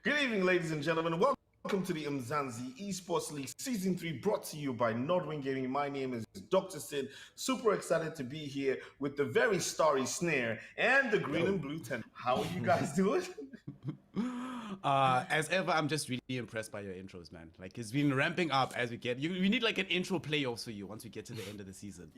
Good evening, ladies and gentlemen. Welcome to the Umzansi Esports League Season 3, brought to you by Nordwing Gaming. My name is Dr. Sid. Super excited to be here with the very starry Snare and the green and blue tent. How are you guys doing? As ever, I'm just really impressed by your intros, man. Like, it's been ramping up as we get. We need like an intro playoffs for you once we get to the end of the season.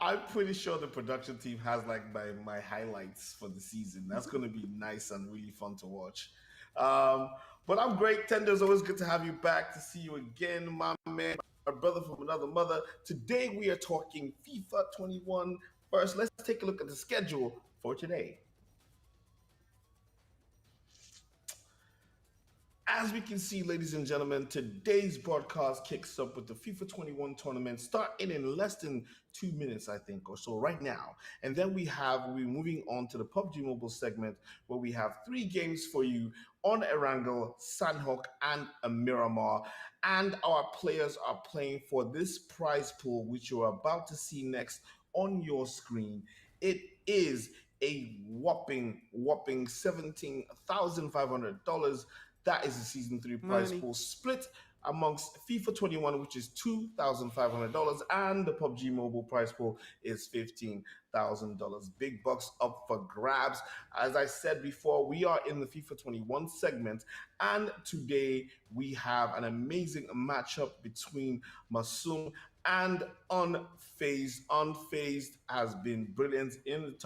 I'm pretty sure the production team has like my highlights for the season. That's going to be nice and really fun to watch. But I'm great. Tender's always good to have you back, to see you again, my man, my brother from another mother. Today we are talking FIFA 21. First, let's take a look at the schedule for today. As we can see, ladies and gentlemen, today's broadcast kicks up with the FIFA 21 tournament starting in less than 2 minutes, I think, or so right now. And then we're moving on to the PUBG Mobile segment, where we have 3 games for you on Erangel, Sandhawk, and a Miramar. And our players are playing for this prize pool, which you're about to see next on your screen. It is a whopping $17,500. That is the Season 3 prize pool split amongst FIFA 21, which is $2,500, and the PUBG Mobile prize pool is $15,000. Big bucks up for grabs. As I said before, we are in the FIFA 21 segment, and today we have an amazing matchup between Masoom and Unfazed. Unfazed has been brilliant in the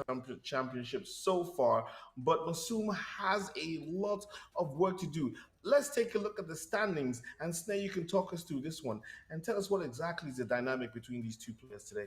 championship so far, but Masoom has a lot of work to do. Let's take a look at the standings, and Snare, you can talk us through this one and tell us what exactly is the dynamic between these two players today.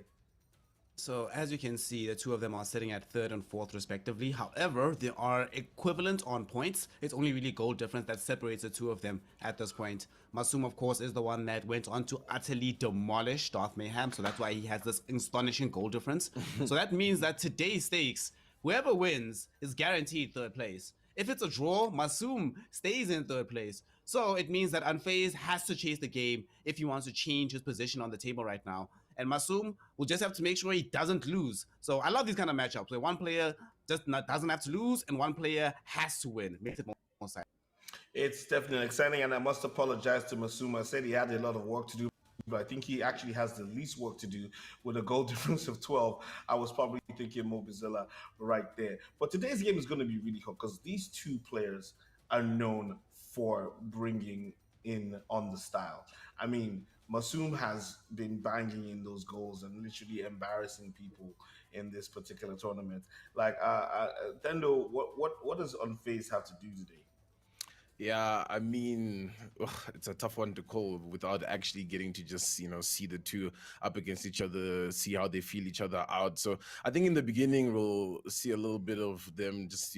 So as you can see, the two of them are sitting at 3rd and 4th respectively. However, they are equivalent on points. It's only really goal difference that separates the two of them at this point. Masoom, of course, is the one that went on to utterly demolish Darth Mayhem, so that's why he has this astonishing goal difference. So that means that today's stakes, whoever wins is guaranteed 3rd place. If it's a draw, Masoom stays in 3rd place. So it means that Unfazed has to chase the game if he wants to change his position on the table right now. And Masoom will just have to make sure he doesn't lose. So I love these kind of matchups where one player doesn't have to lose and one player has to win. It makes it more exciting. It's definitely exciting, and I must apologize to Masoom. I said he had a lot of work to do, but I think he actually has the least work to do with a goal difference of 12. I was probably thinking Mobizilla right there. But today's game is going to be really hot because these two players are known for bringing in on the style. I mean, Masoom has been banging in those goals and literally embarrassing people in this particular tournament. Like, Tendo, what does Unfazed have to do today? Yeah, I mean, it's a tough one to call without actually getting to just, see the two up against each other, see how they feel each other out. So I think in the beginning, we'll see a little bit of them just,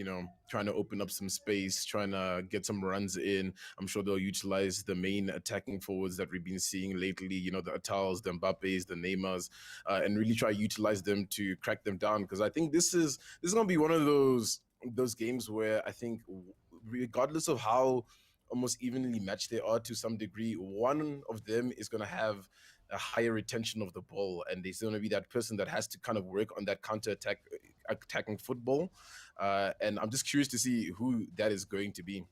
trying to open up some space, trying to get some runs in. I'm sure they'll utilize the main attacking forwards that we've been seeing lately, the Atals, the Mbappes, the Neymars, and really try to utilize them to crack them down. Because I think this is going to be one of those games where I think, regardless of how almost evenly matched they are to some degree, one of them is going to have a higher retention of the ball, and there's going to be that person that has to kind of work on that attacking football. And I'm just curious to see who that is going to be.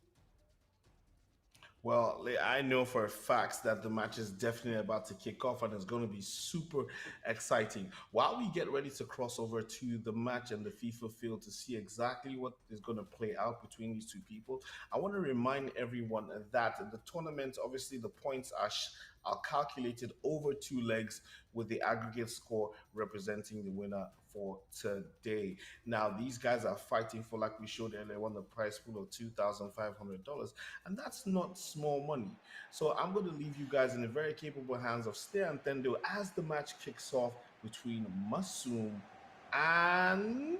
Well, I know for a fact that the match is definitely about to kick off and it's going to be super exciting. While we get ready to cross over to the match and the FIFA field to see exactly what is going to play out between these two people, I want to remind everyone that the tournament, obviously the points are calculated over 2 legs with the aggregate score representing the winner for today. Now, these guys are fighting for, like we showed earlier, won the prize pool of $2,500, and that's not small money. So I'm going to leave you guys in the very capable hands of Snare and Tendo as the match kicks off between Masoom and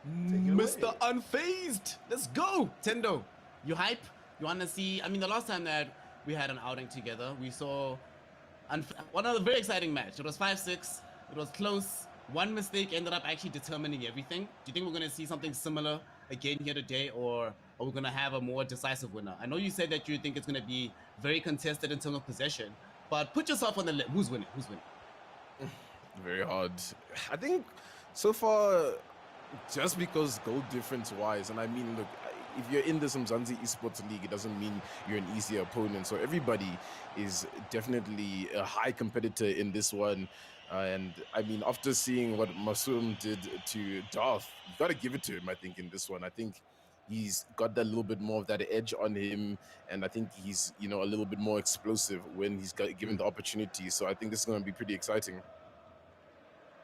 Mr. Unfazed. Let's go, Tendo. You hype? You want to see? I mean, the last time that we had an outing together, we saw one of the very exciting match. It was 5-6. It was close. One mistake ended up actually determining everything. Do you think we're going to see something similar again here today, or are we going to have a more decisive winner? I know you said that you think it's going to be very contested in terms of possession, but put yourself on the list. Who's winning? Who's winning? Very hard. I think so far, just because goal difference wise, and I mean, look, if you're in this Umzansi Esports League, it doesn't mean you're an easy opponent. So everybody is definitely a high competitor in this one. And I mean, after seeing what Masum did to Darth, you got to give it to him, I think, in this one. I think he's got that little bit more of that edge on him. And I think he's, you know, a little bit more explosive when he's given the opportunity. So I think this is going to be pretty exciting.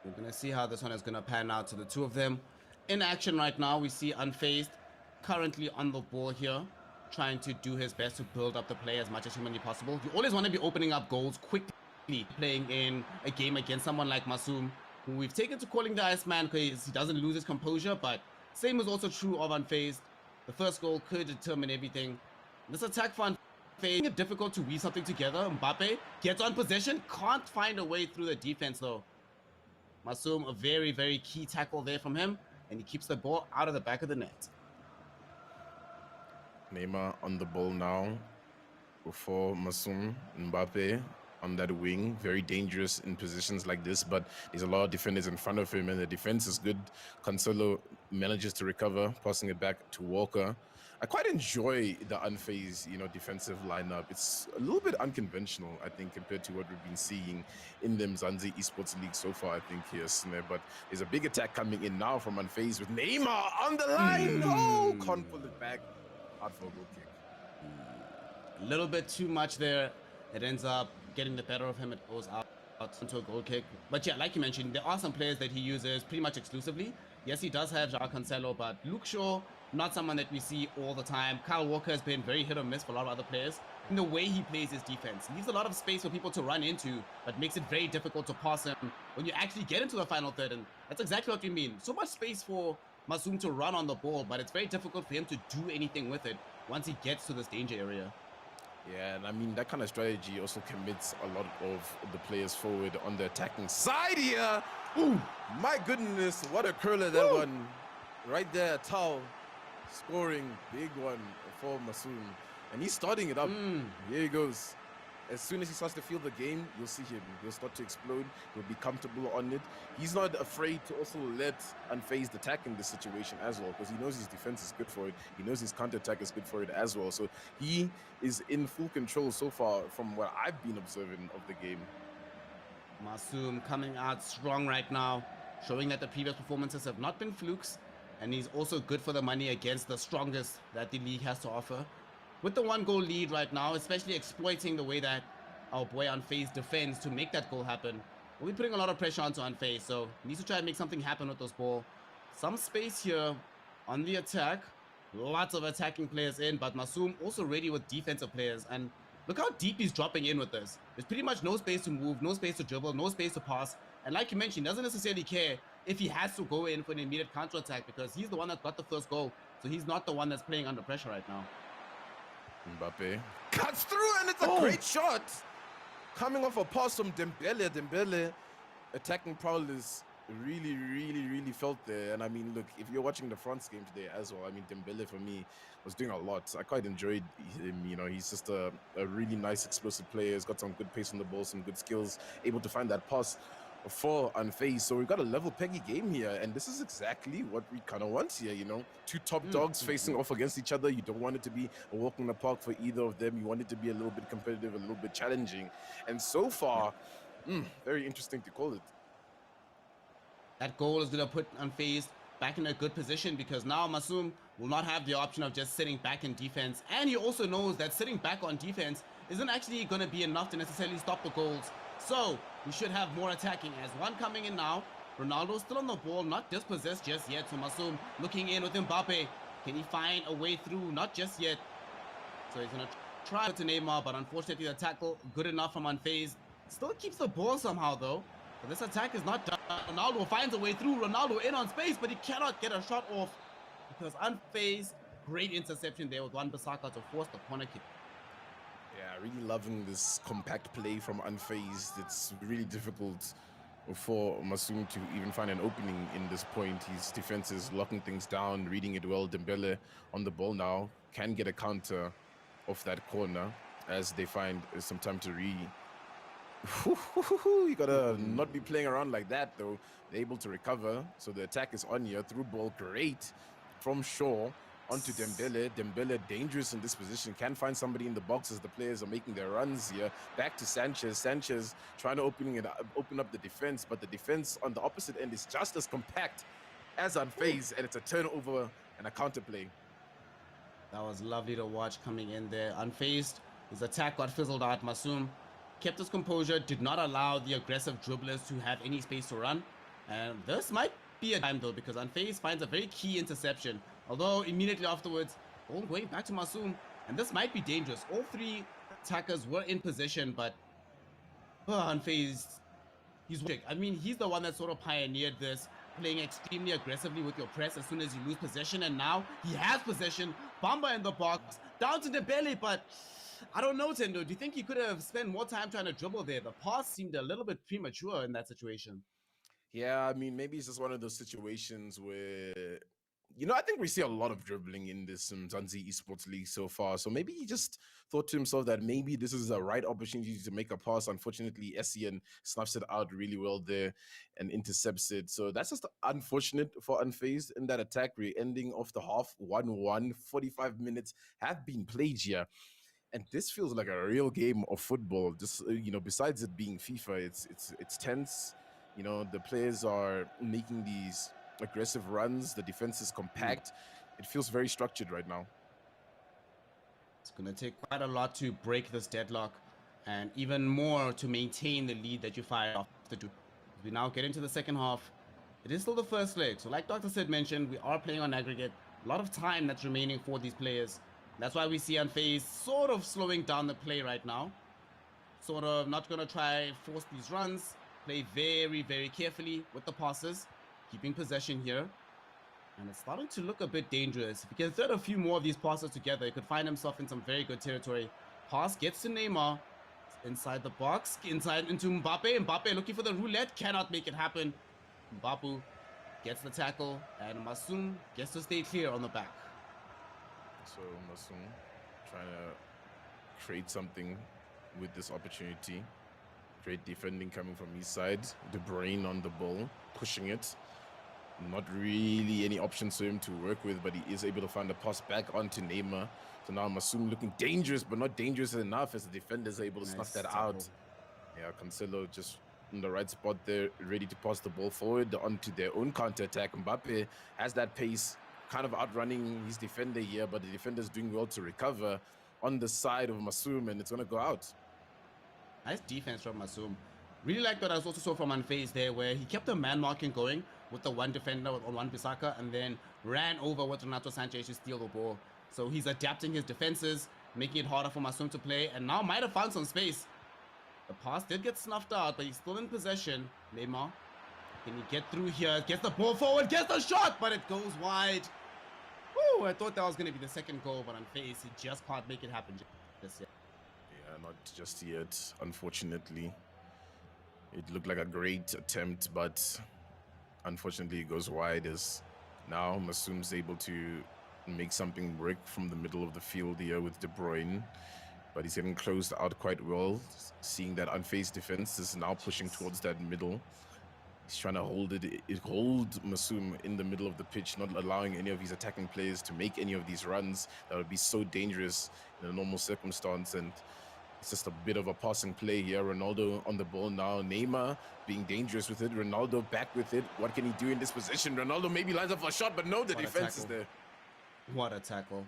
We're going to see how this one is going to pan out to the two of them. In action right now, we see Unfazed currently on the ball here, trying to do his best to build up the play as much as humanly possible. You always want to be opening up goals quickly, playing in a game against someone like Masum, who we've taken to calling the Iceman because he doesn't lose his composure, but same is also true of Unfazed. The first goal could determine everything. This attack for Unfazed, making it difficult to weave something together. Mbappe gets on possession, can't find a way through the defense though. Masum, a very, very key tackle there from him, and he keeps the ball out of the back of the net. Neymar on the ball now for Masum. Mbappe on that wing, very dangerous in positions like this, but there's a lot of defenders in front of him, and the defense is good. Cancelo manages to recover, passing it back to Walker. I quite enjoy the Unfazed, you know, defensive lineup. It's a little bit unconventional, I think, compared to what we've been seeing in the Umzansi Esports League so far, I think, here, Snare. But there's a big attack coming in now from Unfazed with Neymar on the line. Oh, can't pull it back. Hard for a goal kick. A little bit too much there. It ends up getting the better of him. It goes out into a goal kick. But yeah, like you mentioned, there are some players that he uses pretty much exclusively. Yes, he does have Joao Cancelo, but Luke Shaw, not someone that we see all the time. Kyle Walker has been very hit or miss for a lot of other players. In the way he plays his defense, leaves a lot of space for people to run into, but makes it very difficult to pass him when you actually get into the final third. And that's exactly what we mean. So much space for Masum to run on the ball, but it's very difficult for him to do anything with it once he gets to this danger area. Yeah, and I mean, that kind of strategy also commits a lot of the players forward on the attacking side here. Ooh, my goodness, what a curler that one. Right there, Tao scoring, big one for Masum. And he's starting it up. Here he goes. As soon as he starts to feel the game, you'll see him. He'll start to explode. He'll be comfortable on it. He's not afraid to also let Unfazed attack in this situation as well, because he knows his defense is good for it. He knows his counter-attack is good for it as well. So he is in full control so far from what I've been observing of the game. Masum coming out strong right now, showing that the previous performances have not been flukes, and he's also good for the money against the strongest that the league has to offer. With the 1-goal lead right now, especially exploiting the way that our boy Unfazed defends to make that goal happen, we'll be putting a lot of pressure onto Unfazed, so he needs to try and make something happen with this ball. Some space here on the attack, lots of attacking players in, but Masum also ready with defensive players, and look how deep he's dropping in with this. There's pretty much no space to move, no space to dribble, no space to pass, and like you mentioned, he doesn't necessarily care if he has to go in for an immediate counter-attack because he's the one that got the first goal, so he's not the one that's playing under pressure right now. Mbappe cuts through, and it's a great shot. Coming off a pass from Dembele. Dembele attacking prowess really felt there. And I mean, look, if you're watching the France game today as well, I mean, Dembele for me was doing a lot. I quite enjoyed him. You know, he's just a really nice explosive player. He's got some good pace on the ball, some good skills, able to find that pass for Unfazed. So we've got a level peggy game here, and this is exactly what we kind of want here, you know. Two top dogs facing off against each other. You don't want it to be a walk in the park for either of them. You want it to be a little bit competitive, a little bit challenging. And so far, very interesting to call it. That goal is going to put Unfazed back in a good position because now Masum will not have the option of just sitting back in defense. And he also knows that sitting back on defense isn't actually going to be enough to necessarily stop the goals. So we should have more attacking as one coming in now. Ronaldo still on the ball, not dispossessed just yet. So Masum looking in with Mbappe. Can he find a way through? Not just yet. So he's going to try to Neymar, but unfortunately the tackle good enough from Unfazed. Still keeps the ball somehow though. But this attack is not done. Ronaldo finds a way through. Ronaldo in on space, but he cannot get a shot off because Unfazed, great interception there with Wan-Bissaka to force the corner kick. Yeah, really loving this compact play from Unfazed. It's really difficult for Masum to even find an opening in this point. His defense is locking things down, reading it well. Dembele on the ball now, can get a counter off that corner as they find some time to read. You gotta not be playing around like that though. They're able to recover, so the attack is on here. Through ball, great from Shaw. onto Dembele. Dembele dangerous in this position, can find somebody in the box as the players are making their runs here. Back to Sanchez. Sanchez trying to open up the defense, but the defense on the opposite end is just as compact as Unfazed, and it's a turnover and a counterplay. That was lovely to watch coming in there. Unfazed, his attack got fizzled out. Masoom kept his composure, did not allow the aggressive dribblers to have any space to run. And this might be a time though, because Unfazed finds a very key interception. Although immediately afterwards, going back to Masoom, and this might be dangerous. All three attackers were in position, but Unfazed, I mean, he's the one that sort of pioneered this, playing extremely aggressively with your press as soon as you lose possession, and now he has possession. Bamba in the box, down to the belly, but I don't know, Tendo. Do you think he could have spent more time trying to dribble there? The pass seemed a little bit premature in that situation. Yeah, I mean, maybe it's just one of those situations where, you know, I think we see a lot of dribbling in this Umzansi Esports League so far. So maybe he just thought to himself that maybe this is the right opportunity to make a pass. Unfortunately, Aphelion snuffs it out really well there and intercepts it. So that's just unfortunate for Unfazed in that attack. We're ending off the half 1-1. 45 minutes have been played here. And this feels like a real game of football. Just, you know, besides it being FIFA, it's tense. You know, the players are making these aggressive runs. The defense is compact. It feels very structured right now. It's going to take quite a lot to break this deadlock, and even more to maintain the lead that you fired off the two. We now get into the second half. It is still the first leg. So like Dr. Sid mentioned, we are playing on aggregate. A lot of time that's remaining for these players. That's why we see Unfazed sort of slowing down the play right now. Sort of not going to try force these runs. Play very, very carefully with the passes. Keeping possession here. And it's starting to look a bit dangerous. If he can thread a few more of these passes together, he could find himself in some very good territory. Pass gets to Neymar. Inside the box. Inside into Mbappe. Mbappe looking for the roulette. Cannot make it happen. Mbappe gets the tackle. And Masoom gets to stay clear on the back. So Masoom trying to create something with this opportunity. Great defending coming from his side. De Bruyne on the ball, pushing it. Not really any options for him to work with, but he is able to find a pass back onto Neymar. So now Masoom looking dangerous, but not dangerous enough as the defenders are able to snuff that out. Yeah, Cancelo just in the right spot there, ready to pass the ball forward onto their own counter-attack. Mbappe has that pace, kind of outrunning his defender here, but the defender's doing well to recover on the side of Masoom, and it's going to go out. Nice defense from Masoom. Really like what I also saw from Unfazed there, where he kept the man marking going with the one defender on one Pisaka, and then ran over with Renato Sanchez to steal the ball. So he's adapting his defenses, making it harder for Masoom to play, and now might have found some space. The pass did get snuffed out, but he's still in possession. Neymar, can he get through here? Gets the ball forward, gets the shot, but it goes wide. Woo, I thought that was going to be the second goal, but Unfazed, he just can't make it happen just yet. Yeah, not just yet, unfortunately. It looked like a great attempt, but unfortunately it goes wide as now Masoom's able to make something work from the middle of the field here with De Bruyne. But he's getting closed out quite well, seeing that Unfazed defense is now pushing towards that middle. He's trying to hold Masoom in the middle of the pitch, not allowing any of his attacking players to make any of these runs that would be so dangerous in a normal circumstance. And it's just a bit of a passing play here. Ronaldo on the ball now. Neymar being dangerous with it. Ronaldo back with it. What can he do in this position? Ronaldo maybe lines up for a shot, but no, the defense is there. What a tackle.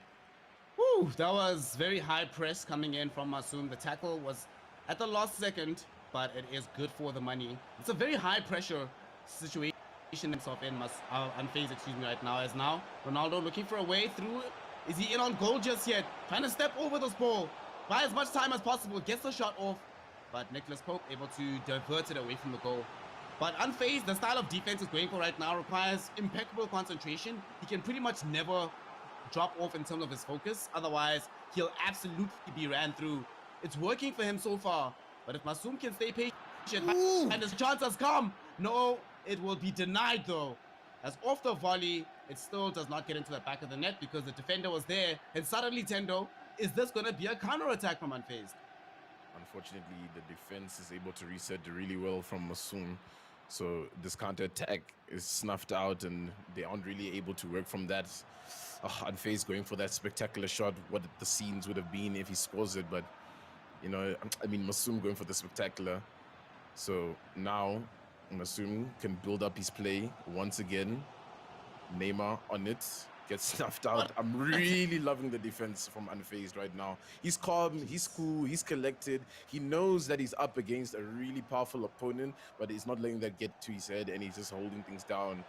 Woo, that was very high press coming in from Masoom. The tackle was at the last second, but it is good for the money. It's a very high pressure situation himself in Unfazed, right now. As now Ronaldo looking for a way through. Is he in on goal just yet? Trying to step over this ball. Buy as much time as possible. Gets the shot off, but Nicholas Pope able to divert it away from the goal. But Unfazed, the style of defense is going for right now requires impeccable concentration. He can pretty much never drop off in terms of his focus. Otherwise, he'll absolutely be ran through. It's working for him so far. But if Masoom can stay patient and his chance has come, no, it will be denied though. As off the volley, it still does not get into the back of the net because the defender was there. And suddenly, Tendo, is this going to be a counter-attack from Unfazed? Unfortunately, the defense is able to reset really well from Masoom. So this counter attack is snuffed out, and they aren't really able to work from that. Unfazed going for that spectacular shot. What the scenes would have been if he scores it, but you know, I mean, Masum going for the spectacular. So now Masum can build up his play once again. Neymar on it, gets snuffed out. I'm really loving the defense from Unfazed right now. He's calm, he's cool, he's collected. He knows that he's up against a really powerful opponent, but he's not letting that get to his head, and he's just holding things down.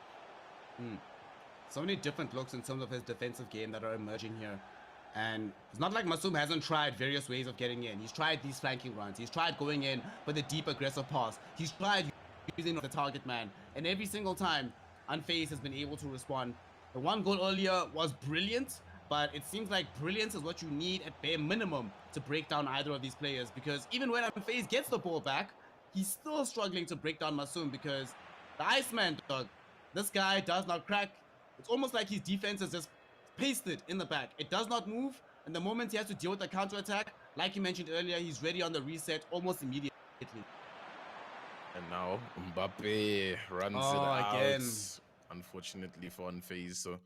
So many different looks in terms of his defensive game that are emerging here. And it's not like Masum hasn't tried various ways of getting in. He's tried these flanking runs. He's tried going in with a deep aggressive pass. He's tried using the target man. And every single time, Unfazed has been able to respond. The one goal earlier was brilliant, but it seems like brilliance is what you need at bare minimum to break down either of these players, because even when Unfazed gets the ball back, he's still struggling to break down Masum, because the Iceman, dog, this guy does not crack. It's almost like his defense is just pasted in the back. It does not move, and the moment he has to deal with the counter-attack, like you mentioned earlier, he's ready on the reset almost immediately. And now Mbappe runs it out. Again. Unfortunately for Unfazed. So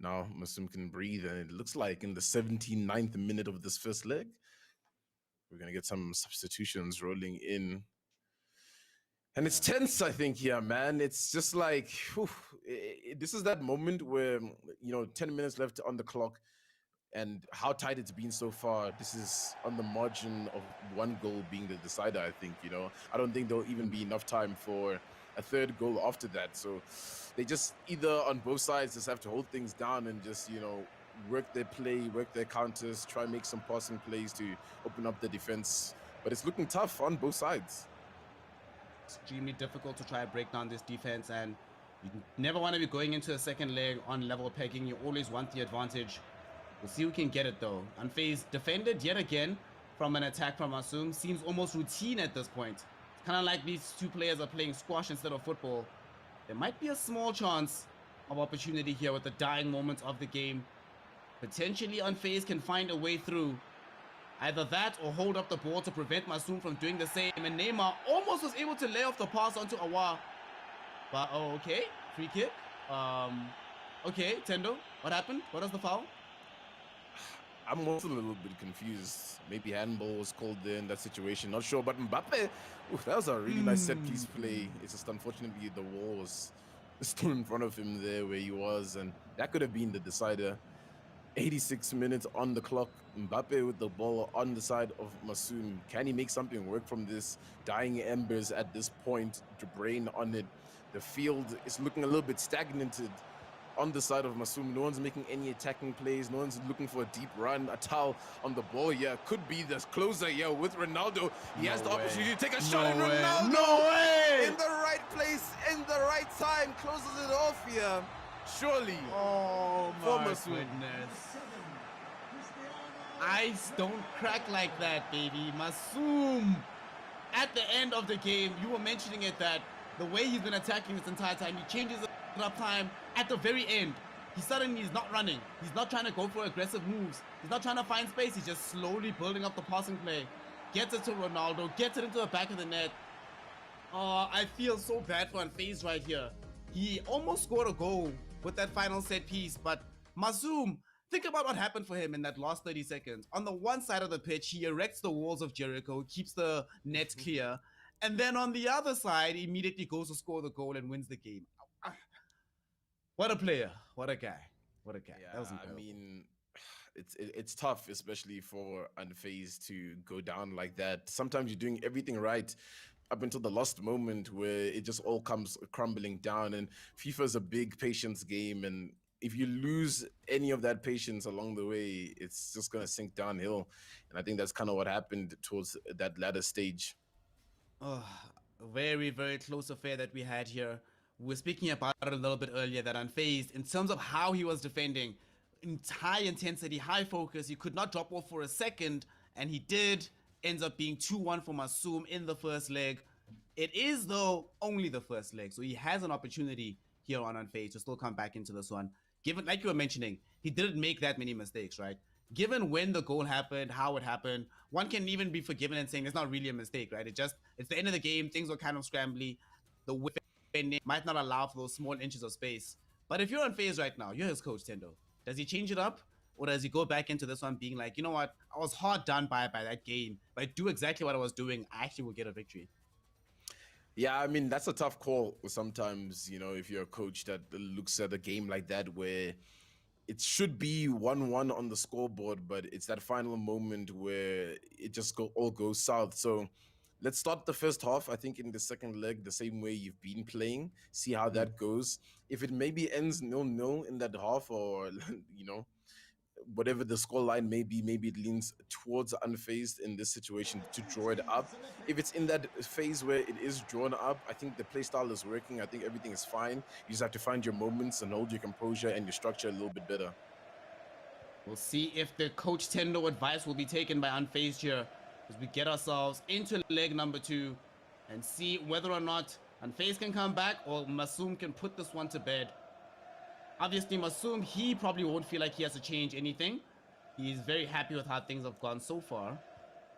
now Masum can breathe, and it looks like in the 79th minute of this first leg, we're going to get some substitutions rolling in. And it's tense, I think, here, man. It's just like, whew, this is that moment where, you know, 10 minutes left on the clock, and how tight it's been so far. This is on the margin of one goal being the decider, I think, you know. I don't think there'll even be enough time for a third goal after that. So they just either on both sides just have to hold things down and just, you know, work their play, work their counters, try and make some passing plays to open up the defense. But it's looking tough on both sides. Extremely difficult to try and break down this defense, and you never want to be going into a second leg on level pegging. You always want the advantage. We'll see who can get it though. Unfazed defended yet again from an attack from Masum. Seems almost routine at this point. It's kind of like these two players are playing squash instead of football. There might be a small chance of opportunity here with the dying moments of the game. Potentially Unfazed can find a way through. Either that or hold up the ball to prevent Masum from doing the same. And Neymar almost was able to lay off the pass onto Awa. But, oh, okay. Free kick. Okay, Tendo, what happened? What was the foul? I'm also a little bit confused. Maybe handball was called there in that situation. Not sure. But Mbappe, that was a really nice set-piece play. It's just unfortunately the wall was still in front of him there where he was. And that could have been the decider. 86 minutes on the clock. Mbappe with the ball on the side of Masum. Can he make something work from this? Dying embers at this point. To brain on it. The field is looking a little bit stagnated on the side of Masum. No one's making any attacking plays. No one's looking for a deep run. Atal on the ball. Yeah, could be the closer. Yeah, with Ronaldo. He has the opportunity to take a shot. And Ronaldo, no way! In the right place, in the right time, closes it off here. Surely. Oh my Masum. goodness. Ice don't crack like that, baby. Masum. At the end of the game, you were mentioning it, that the way he's been attacking this entire time, he changes it up time at the very end. He suddenly is not running. He's not trying to go for aggressive moves. He's not trying to find space. He's just slowly building up the passing play. Gets it to Ronaldo. Gets it into the back of the net. Oh, I feel so bad for Unfazed right here. He almost scored a goal with that final set piece, but Masum, think about what happened for him in that last 30 seconds. On the one side of the pitch, he erects the walls of Jericho, keeps the net clear, and then on the other side, immediately goes to score the goal and wins the game. What a player. What a guy. What a guy. Yeah, That was incredible. I mean, it's tough, especially for Unfazed to go down like that. Sometimes you're doing everything right up until the last moment where it just all comes crumbling down. And FIFA is a big patience game, and if you lose any of that patience along the way, it's just going to sink downhill. And I think that's kind of what happened towards that latter stage. Oh, a very, very close affair that we had here. We were speaking about it a little bit earlier, that Unfazed, in terms of how he was defending, in high intensity, high focus, he could not drop off for a second, and he did. Ends up being 2-1 for Masum in the first leg. It is, though, only the first leg, so he has an opportunity here on Unfazed to still come back into this one. Given, like you were mentioning, he didn't make that many mistakes, right? Given when the goal happened, how it happened, one can even be forgiven and saying it's not really a mistake, right? It's the end of the game. Things were kind of scrambly. The might not allow for those small inches of space. But if you're on phase right now, you're his coach, Tendo. Does he change it up? Or does he go back into this one being like, you know what, I was hard done by that game, but I do exactly what I was doing, I actually will get a victory? Yeah, I mean, that's a tough call sometimes, you know, if you're a coach that looks at a game like that where it should be 1-1 on the scoreboard, but it's that final moment where it just all goes south. So let's start the first half, I think, in the second leg, the same way you've been playing, see how that goes. If it maybe ends 0-0 in that half, or, you know, whatever the scoreline may be, maybe it leans towards unfazed in this situation to draw it up. If it's in that phase where it is drawn up, I think the playstyle is working. I think everything is fine. You just have to find your moments and hold your composure and your structure a little bit better. We'll see if the Coach Tendo advice will be taken by Unfazed here as we get ourselves into leg number 2 and see whether or not Unfazed can come back or Masoom can put this one to bed. Obviously, Masoom, he probably won't feel like he has to change anything. He's very happy with how things have gone so far.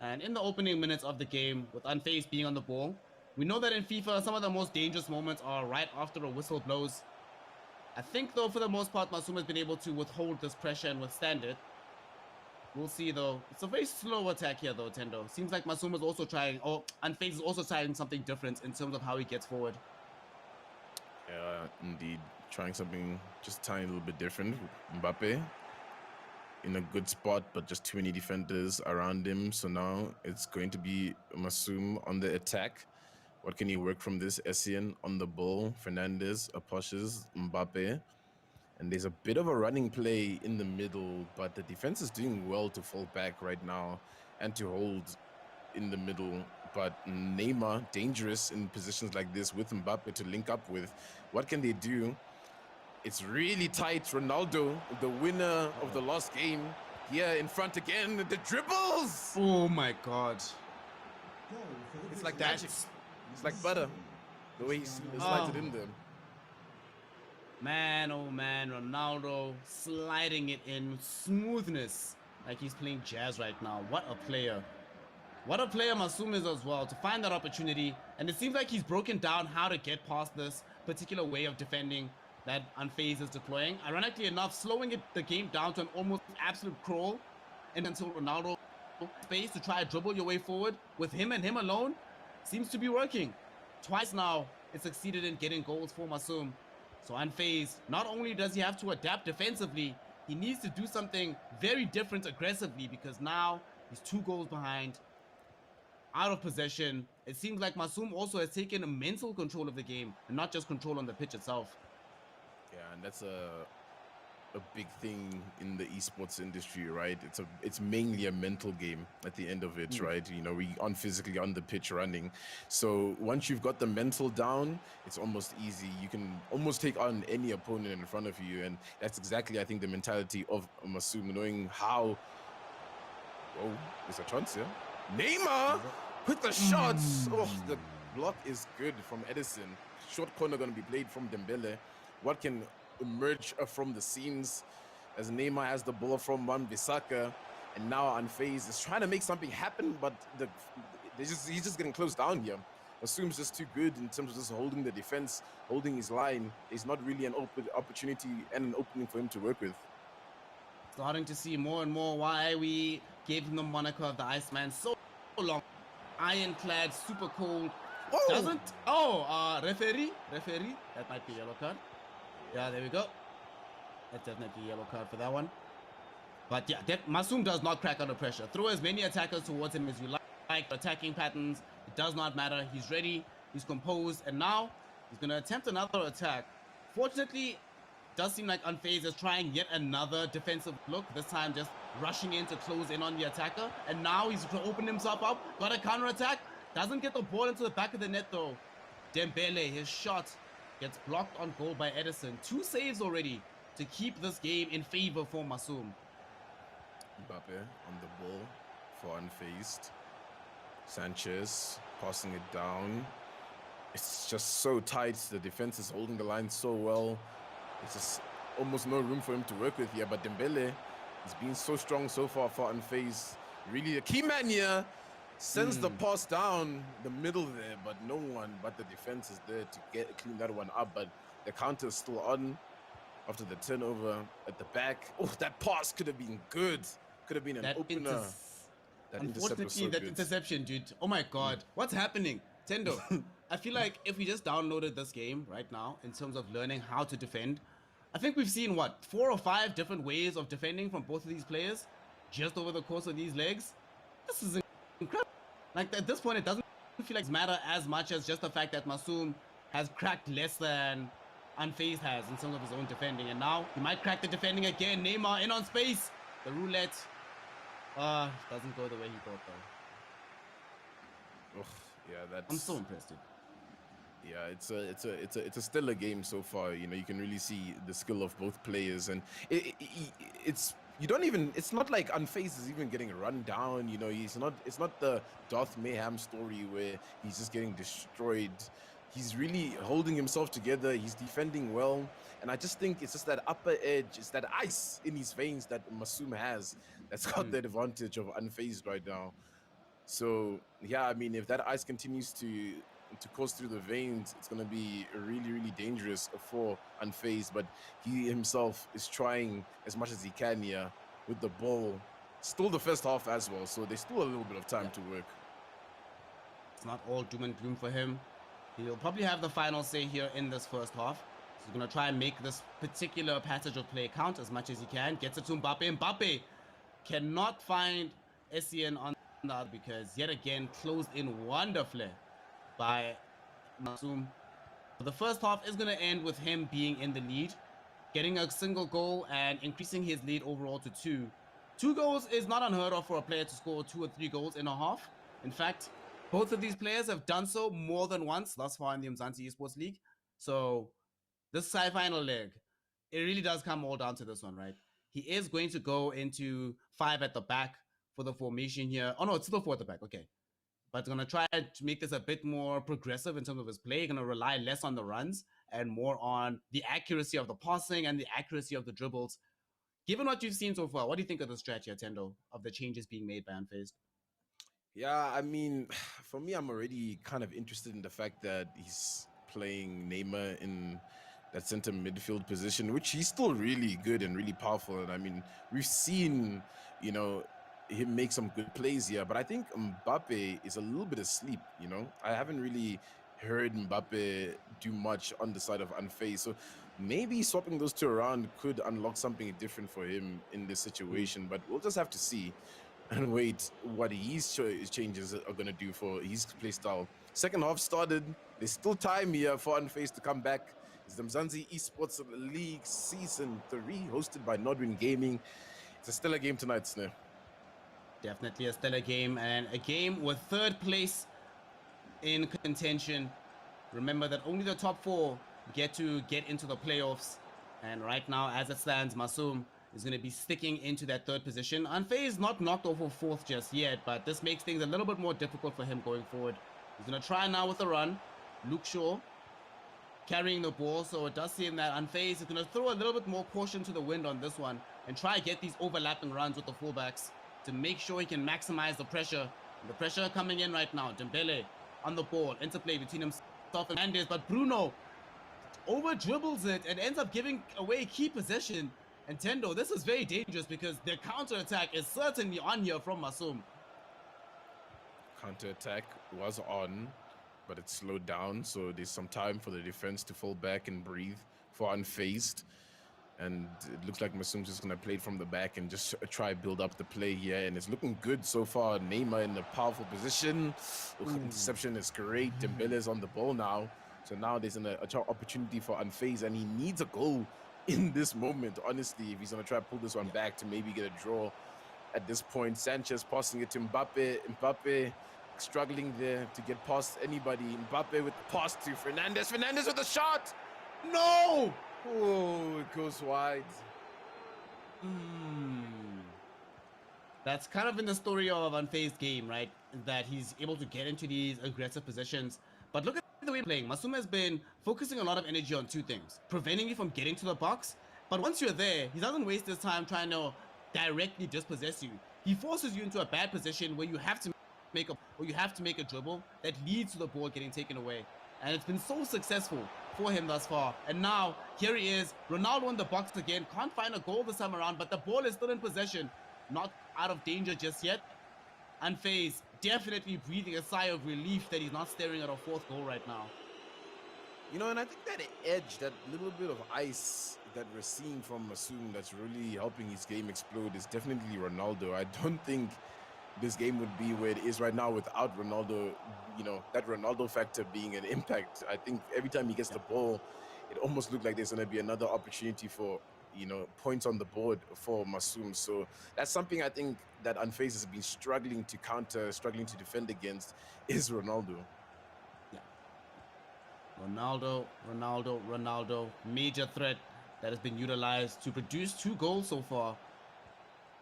And in the opening minutes of the game, with Unfazed being on the ball, we know that in FIFA, some of the most dangerous moments are right after a whistle blows. I think, though, for the most part, Masoom has been able to withhold this pressure and withstand it. We'll see, though. It's a very slow attack here, though, Tendo. Seems like Masoom is also trying, or Unfazed is also trying something different in terms of how he gets forward. Yeah, indeed. Trying something just tiny little bit different. Mbappe in a good spot, but just too many defenders around him. So now it's going to be Masoom on the attack. What can he work from this? Essien on the ball. Fernandez, Aposhes, Mbappe. And there's a bit of a running play in the middle, but the defense is doing well to fall back right now and to hold in the middle. But Neymar, dangerous in positions like this with Mbappe to link up with. What can they do? It's really tight. Ronaldo, the winner of the last game, here in front again. The dribbles! Oh my God. It's like magic. It's like butter. The way he slides it in there. Man, oh man, Ronaldo sliding it in with smoothness. Like he's playing jazz right now. What a player. What a player Masoom is as well, to find that opportunity. And it seems like he's broken down how to get past this particular way of defending that Unfazed is deploying. Ironically enough, slowing the game down to an almost absolute crawl, and until Ronaldo space to try to dribble your way forward with him and him alone seems to be working. Twice now, it succeeded in getting goals for Masoom. So Unfazed, not only does he have to adapt defensively, he needs to do something very different aggressively, because now he's 2 goals behind, out of possession. It seems like Masoom also has taken a mental control of the game and not just control on the pitch itself. Yeah, and that's a big thing in the esports industry, right? It's mainly a mental game at the end of it, right? You know, we aren't physically on the pitch running. So once you've got the mental down, it's almost easy. You can almost take on any opponent in front of you, and that's exactly, I think, the mentality of Masoom, knowing how. Oh, there's a chance here. Neymar with the shots. Oh, the block is good from Edison. Short corner going to be played from Dembele. What can emerge from the seams as Neymar has the ball from Wan-Bissaka, and now Unfazed is trying to make something happen, but he's just getting closed down here. Masoom's just too good in terms of just holding the defense, holding his line. There's not really an opportunity and an opening for him to work with. Starting to see more and more why we gave him the moniker of the Iceman so long. Ironclad, super cold. Whoa. Doesn't? Oh, referee. That might be a yellow card. Yeah, there we go. That's definitely a yellow card for that one. But yeah, Masoom does not crack under pressure. Throw as many attackers towards him as you like. Attacking patterns, it does not matter. He's ready, he's composed, and now he's going to attempt another attack. Fortunately, it does seem like Unfazed is trying yet another defensive look, this time just rushing in to close in on the attacker. And now he's going to open himself up, got a counter attack, doesn't get the ball into the back of the net though. Dembele, his shot gets blocked on goal by Edison. 2 saves already to keep this game in favor for Masoom. Mbappe on the ball for Unfazed. Sanchez passing it down. It's just so tight. The defense is holding the line so well. It's just almost no room for him to work with here. But Dembele has been so strong so far for Unfazed. Really the key man here. Sends the pass down the middle there, but no one but the defense is there to clean that one up. But the counter is still on after the turnover at the back. Oh, that pass could have been good. Could have been an opener. That unfortunately, that interception, dude. Oh my god, what's happening? Tendo, I feel like if we just downloaded this game right now in terms of learning how to defend, I think we've seen, what, 4 or 5 different ways of defending from both of these players just over the course of these legs. This is incredible. Like, at this point, it doesn't feel like it matter as much as just the fact that Masoom has cracked less than Unfazed has in terms of his own defending. And now he might crack the defending again. Neymar in on space. The roulette doesn't go the way he thought, though. Oh, yeah, that's... I'm so impressed, dude. Yeah, it's a stellar game so far. You know, you can really see the skill of both players, and it's not like Unfazed is even getting run down. You know, it's not the Darth Mayhem story where he's just getting destroyed. He's really holding himself together. He's defending well, and I just think it's just that upper edge, it's that ice in his veins that Masoom has that's got the advantage of Unfazed right now. So yeah, I mean, if that ice continues to course through the veins, it's going to be really, really dangerous for Unfazed. But he himself is trying as much as he can here with the ball. Still the first half as well, so there's still a little bit of time to work. It's not all doom and gloom for him. He'll probably have the final say here in this first half. So he's going to try and make this particular passage of play count as much as he can. Gets it to Mbappe. Mbappe cannot find Essien on that because yet again closed in wonderfully by Masoom. The first half is going to end with him being in the lead, getting a single goal and increasing his lead overall to 2. 2 goals is not unheard of for a player to score 2 or 3 goals in a half. In fact, both of these players have done so more than once thus far in the Umzansi Esports League. So this final leg, it really does come all down to this one, right? He is going to go into 5 at the back for the formation here. Oh no, it's still 4 at the back. Okay. But going to try to make this a bit more progressive in terms of his play. Going to rely less on the runs and more on the accuracy of the passing and the accuracy of the dribbles. Given what you've seen so far, what do you think of the stretch here, Tendo, of the changes being made by Unfazed? Yeah, I mean, for me, I'm already kind of interested in the fact that he's playing Neymar in that center midfield position, which he's still really good and really powerful. And I mean, we've seen, you know, him make some good plays here, but I think Mbappe is a little bit asleep, you know. I haven't really heard Mbappe do much on the side of Unfazed, so maybe swapping those 2 around could unlock something different for him in this situation, but we'll just have to see and wait what his changes are going to do for his play style. Second half started. There's still time here for Unfazed to come back. It's the Umzansi Esports League Season 3, hosted by Nodwin Gaming. It's a stellar game tonight, Snare. Definitely a stellar game, and a game with 3rd place in contention. Remember that only the top 4 get into the playoffs, and right now, as it stands, Masoom is going to be sticking into that 3rd position. Unfazed not knocked off of 4th just yet, but this makes things a little bit more difficult for him going forward. He's going to try now with a run. Luke Shaw carrying the ball, so it does seem that Unfazed is going to throw a little bit more caution to the wind on this one and try to get these overlapping runs with the fullbacks to make sure he can maximize the pressure. The pressure coming in right now. Dembele on the ball. Interplay between himself and Mendes, but Bruno over dribbles it and ends up giving away key possession. And Tendo, this is very dangerous because the counter-attack is certainly on here from Masoom. Counter-attack was on, but it slowed down, so there's some time for the defense to fall back and breathe for Unfazed. And it looks like Masoom's just going to play it from the back and just try build up the play here. And it's looking good so far. Neymar in a powerful position. Interception is great. Dembele is on the ball now. So now there's an opportunity for Unfazed, and he needs a goal in this moment, honestly, if he's going to try to pull this one back to maybe get a draw at this point. Sanchez passing it to Mbappe. Mbappe struggling there to get past anybody. Mbappe with the pass to Fernandes. Fernandes with a shot. No! Oh, it goes wide. That's kind of been the story of Unfazed game, right? That he's able to get into these aggressive positions. But look at the way he's playing. Masoom has been focusing a lot of energy on 2 things. Preventing you from getting to the box. But once you're there, he doesn't waste his time trying to directly dispossess you. He forces you into a bad position where you have to you have to make a dribble that leads to the ball getting taken away. And it's been so successful for him thus far. And now, here he is, Ronaldo in the box again. Can't find a goal this time around, but the ball is still in possession. Not out of danger just yet. Unfazed, definitely breathing a sigh of relief that he's not staring at a fourth goal right now. You know, and I think that edge, that little bit of ice that we're seeing from Masoom that's really helping his game explode is definitely Ronaldo. I don't think this game would be where it is right now without Ronaldo, you know, that Ronaldo factor being an impact. I think every time he gets the ball, it almost looked like there's going to be another opportunity for, you know, points on the board for Masoom. So that's something I think that Unfazed has been struggling to counter, struggling to defend against, is Ronaldo. Yeah. Ronaldo. Major threat that has been utilized to produce 2 goals so far.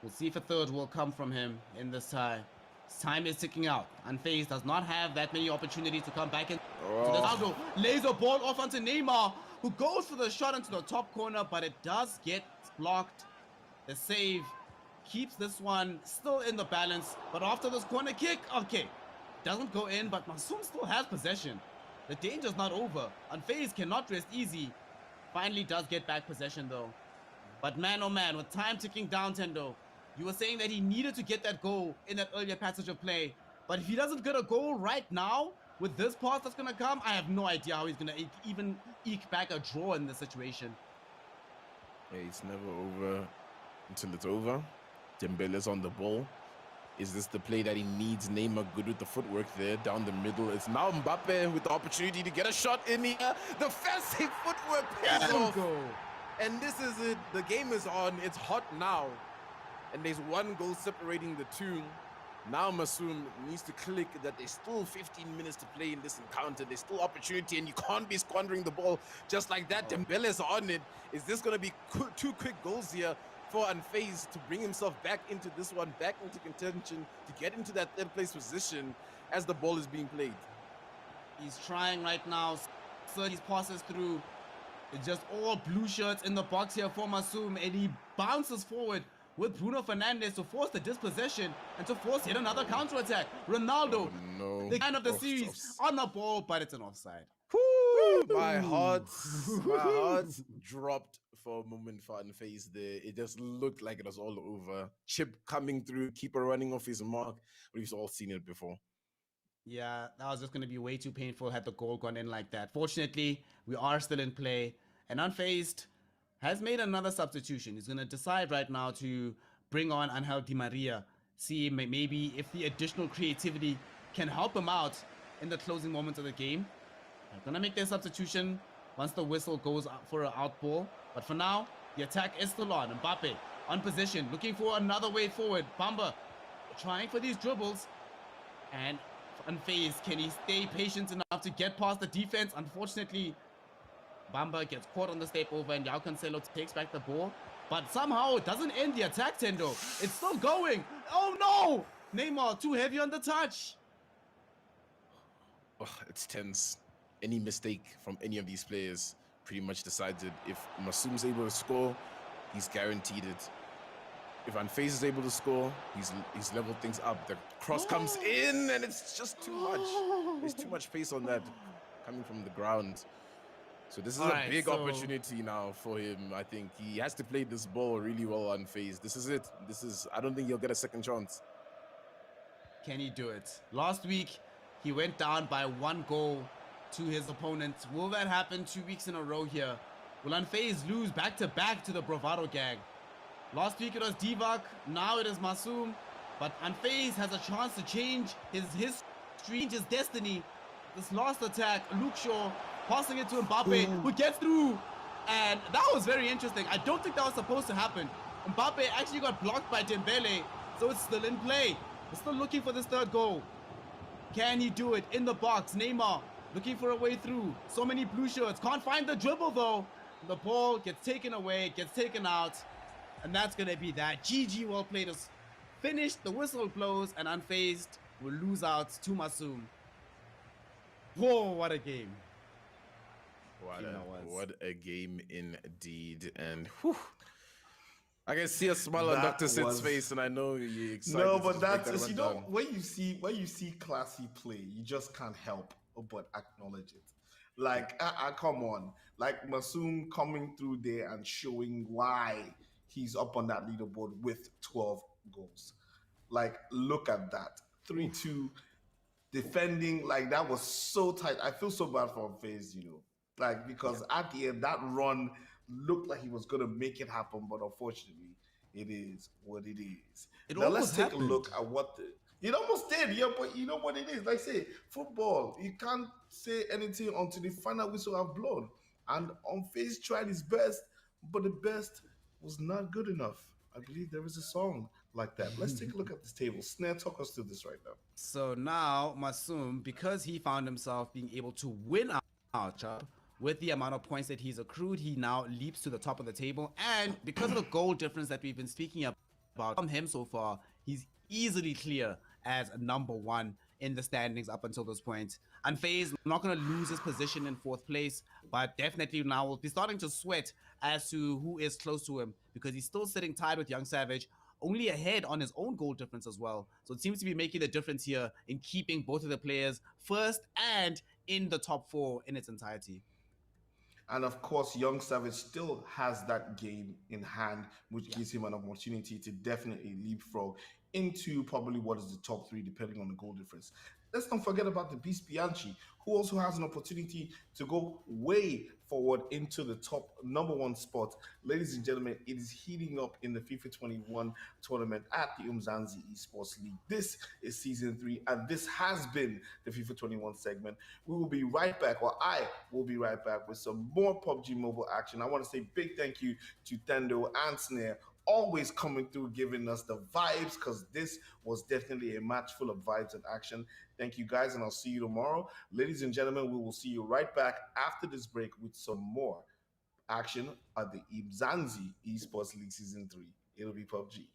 We'll see if a third will come from him in this tie. Time is ticking out. Unfazed does not have that many opportunities to come back in. Ronaldo lays a ball off onto Neymar, who goes for the shot into the top corner, but it does get blocked. The save keeps this one still in the balance, but after this corner kick, okay, doesn't go in, but Masoom still has possession. The danger's not over. Unfazed cannot rest easy. Finally does get back possession though. But man, oh man, with time ticking down, Tendo, you were saying that he needed to get that goal in that earlier passage of play. But if he doesn't get a goal right now, with this pass that's going to come, I have no idea how he's going to even eke back a draw in this situation. Yeah, it's never over until it's over. Dembele's on the ball. Is this the play that he needs? Neymar good with the footwork there down the middle. It's now Mbappe with the opportunity to get a shot in here. The fancy footwork pays off. And this is it. The game is on. It's hot now. And there's 1 goal separating the two. Now Masoom needs to click that there's still 15 minutes to play in this encounter. There's still opportunity, and you can't be squandering the ball just like that. Dembele's on it. Is this going to be 2 quick goals here for Unfazed to bring himself back into this one, back into contention, to get into that 3rd place position as the ball is being played? He's trying right now. So he passes through. It's just all blue shirts in the box here for Masoom, and he bounces forward with Bruno Fernandes to force the dispossession and to force yet another counter-attack. Ronaldo, the man of the series, on the ball, but it's an offside. Woo! My heart dropped for a moment for Unfazed there. It just looked like it was all over. Chip coming through, keeper running off his mark. We've all seen it before. Yeah, that was just going to be way too painful had the goal gone in like that. Fortunately, we are still in play, and Unfazed has made another substitution. He's going to decide right now to bring on Angel Di Maria. See maybe if the additional creativity can help him out in the closing moments of the game. They're going to make their substitution once the whistle goes out for an out ball. But for now, the attack is still on. Mbappe on position, looking for another way forward. Bamba trying for these dribbles. And Unfazed, can he stay patient enough to get past the defense? Unfortunately, Bamba gets caught on the step over, and João Cancelo takes back the ball. But somehow it doesn't end the attack, Tendo. It's still going. Oh no! Neymar too heavy on the touch. Oh, it's tense. Any mistake from any of these players pretty much decides it. If Masoom's able to score, he's guaranteed it. If Unfazed is able to score, he's leveled things up. The cross comes in, and it's just too much. There's too much pace on that coming from the ground. So this is a big opportunity now for him. I think he has to play this ball really well Unfazed. This is it. I don't think he'll get a second chance. Can he do it? Last week, he went down by 1 goal to his opponent. Will that happen 2 weeks in a row here? Will Unfazed lose back-to-back to the Bravado gang? Last week it was Divac, now it is Masoom. But Unfazed has a chance to change his history, his destiny. This last attack, Luke Shaw passing it to Mbappe, who gets through. And that was very interesting. I don't think that was supposed to happen. Mbappe actually got blocked by Dembele, so it's still in play. We're still looking for this 3rd goal. Can he do it? In the box, Neymar looking for a way through. So many blue shirts. Can't find the dribble though. The ball gets taken away, gets taken out. And that's going to be that. GG, well played. Is finished. The whistle blows, and Unfazed will lose out to Masoom. Whoa, what a game. What a game indeed. And whew, I can see a smile on That Dr. Sid's was- face, and I know you're excited. No, to but just that's break just, that you one know, down. when you see classy play, you just can't help but acknowledge it. Like, come on, like Masoom coming through there and showing why he's up on that leaderboard with 12 goals. Like, look at that, 3-2 defending. Like, that was so tight. I feel so bad for FaZe, you know, like, because at the end that run looked like he was gonna make it happen, but unfortunately, it is what it is. It Now let's almost take happened. a look at what the it almost did, yeah, but you know what it is. Like I say, football, you can't say anything until the final whistle have blown. And FaZe tried his best, but the best was not good enough. I believe there is a song like that. Let's take a look at this table. Snare, talk us through this right now. So now Masoom, because he found himself being able to win our chub with the amount of points that he's accrued, he now leaps to the top of the table. And because of the goal difference that we've been speaking about from him so far, he's easily clear as number one in the standings up until this point. And FaZe not going to lose his position in fourth place, but definitely now will be starting to sweat as to who is close to him, because he's still sitting tied with Young Savage, only ahead on his own goal difference as well. So it seems to be making the difference here in keeping both of the players first and in the top four in its entirety. And of course, Young Savage still has that game in hand, which gives him an opportunity to definitely leapfrog into probably what is the top three, depending on the goal difference. Let's not forget about the Beast Bianchi, who also has an opportunity to go way forward into the top number one spot. Ladies and gentlemen, it is heating up in the FIFA 21 tournament at the Umzansi Esports League. This is season 3, and this has been the FIFA 21 segment. We will be right back, or I will be right back with some more PUBG Mobile action. I want to say big thank you to Tendo and Snare, always coming through, giving us the vibes, because this was definitely a match full of vibes and action. Thank you guys, and I'll see you tomorrow. Ladies and gentlemen, we will see you right back after this break with some more action at the Umzansi Esports League Season 3. It'll be PUBG.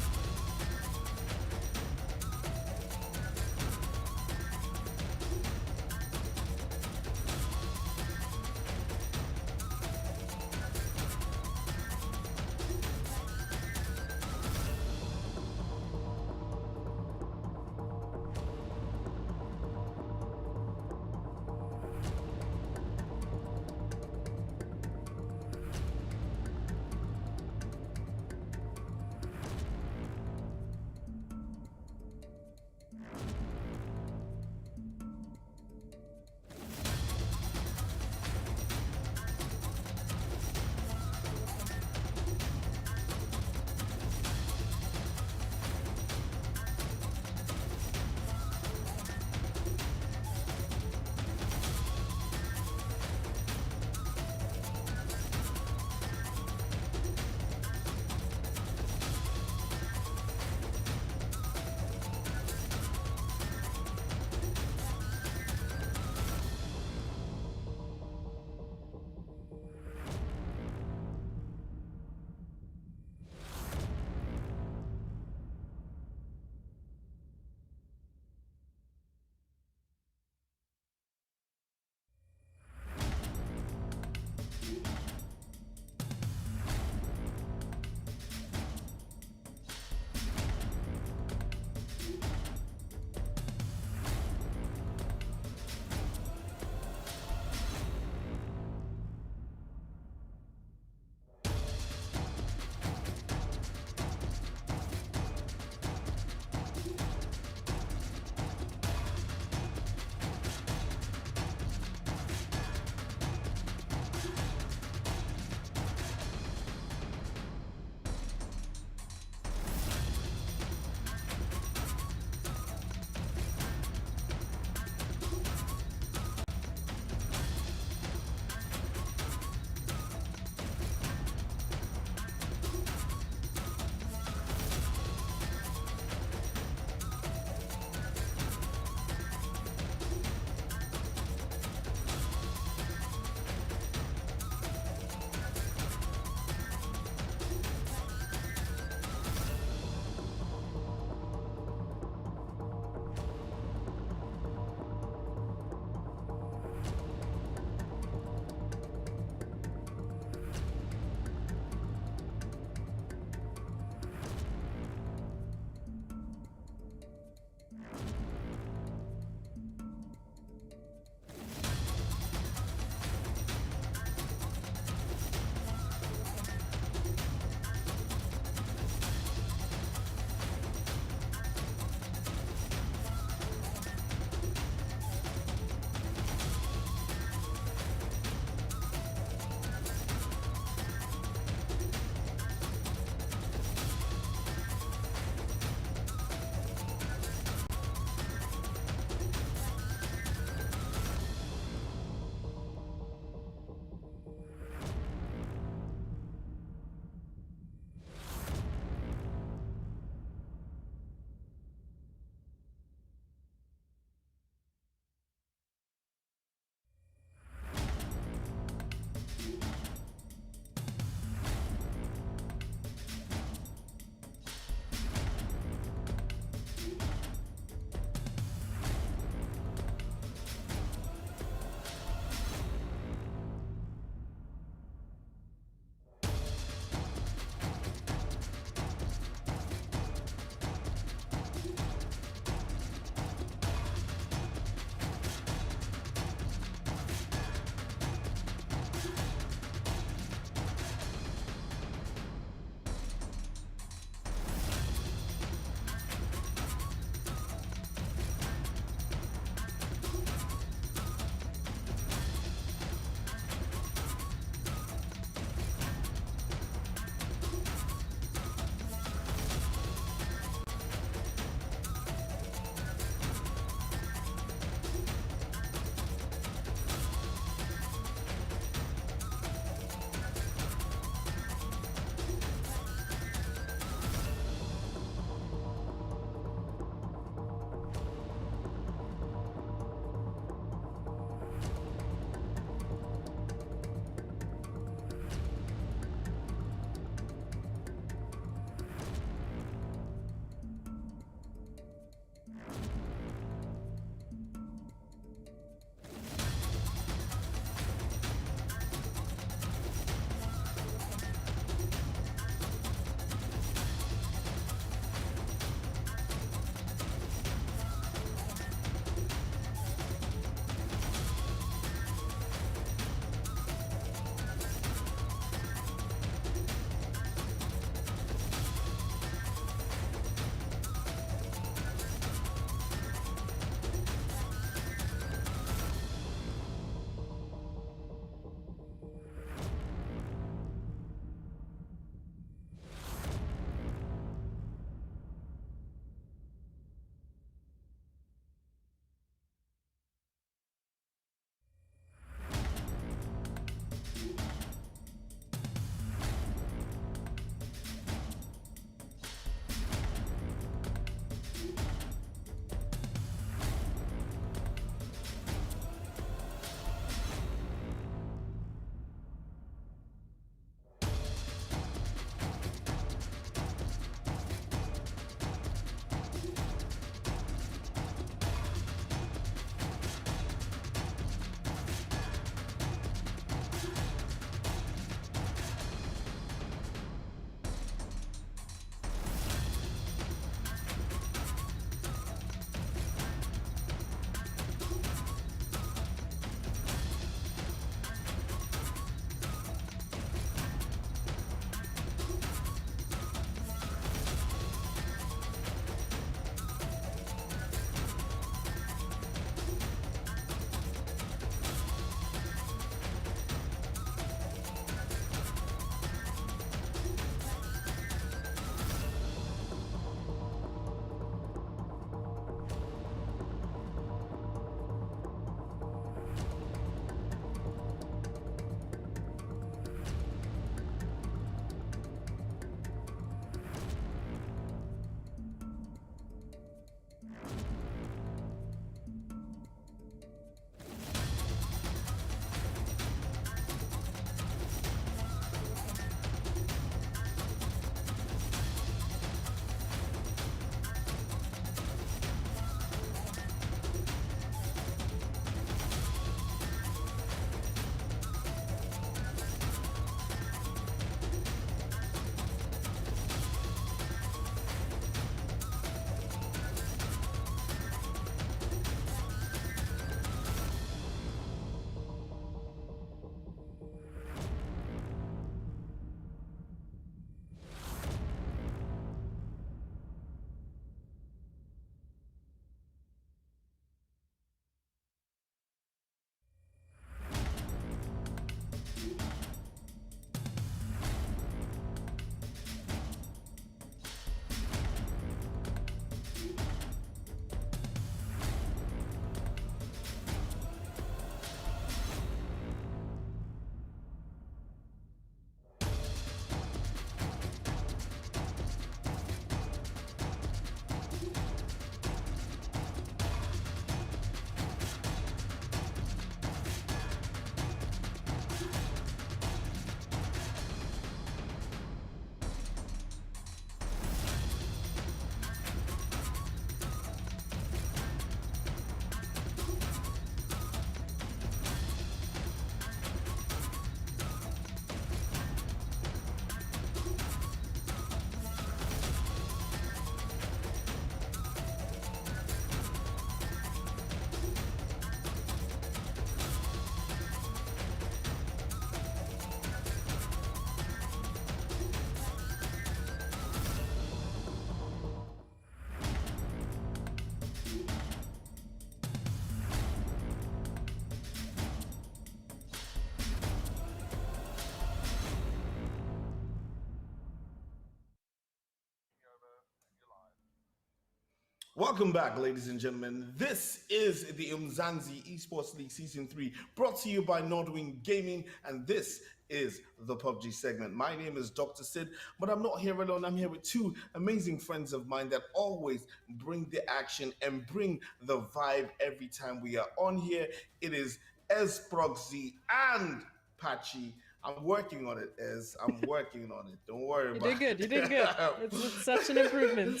Welcome back, ladies and gentlemen. This is the Umzansi Esports League Season 3, brought to you by Nordwing Gaming, and this is the PUBG segment. My name is Dr. Sid, but I'm not here alone. I'm here with two amazing friends of mine that always bring the action and bring the vibe every time we are on here. It is Esproxy and Patchy. I'm working on it, Ez. I'm working on it. Don't worry You about did good. it. You did good. It's such an improvement.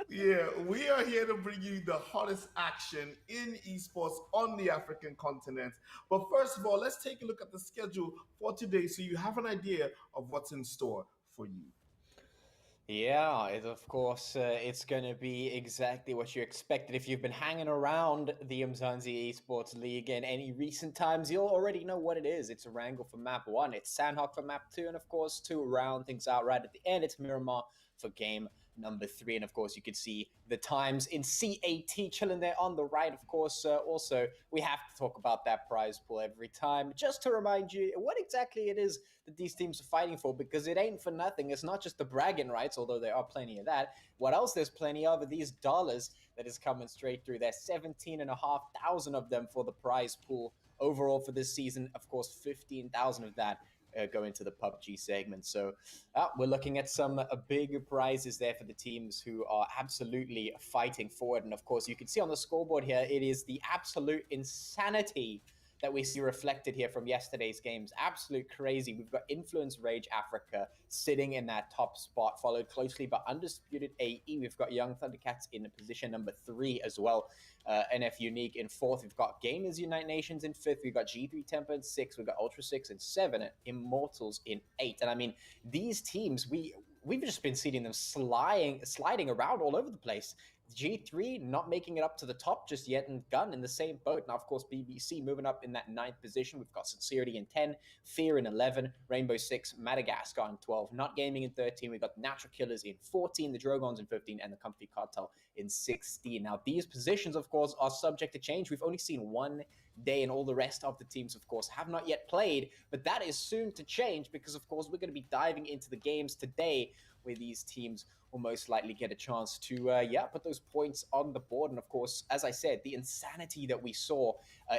Yeah, we are here to bring you the hottest action in esports on the African continent. But first of all, let's take a look at the schedule for today so you have an idea of what's in store for you. Yeah, of course, it's going to be exactly what you expected. If you've been hanging around the Umzansi Esports League in any recent times, you'll already know what it is. It's a wrangle for map 1, it's Sandhawk for map 2, and of course, to round things out right at the end, it's Miramar for game number 3. And of course, you can see the times in CAT chilling there on the right. Of course, also, we have to talk about that prize pool every time, just to remind you what exactly it is that these teams are fighting for, because it ain't for nothing. It's not just the bragging rights, although there are plenty of that. What else there's plenty of are these dollars that is coming straight through. There's 17,500 of them for the prize pool overall for this season. Of course, 15,000 of that go into the PUBG segment. So we're looking at some big prizes there for the teams who are absolutely fighting for it. And of course, you can see on the scoreboard here, it is the absolute insanity that we see reflected here from yesterday's games. Absolute crazy. We've got Influence Rage Africa sitting in that top spot, followed closely by Undisputed AE. We've got Young Thundercats in position number 3 as well. NFxUnique in 4th. We've got Gamers Unite Nations in 5th. We've got G3 Temper in 6th. We've got Ultra 6 in 7th. And Immortalz in 8th. And I mean, these teams, we've just been seeing them sliding around all over the place. G3 not making it up to the top just yet, and Gun in the same boat. Now, of course, BBC moving up in that 9th position. We've got Scincerity in 10, Fear in 11, Rainbow 6, Madagascar in 12, Not Gaming in 13. We've got Natural Killers in 14, the Drogons in 15, and the Comfy Cartel in 16. Now, these positions, of course, are subject to change. We've only seen one day, and all the rest of the teams, of course, have not yet played, but that is soon to change because, of course, we're going to be diving into the games today where these teams will most likely get a chance to, put those points on the board. And of course, as I said, the insanity that we saw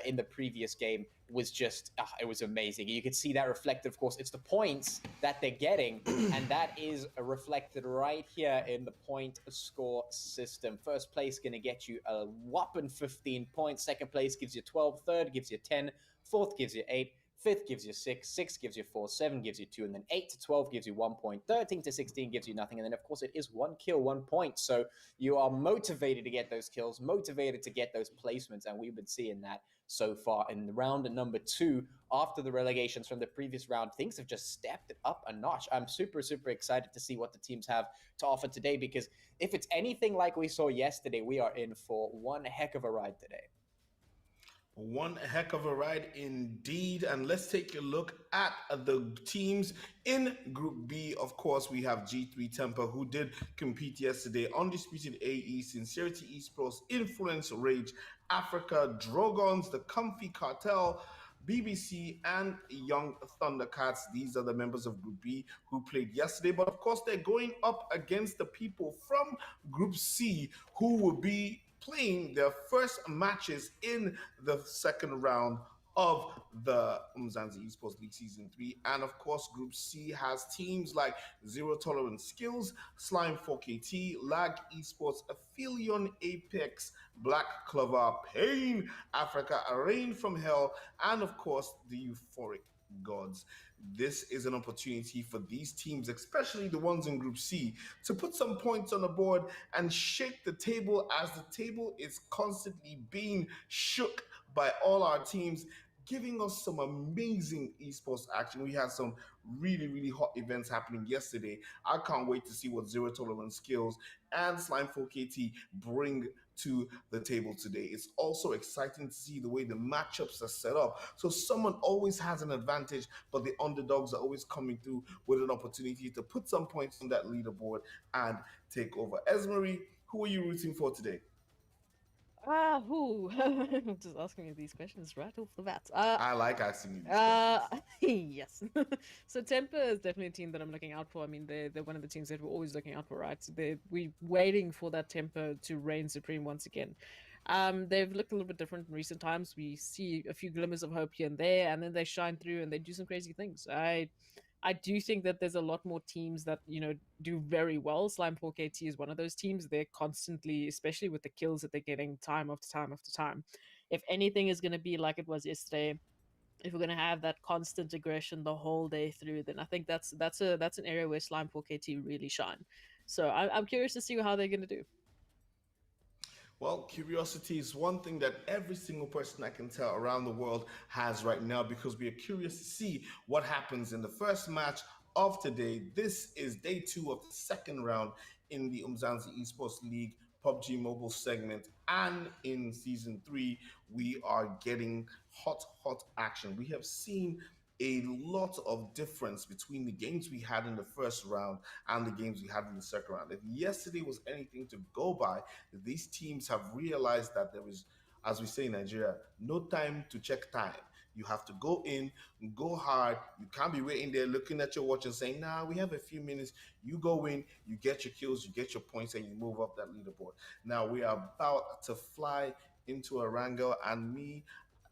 in the previous game was just, it was amazing. You can see that reflected, of course, it's the points that they're getting, and that is reflected right here in the point score system. First place going to get you a whopping 15 points. Second place gives you 12. Third gives you 10. Fourth gives you 8. 5th gives you 6, 6 gives you 4, 7 gives you 2, and then 8 to 12 gives you 1 point, 13 to 16 gives you nothing, and then of course it is 1 kill, 1 point, so you are motivated to get those kills, motivated to get those placements, and we've been seeing that so far. In round number 2, after the relegations from the previous round, things have just stepped it up a notch. I'm super excited to see what the teams have to offer today, because if it's anything like we saw yesterday, we are in for one heck of a ride today. One heck of a ride indeed. And let's take a look at the teams in Group B. Of course, we have G3 Temper, who did compete yesterday. Undisputed AE, Scincerity Esports, Influence Rage Africa, Drogons, the Comfy Cartel, BBC, and Young Thundercats. These are the members of Group B who played yesterday. But of course, they're going up against the people from Group C who will be playing their first matches in the second round of the Umzansi Esports League Season 3. And of course, Group C has teams like Zero Tolerance Skills, Slime 4KT, Lag Esports, Aphelion, Apex, Black Clover, Pain, Africa, Rain from Hell, and of course, the Euphoric Gods. This is an opportunity for these teams, especially the ones in Group C, to put some points on the board and shake the table, as the table is constantly being shook by all our teams, giving us some amazing esports action. We had some really hot events happening yesterday. I can't wait to see what Zero Tolerance Skills and Slime 4KT bring to the table today. It's also exciting to see the way the matchups are set up. So someone always has an advantage, but the underdogs are always coming through with an opportunity to put some points on that leaderboard and take over. Esmery, who are you rooting for today? Who? Just asking me these questions right off the bat. I like asking you these questions. Yes. So Temper is definitely a team that I'm looking out for. I mean, they're one of the teams that we're always looking out for, right? We're waiting for that Temper to reign supreme once again. They've looked a little bit different in recent times. We see a few glimmers of hope here and there, and then they shine through and they do some crazy things. I do think that there's a lot more teams that do very well. Slime 4KT is one of those teams. They're constantly, especially with the kills that they're getting time after time after time. If anything is going to be like it was yesterday, if we're going to have that constant aggression the whole day through, then I think that's an area where Slime 4KT really shine. So I'm curious to see how they're going to do. Well, curiosity is one thing that every single person I can tell around the world has right now because we are curious to see what happens in the first match of today. This is day 2 of the second round in the Umzansi Esports League PUBG Mobile segment. And in season 3, we are getting hot action. We have seen a lot of difference between the games we had in the first round and the games we had in the second round. If yesterday was anything to go by, these teams have realized that there is, as we say in Nigeria, no time to check time. You have to go in, go hard. You can't be waiting there looking at your watch and saying, nah, we have a few minutes. You go in, you get your kills, you get your points, and you move up that leaderboard. Now we are about to fly into a wrangle, and me,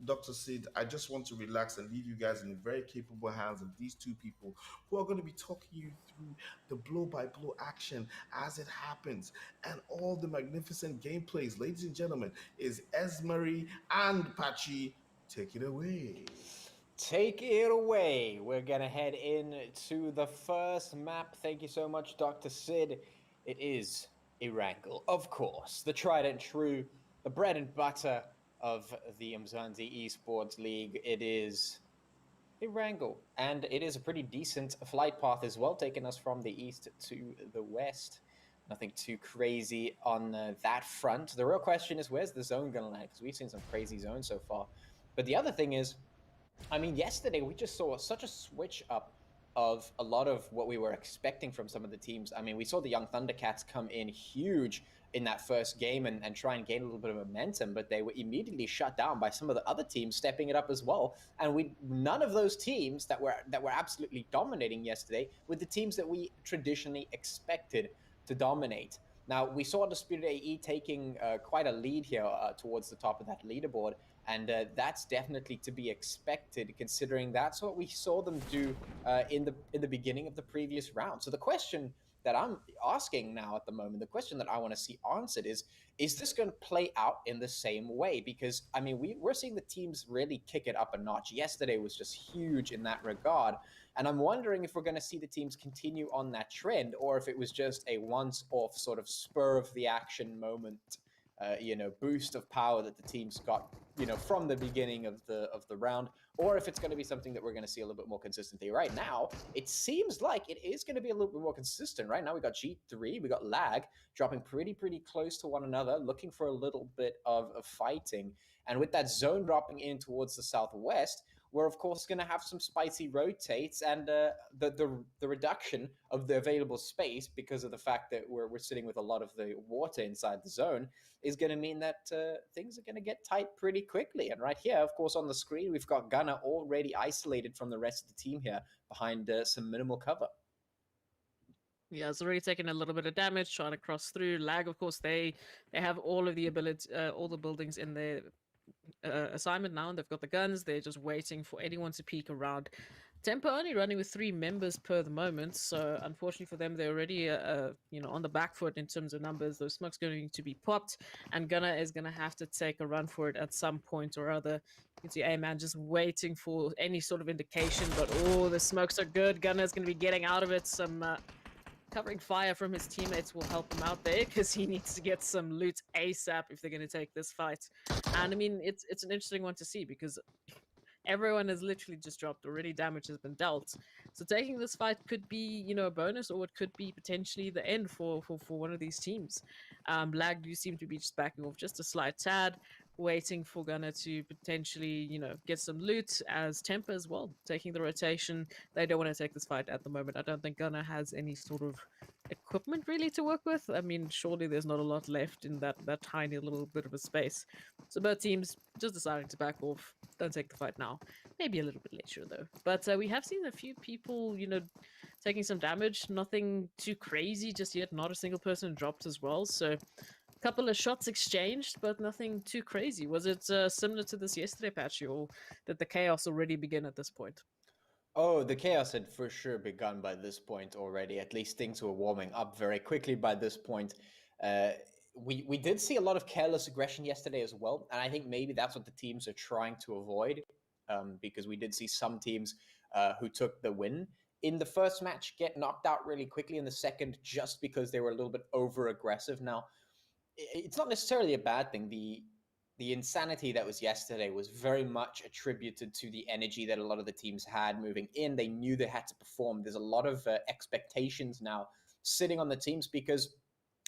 Dr. Sid, I just want to relax and leave you guys in the very capable hands of these two people who are going to be talking you through the blow by blow action as it happens and all the magnificent gameplays. Ladies and gentlemen, is Esmery and Pachi. Take it away. Take it away. We're going to head into the first map. Thank you so much, Dr. Sid. It is a wrangle, of course. The tried and true, the bread and butter of the Umzansi Esports League. It is a wrangle, and it is a pretty decent flight path as well, taking us from the east to the west. Nothing too crazy on that front. The real question is, where's the zone going to land? Because we've seen some crazy zones so far. But the other thing is, I mean, yesterday we just saw such a switch up of a lot of what we were expecting from some of the teams. I mean, we saw the Young Thundercats come in huge in that first game and try and gain a little bit of momentum, but they were immediately shut down by some of the other teams stepping it up as well. And none of those teams that were absolutely dominating yesterday were the teams that we traditionally expected to dominate. Now, we saw Undisputed AE taking quite a lead here towards the top of that leaderboard, and that's definitely to be expected, considering that's what we saw them do in the beginning of the previous round. So the question that I'm asking now at the moment, the question that I want to see answered is this going to play out in the same way? Because, I mean, we're seeing the teams really kick it up a notch. Yesterday was just huge in that regard. And I'm wondering if we're going to see the teams continue on that trend, or if it was just a once-off sort of spur of the action moment, boost of power that the teams got, from the beginning of the round, or if it's going to be something that we're going to see a little bit more consistently. Right now, it seems like it is going to be a little bit more consistent. Right now, we got G3, we got Lag dropping pretty close to one another, looking for a little bit of fighting. And with that zone dropping in towards the southwest, we're of course going to have some spicy rotates and the reduction of the available space because of the fact that we're sitting with a lot of the water inside the zone is going to mean that things are going to get tight pretty quickly. And right here, of course, on the screen, we've got Gunner already isolated from the rest of the team here behind some minimal cover. Yeah, it's already taken a little bit of damage trying to cross through. Lag, of course, they have all of the ability, all the buildings in their assignment now, and they've got the guns. They're just waiting for anyone to peek around. Tempo only running with 3 members per the moment, so unfortunately for them, they're already on the back foot in terms of numbers. Those smokes going to be popped, and Gunner is going to have to take a run for it at some point or other. You can see A-Man just waiting for any sort of indication, but the smokes are good. Gunner's going to be getting out of it. Some covering fire from his teammates will help him out there because he needs to get some loot ASAP if they're going to take this fight. And I mean, it's an interesting one to see because everyone has literally just dropped. Already damage has been dealt. So taking this fight could be, a bonus, or it could be potentially the end for one of these teams. Lag do seem to be just backing off just a slight tad, waiting for Gunner to potentially, get some loot, as Temper as well, taking the rotation. They don't want to take this fight at the moment. I don't think Gunner has any sort of equipment really to work with. I mean, surely there's not a lot left in that tiny little bit of a space. So both teams just deciding to back off. Don't take the fight now. Maybe a little bit later though. But we have seen a few people, taking some damage. Nothing too crazy just yet. Not a single person dropped as well. So couple of shots exchanged, but nothing too crazy. Was it similar to this yesterday, Patchy, or did the chaos already begin at this point? Oh, the chaos had for sure begun by this point already. At least things were warming up very quickly by this point. Uh, we did see a lot of careless aggression yesterday as well, and I think maybe that's what the teams are trying to avoid, because we did see some teams who took the win in the first match get knocked out really quickly in the second just because they were a little bit over aggressive. Now, it's not necessarily a bad thing. The insanity that was yesterday was very much attributed to the energy that a lot of the teams had moving in. They knew they had to perform. There's a lot of expectations now sitting on the teams because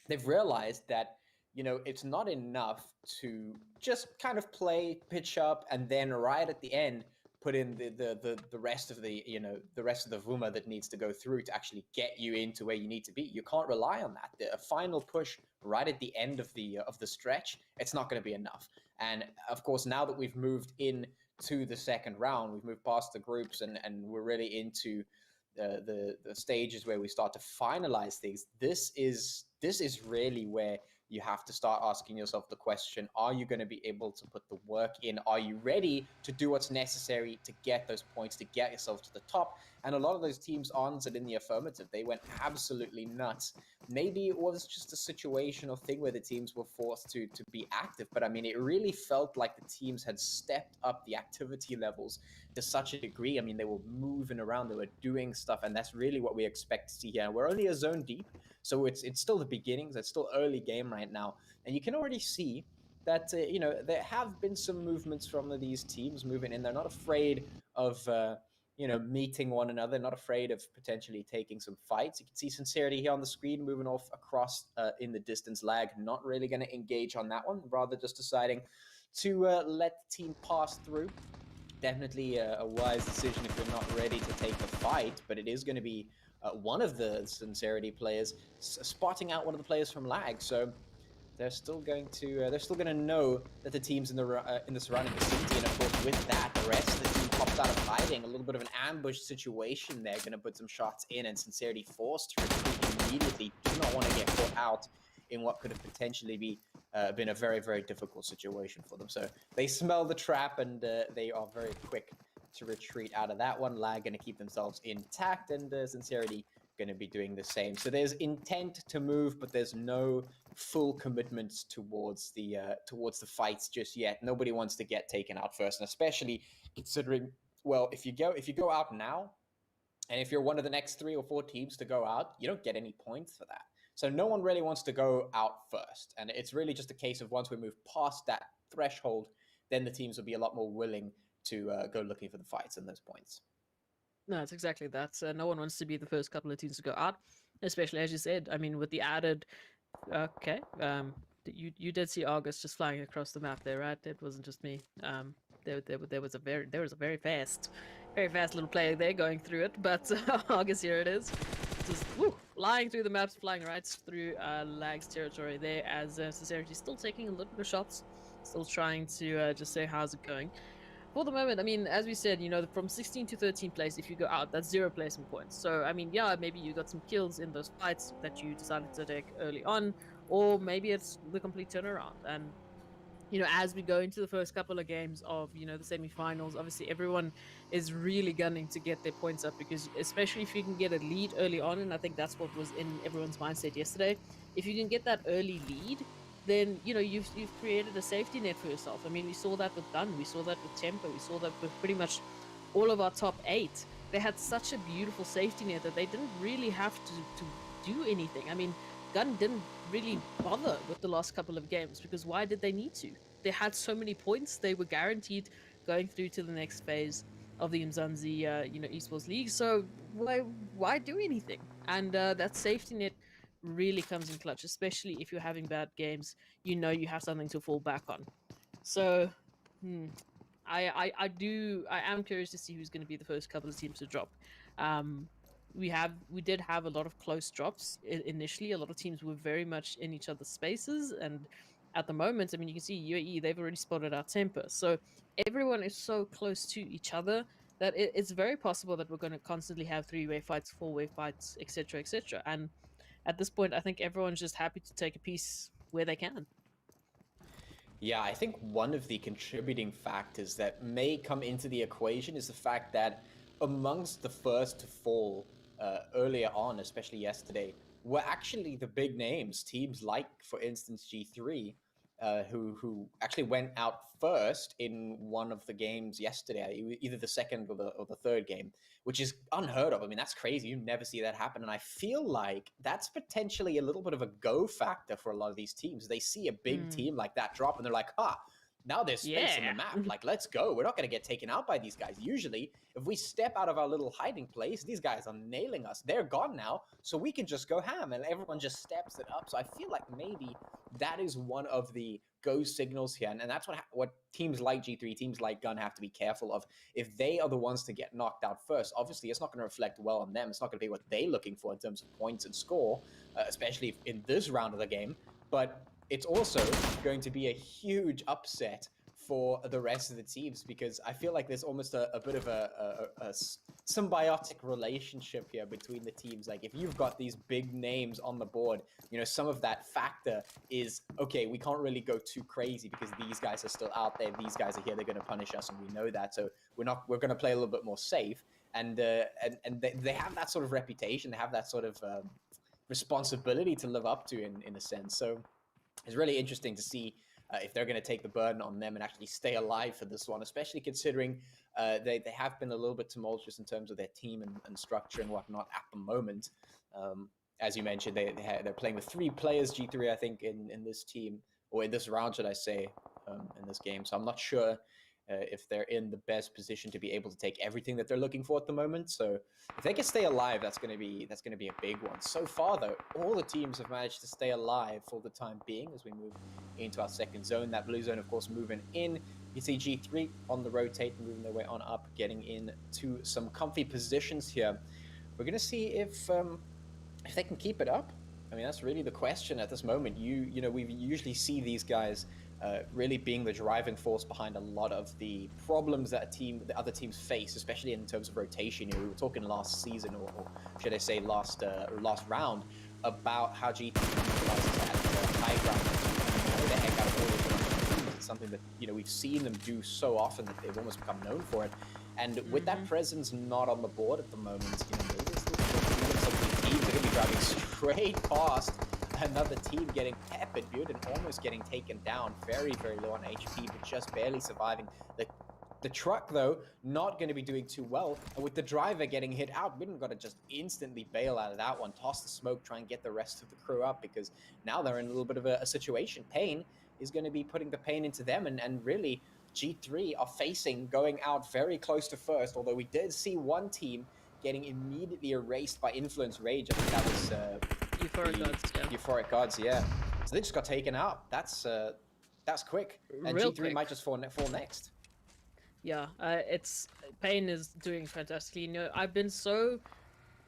they've realized that it's not enough to just kind of play, pitch up, and then right at the end put in the rest of the rest of the Vuma that needs to go through to actually get you into where you need to be. You can't rely on that. A final push right at the end of the stretch, it's not going to be enough. And of course, now that we've moved in to the second round, we've moved past the groups and we're really into the stages where we start to finalize things. This is really where you have to start asking yourself the question, are you going to be able to put the work in? Are you ready to do what's necessary to get those points, to get yourself to the top? And a lot of those teams answered in the affirmative. They went absolutely nuts. Maybe it was just a situational thing where the teams were forced to be active, but I mean, it really felt like the teams had stepped up the activity levels to such a degree. I mean, they were moving around, they were doing stuff, and that's really what we expect to see here. We're only a zone deep, so it's still the beginnings. It's still early game right now, and you can already see that there have been some movements from these teams moving in. They're not afraid of meeting one another, not afraid of potentially taking some fights. You can see Scincerity here on the screen moving off across in the distance. Lag not really going to engage on that one, rather just deciding to let the team pass through. Definitely a wise decision if you're not ready to take the fight, but it is going to be one of the Scincerity players spotting out one of the players from Lag. So they're still going to know that the team's in the surrounding vicinity, and of course with that, the rest of the team pops out of hiding. A little bit of an ambush situation there, going to put some shots in, and Scincerity forced to retreat immediately. Do not want to get caught out in what could have potentially been a very, very difficult situation for them. So they smell the trap, and they are very quick to retreat out of that one. Lag going to keep themselves intact, and Scincerity going to be doing the same. So there's intent to move, but there's no full commitment towards the fights just yet. Nobody wants to get taken out first, and especially considering, well, if you go out now, and if you're one of the next 3 or 4 teams to go out, you don't get any points for that. So no one really wants to go out first, and it's really just a case of once we move past that threshold, then the teams will be a lot more willing to go looking for the fights and those points. No, it's exactly that. No one wants to be the first couple of teams to go out, especially as you said. I mean, with the added, okay, you did see August just flying across the map there, right? It wasn't just me. There was a very fast little player there going through it, but August, here it is, just flying through the maps, flying right through Lag's territory there, as Scincerity still taking a little bit of shots, still trying to just say how's it going. For the moment, I mean, as we said, from 16 to 13 place, if you go out, that's 0 placement points. So, I mean, yeah, maybe you got some kills in those fights that you decided to take early on, or maybe it's the complete turnaround. And, as we go into the first couple of games of, the semifinals, obviously everyone is really gunning to get their points up, because especially if you can get a lead early on, and I think that's what was in everyone's mindset yesterday, if you can get that early lead, then you've created a safety net for yourself. I mean, we saw that with Gun, we saw that with Tempo, we saw that with pretty much all of our top 8. They had such a beautiful safety net that they didn't really have to do anything. I mean, Gun didn't really bother with the last couple of games, because why did they need to? They had so many points, they were guaranteed going through to the next phase of the Umzansi Esports League, so why do anything? And that safety net really comes in clutch, especially if you're having bad games. You have something to fall back on. So I am curious to see who's going to be the first couple of teams to drop. we did have a lot of close drops initially. A lot of teams were very much in each other's spaces, and at the moment, I mean, you can see UAE, they've already spotted our temper. So everyone is so close to each other that it's very possible that we're going to constantly have three-way fights, four-way fights, etc., etc. And at this point, I think everyone's just happy to take a piece where they can. Yeah, I think one of the contributing factors that may come into the equation is the fact that amongst the first to fall earlier on, especially yesterday, were actually the big names. Teams like, for instance, G3, who actually went out first in one of the games yesterday, either the second or the third game, which is unheard of. I mean, that's crazy. You never see that happen. And I feel like that's potentially a little bit of a go factor for a lot of these teams. They see a big team like that drop and they're like, now there's space on the map. Like, let's go. We're not going to get taken out by these guys. Usually, if we step out of our little hiding place, these guys are nailing us. They're gone now, so we can just go ham, and everyone just steps it up. So I feel like maybe that is one of the go signals here, and that's what teams like G3, teams like Gun have to be careful of. If they are the ones to get knocked out first, obviously it's not going to reflect well on them. It's not going to be what they're looking for in terms of points and score, especially in this round of the game. But it's also going to be a huge upset for the rest of the teams, because I feel like there's almost a bit of a symbiotic relationship here between the teams. Like, if you've got these big names on the board, you know, some of that factor is, okay, we can't really go too crazy because these guys are still out there. These guys are here. They're going to punish us, and we know that. So we're going to play a little bit more safe. And they have that sort of reputation. They have that sort of responsibility to live up to in a sense. So it's really interesting to see if they're going to take the burden on them and actually stay alive for this one, especially considering they have been a little bit tumultuous in terms of their team and structure and whatnot at the moment. As you mentioned, they're playing with 3 players, G3, I think, in this team, or in this round, should I say, in this game. So I'm not sure if they're in the best position to be able to take everything that they're looking for at the moment. So if they can stay alive, that's going to be a big one. So far, though, all the teams have managed to stay alive for the time being as we move into our second zone. That blue zone, of course, moving in. You see G3 on the rotate, moving their way on up, getting into some comfy positions here. We're going to see if they can keep it up. I mean, that's really the question at this moment. You know, we usually see these guys really being the driving force behind a lot of the problems that the other teams face, especially in terms of rotation. You know, we were talking last season, or should I say last round, about how GT utilizes that high ground to the heck out of all the teams. It's something that, you know, we've seen them do so often that they've almost become known for it. And with that presence not on the board at the moment, you know, maybe it's some of these teams are going to be driving straight past another team, getting peppered, dude, and almost getting taken down. Very, very low on HP, but just barely surviving. The truck, though, not going to be doing too well. And with the driver getting hit out, we got to just instantly bail out of that one, toss the smoke, try and get the rest of the crew up, because now they're in a little bit of a situation. Pain is going to be putting the pain into them, and really, G3 are facing going out very close to first, although we did see one team getting immediately erased by Influence Rage. I think that was Euphoric Gods, yeah. Euphoric Gods, yeah. So they just got taken out. That's quick. And Real G3 quick. might just fall next. Yeah, it's Pain is doing fantastically. You know, I've been so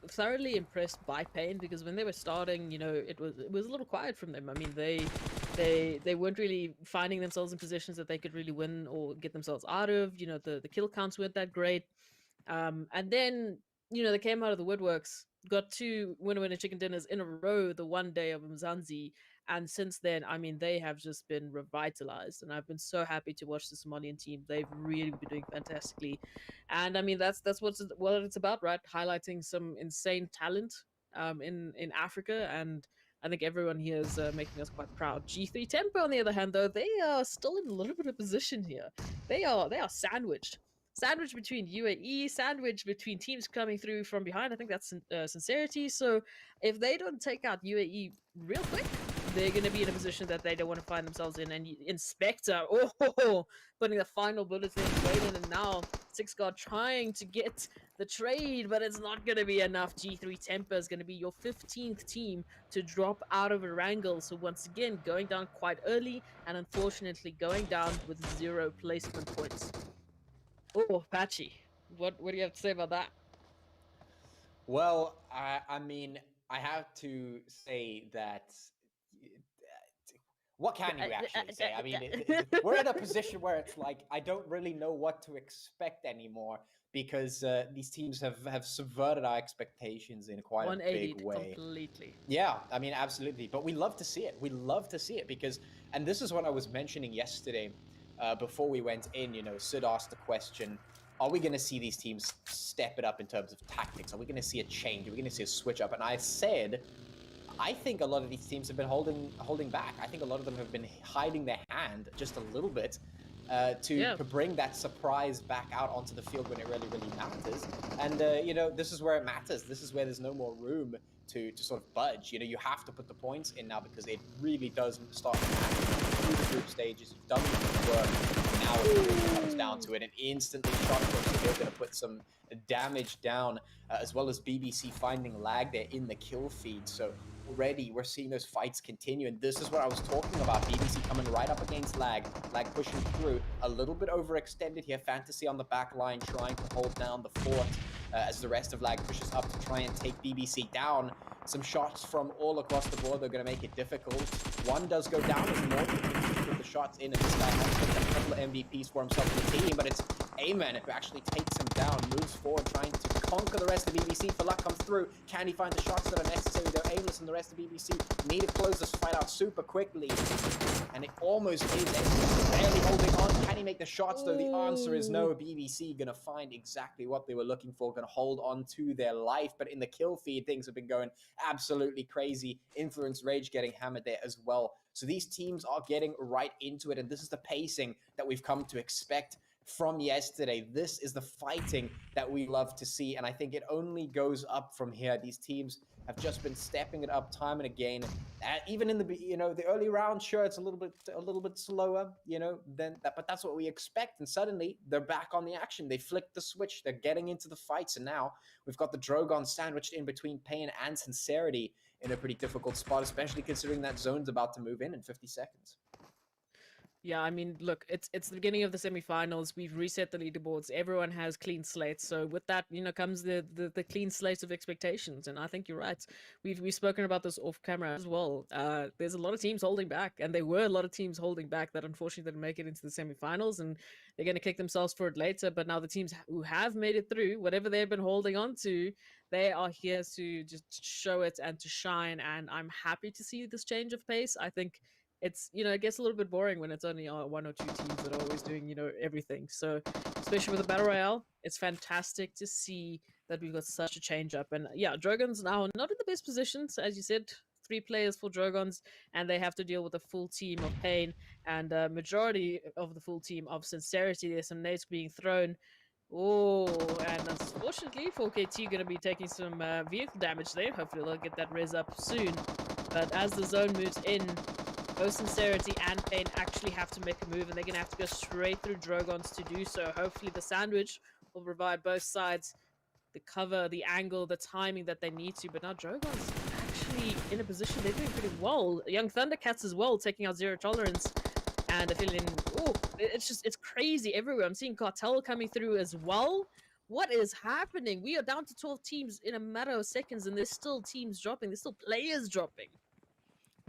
thoroughly impressed by Pain, because when they were starting, you know, it was a little quiet from them. I mean, they weren't really finding themselves in positions that they could really win or get themselves out of. You know, the kill counts weren't that great. And then, you know, they came out of the woodworks, got 2 winner chicken dinners in a row the one day of Umzansi, and since then, I mean, they have just been revitalized, and I've been so happy to watch the Somalian team. They've really been doing fantastically, and I mean, that's what it's about, right? Highlighting some insane talent in Africa, and I think everyone here is making us quite proud. G3 Tempo, on the other hand, though, they are still in a little bit of position here. They are sandwiched between UAE, sandwiched between teams coming through from behind. I think that's Scincerity. So if they don't take out UAE real quick, they're going to be in a position that they don't want to find themselves in. And Inspector, putting the final bullet in, Waylon, and now Six God trying to get the trade, but it's not going to be enough. G3 Temper is going to be your 15th team to drop out of a wrangle. So once again, going down quite early, and unfortunately going down with 0 placement points. Oh, Patchy, what do you have to say about that? Well, I mean, I have to say that. What can you actually say? I mean, we're in a position where it's like I don't really know what to expect anymore because these teams have subverted our expectations in quite a big 180 way. completely. Yeah, I mean, absolutely. But we love to see it. We love to see it because, and this is what I was mentioning yesterday before we went in. You know, Sid asked the question, are we going to see these teams step it up in terms of tactics? Are we going to see a change? Are we going to see a switch up? And I said, I think a lot of these teams have been holding back. I think a lot of them have been hiding their hand just a little bit to bring that surprise back out onto the field when it really, really matters. And, you know, this is where it matters. This is where there's no more room to sort of budge. You know, you have to put the points in now because it really does start to matter through the group stages. You've done the work. Now it really comes down to it. And instantly, shot puts are going to put some damage down, as well as BBC finding lag there in the kill feed. So already we're seeing those fights continue, and this is what I was talking about. BBC coming right up against lag pushing through, a little bit overextended here. Fantasy on the back line trying to hold down the fort as the rest of lag pushes up to try and take BBC down. Some shots from all across the board, they're going to make it difficult. One does go down as more to put the shots in, and this guy has a couple of MVPs for himself in the team, but it's Amen who actually takes him down, moves forward, trying to conquer the rest of BBC. For luck comes through. Can he find the shots that are necessary? They're aimless, and the rest of BBC need to close this fight out super quickly. And it almost is barely holding on. Can he make the shots, though? The answer is no. BBC going to find exactly what they were looking for, going to hold on to their life. But in the kill feed, things have been going absolutely crazy. Influence Rage getting hammered there as well. So these teams are getting right into it, and this is the pacing that we've come to expect from yesterday. This is the fighting that we love to see, and I think it only goes up from here. These teams have just been stepping it up time and again. Even in the the early round, sure, it's a little bit slower, than that, but that's what we expect. And suddenly they're back on the action. They flicked the switch. They're getting into the fights, and now we've got the Drogons sandwiched in between Pain and Scincerity in a pretty difficult spot, especially considering that zone's about to move in 50 seconds. Yeah, I mean, look, it's the beginning of the semifinals. We've reset the leaderboards. Everyone has clean slates. So with that, comes the clean slate of expectations. And I think you're right. We've spoken about this off camera as well. There's a lot of teams holding back, and there were a lot of teams holding back that unfortunately didn't make it into the semifinals, and they're going to kick themselves for it later. But now the teams who have made it through, whatever they've been holding on to, they are here to just show it and to shine. And I'm happy to see this change of pace. I think it's, it gets a little bit boring when it's only one or two teams that are always doing, everything. So, especially with the Battle Royale, it's fantastic to see that we've got such a change up. And yeah, Drogons now not in the best positions, as you said. 3 players for Drogons, and they have to deal with a full team of Pain and a majority of the full team of Scincerity. There's some nades being thrown. Oh, and unfortunately, 4KT going to be taking some vehicle damage there. Hopefully, they'll get that res up soon. But as the zone moves in, both Scincerity and Pain actually have to make a move, and they're going to have to go straight through Drogons to do so. Hopefully the sandwich will provide both sides the cover, the angle, the timing that they need to. But now Drogons actually in a position, they're doing pretty well. Young Thundercats as well, taking out Zero Tolerance. And Aphelion, it's crazy everywhere. I'm seeing Cartel coming through as well. What is happening? We are down to 12 teams in a matter of seconds, and there's still teams dropping. There's still players dropping.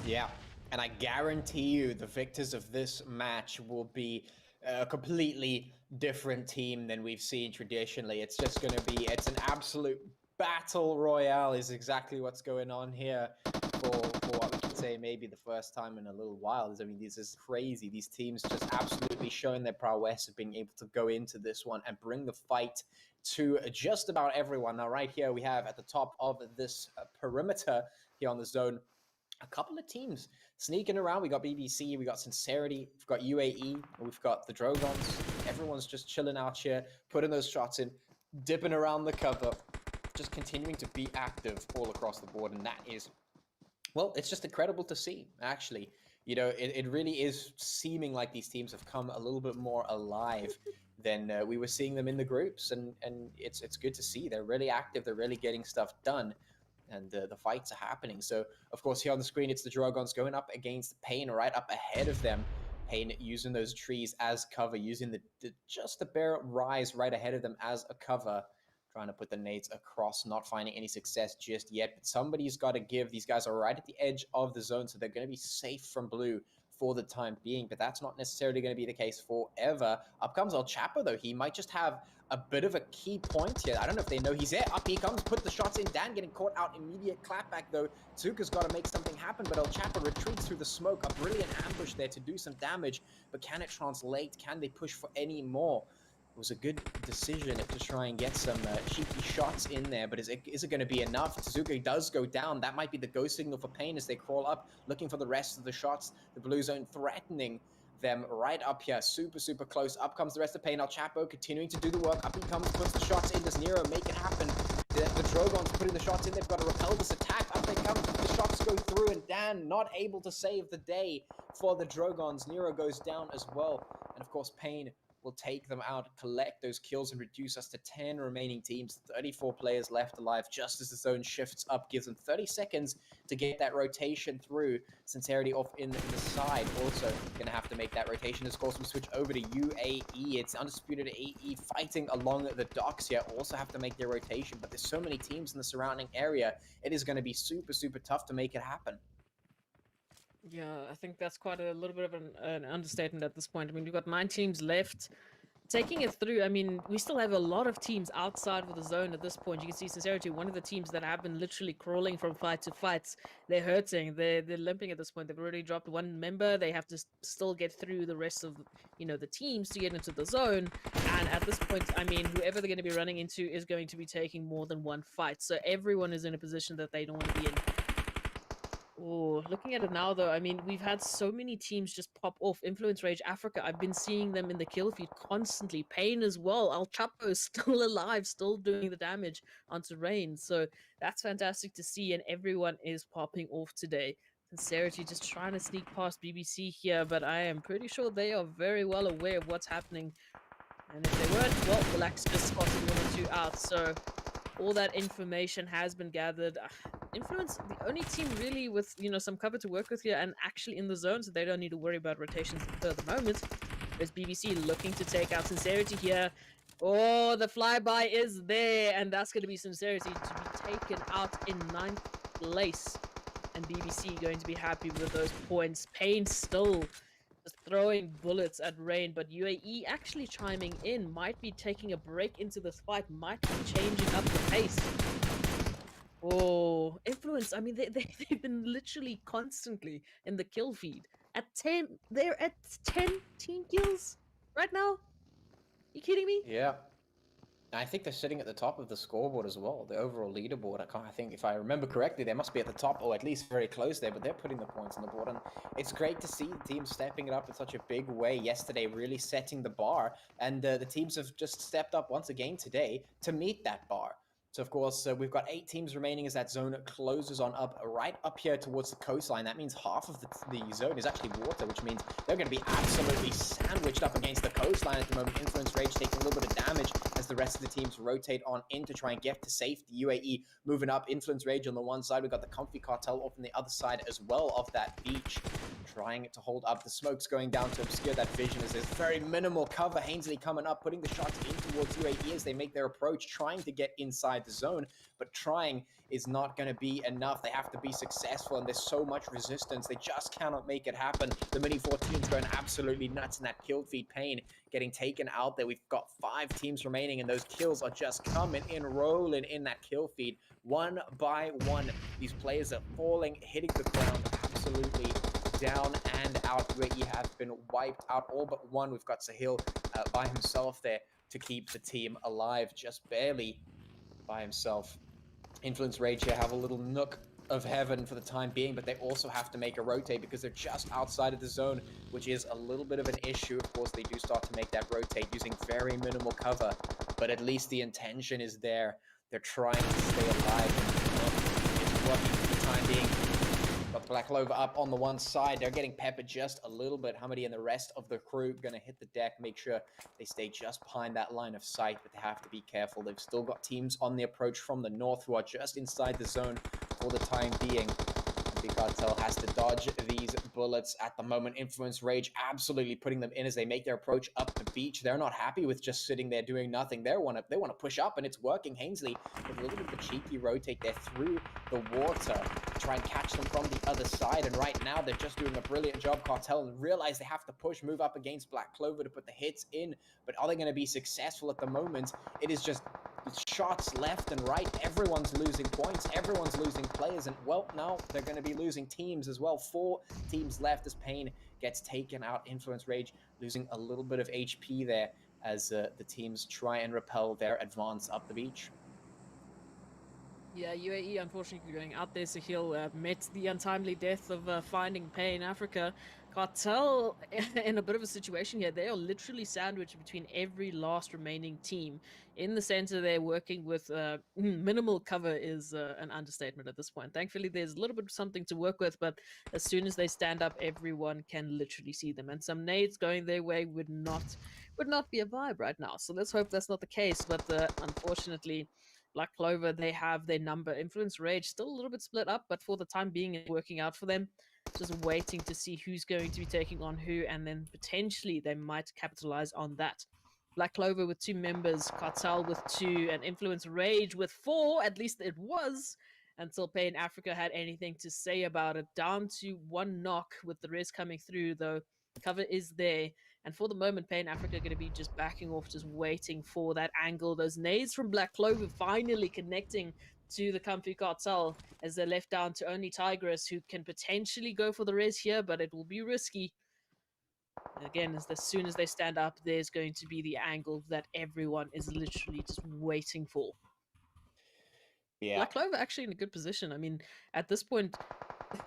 Yeah. And I guarantee you the victors of this match will be a completely different team than we've seen traditionally. It's just going to be, it's an absolute battle royale is exactly what's going on here for what we can say maybe the first time in a little while. I mean, this is crazy. These teams just absolutely showing their prowess of being able to go into this one and bring the fight to just about everyone. Now, right here, we have at the top of this perimeter here on the zone, a couple of teams sneaking around. We got BBC, we got Scincerity, we've got UAE, we've got the Drogons. Everyone's just chilling out here, putting those shots in, dipping around the cover, just continuing to be active all across the board. And that is, well, it's just incredible to see, actually. It really is seeming like these teams have come a little bit more alive than we were seeing them in the groups. And it's good to see. They're really active. They're really getting stuff done. And the fights are happening. So, of course, here on the screen, it's the Drogons going up against Pain right up ahead of them. Pain using those trees as cover, using just the bare rise right ahead of them as a cover. trying to put the nades across, not finding any success just yet. But somebody's got to give. These guys are right at the edge of the zone, so they're going to be safe from blue for the time being, but that's not necessarily going to be the case forever. Up comes El Chapo, though. He might just have a bit of a key point here. I don't know if they know he's there. Up he comes, put the shots in. Dan getting caught out. Immediate clapback, though. Tsuka's got to make something happen, but El Chapo retreats through the smoke. A brilliant ambush there to do some damage, but can it translate? Can they push for any more? It was a good decision to try and get some cheeky shots in there, but is it going to be enough? Tsuka does go down. That might be the go signal for Pain as they crawl up, looking for the rest of the shots. The blue zone threatening them right up here. Super, super close. Up comes the rest of Pain. El Chapo continuing to do the work. Up he comes, puts the shots in. Does Nero make it happen? The Drogons putting the shots in. They've got to repel this attack. Up they come. The shots go through, and Dan not able to save the day for the Drogons. Nero goes down as well. And of course, Pain will take them out, collect those kills, and reduce us to 10 remaining teams. 34 players left alive just as the zone shifts up, gives them 30 seconds to get that rotation through. Scincerity off in the side, also going to have to make that rotation. Of course, we switch over to UAE. It's Undisputed AE fighting along the docks here. Also have to make their rotation, but there's so many teams in the surrounding area. It is going to be super, super tough to make it happen. Yeah, I think that's quite a little bit of an understatement at this point. I mean, we've got 9 teams left. Taking it through, I mean, we still have a lot of teams outside of the zone at this point. You can see Scincerity, one of the teams that have been literally crawling from fight to fight. They're hurting. They're limping at this point. They've already dropped one member. They have to still get through the rest of, the teams to get into the zone. And at this point, I mean, whoever they're going to be running into is going to be taking more than one fight. So everyone is in a position that they don't want to be in. Oh, looking at it now, though, I mean, we've had so many teams just pop off. Influence Rage Africa, I've been seeing them in the kill feed constantly. Pain as well. El Chapo is still alive, still doing the damage onto Rain. So that's fantastic to see, and everyone is popping off today. Scincerity just trying to sneak past BBC here, but I am pretty sure they are very well aware of what's happening. And if they weren't, well, Relax just spotted 1 or 2 out, so all that information has been gathered. Influence, the only team really with, some cover to work with here and actually in the zone, so they don't need to worry about rotations at the moment. There's BBC looking to take out Scincerity here. Oh, the flyby is there, and that's going to be Scincerity to be taken out in 9th place. And BBC going to be happy with those points. Pain still just throwing bullets at Rain, but UAE actually chiming in, might be taking a break into this fight, might be changing up the pace. Oh, Influence, I mean, they've been literally constantly in the kill feed. At 10, they're at 10 team kills right now? You kidding me? Yeah. I think they're sitting at the top of the scoreboard as well, the overall leaderboard. I think if I remember correctly, they must be at the top, or at least very close there, but they're putting the points on the board. And it's great to see the team stepping it up in such a big way yesterday, really setting the bar. And the teams have just stepped up once again today to meet that bar. So, of course, we've got 8 teams remaining as that zone closes on up, right up here towards the coastline. That means half of the zone is actually water, which means they're going to be absolutely sandwiched up against the coastline at the moment. Influence Rage taking a little bit of damage as the rest of the teams rotate on in to try and get to safety. UAE moving up. Influence Rage on the one side. We've got the Comfy Cartel off on the other side as well of that beach, trying to hold up. The smoke's going down to obscure that vision as there's very minimal cover. Hainsley coming up, putting the shots in towards UAE as they make their approach, trying to get inside the zone, but trying is not going to be enough. They have to be successful, and there's so much resistance. They just cannot make it happen. The Mini 14's going absolutely nuts in that kill feed. Pain getting taken out there. We've got 5 teams remaining, and those kills are just coming in, rolling in that kill feed. One by one, these players are falling, hitting the ground absolutely down and out. UAE have been wiped out, all but one. We've got Sahil by himself there to keep the team alive, just barely by himself. Influence Rage here have a little nook of heaven for the time being, but they also have to make a rotate because they're just outside of the zone, which is a little bit of an issue. Of course, they do start to make that rotate using very minimal cover, but at least the intention is there. They're trying to stay alive. It's working for the time being. Got Black Clover up on the one side. They're getting peppered just a little bit. Hamadi and the rest of the crew going to hit the deck, make sure they stay just behind that line of sight, but they have to be careful. They've still got teams on the approach from the north who are just inside the zone for the time being. The Cartel has to dodge these bullets at the moment. Influence Rage absolutely putting them in as they make their approach up the beach. They're not happy with just sitting there doing nothing. They want to push up, and it's working. Hainsley with a little bit of a cheeky rotate there through the water to try and catch them from the other side. And right now they're just doing a brilliant job, Cartel, and realize they have to push, move up against Black Clover to put the hits in. But are they going to be successful at the moment? It is just shots left and right. Everyone's losing points. Everyone's losing players. And, well, now they're going to be losing teams as well. 4 teams left as Pain gets taken out. Influence Rage losing a little bit of HP there as the teams try and repel their advance up the beach. Yeah, UAE unfortunately going out there, so he'll met the untimely death of finding Pain Africa. Cartel in a bit of a situation here. They are literally sandwiched between every last remaining team. In the center, they're working with minimal cover is an understatement at this point. Thankfully, there's a little bit of something to work with, but as soon as they stand up, everyone can literally see them. And some nades going their way would not be a vibe right now. So let's hope that's not the case. But unfortunately, Black Clover, they have their number. Influence Rage still a little bit split up, but for the time being, it's working out for them. Just waiting to see who's going to be taking on who, and then potentially they might capitalize on that. Black Clover with 2 members, Cartel with 2, and Influence Rage with 4. At least it was until Pain Africa had anything to say about it. Down to 1 knock with the rest coming through, though. Cover is there. And for the moment, Pain Africa are going to be just backing off, just waiting for that angle. Those nades from Black Clover finally connecting to the comfy Cartel as they're left down to only Tigress, who can potentially go for the res here, but it will be risky. Again, as soon as they stand up, there's going to be the angle that everyone is literally just waiting for. Yeah. Black Clover actually in a good position. I mean, at this point,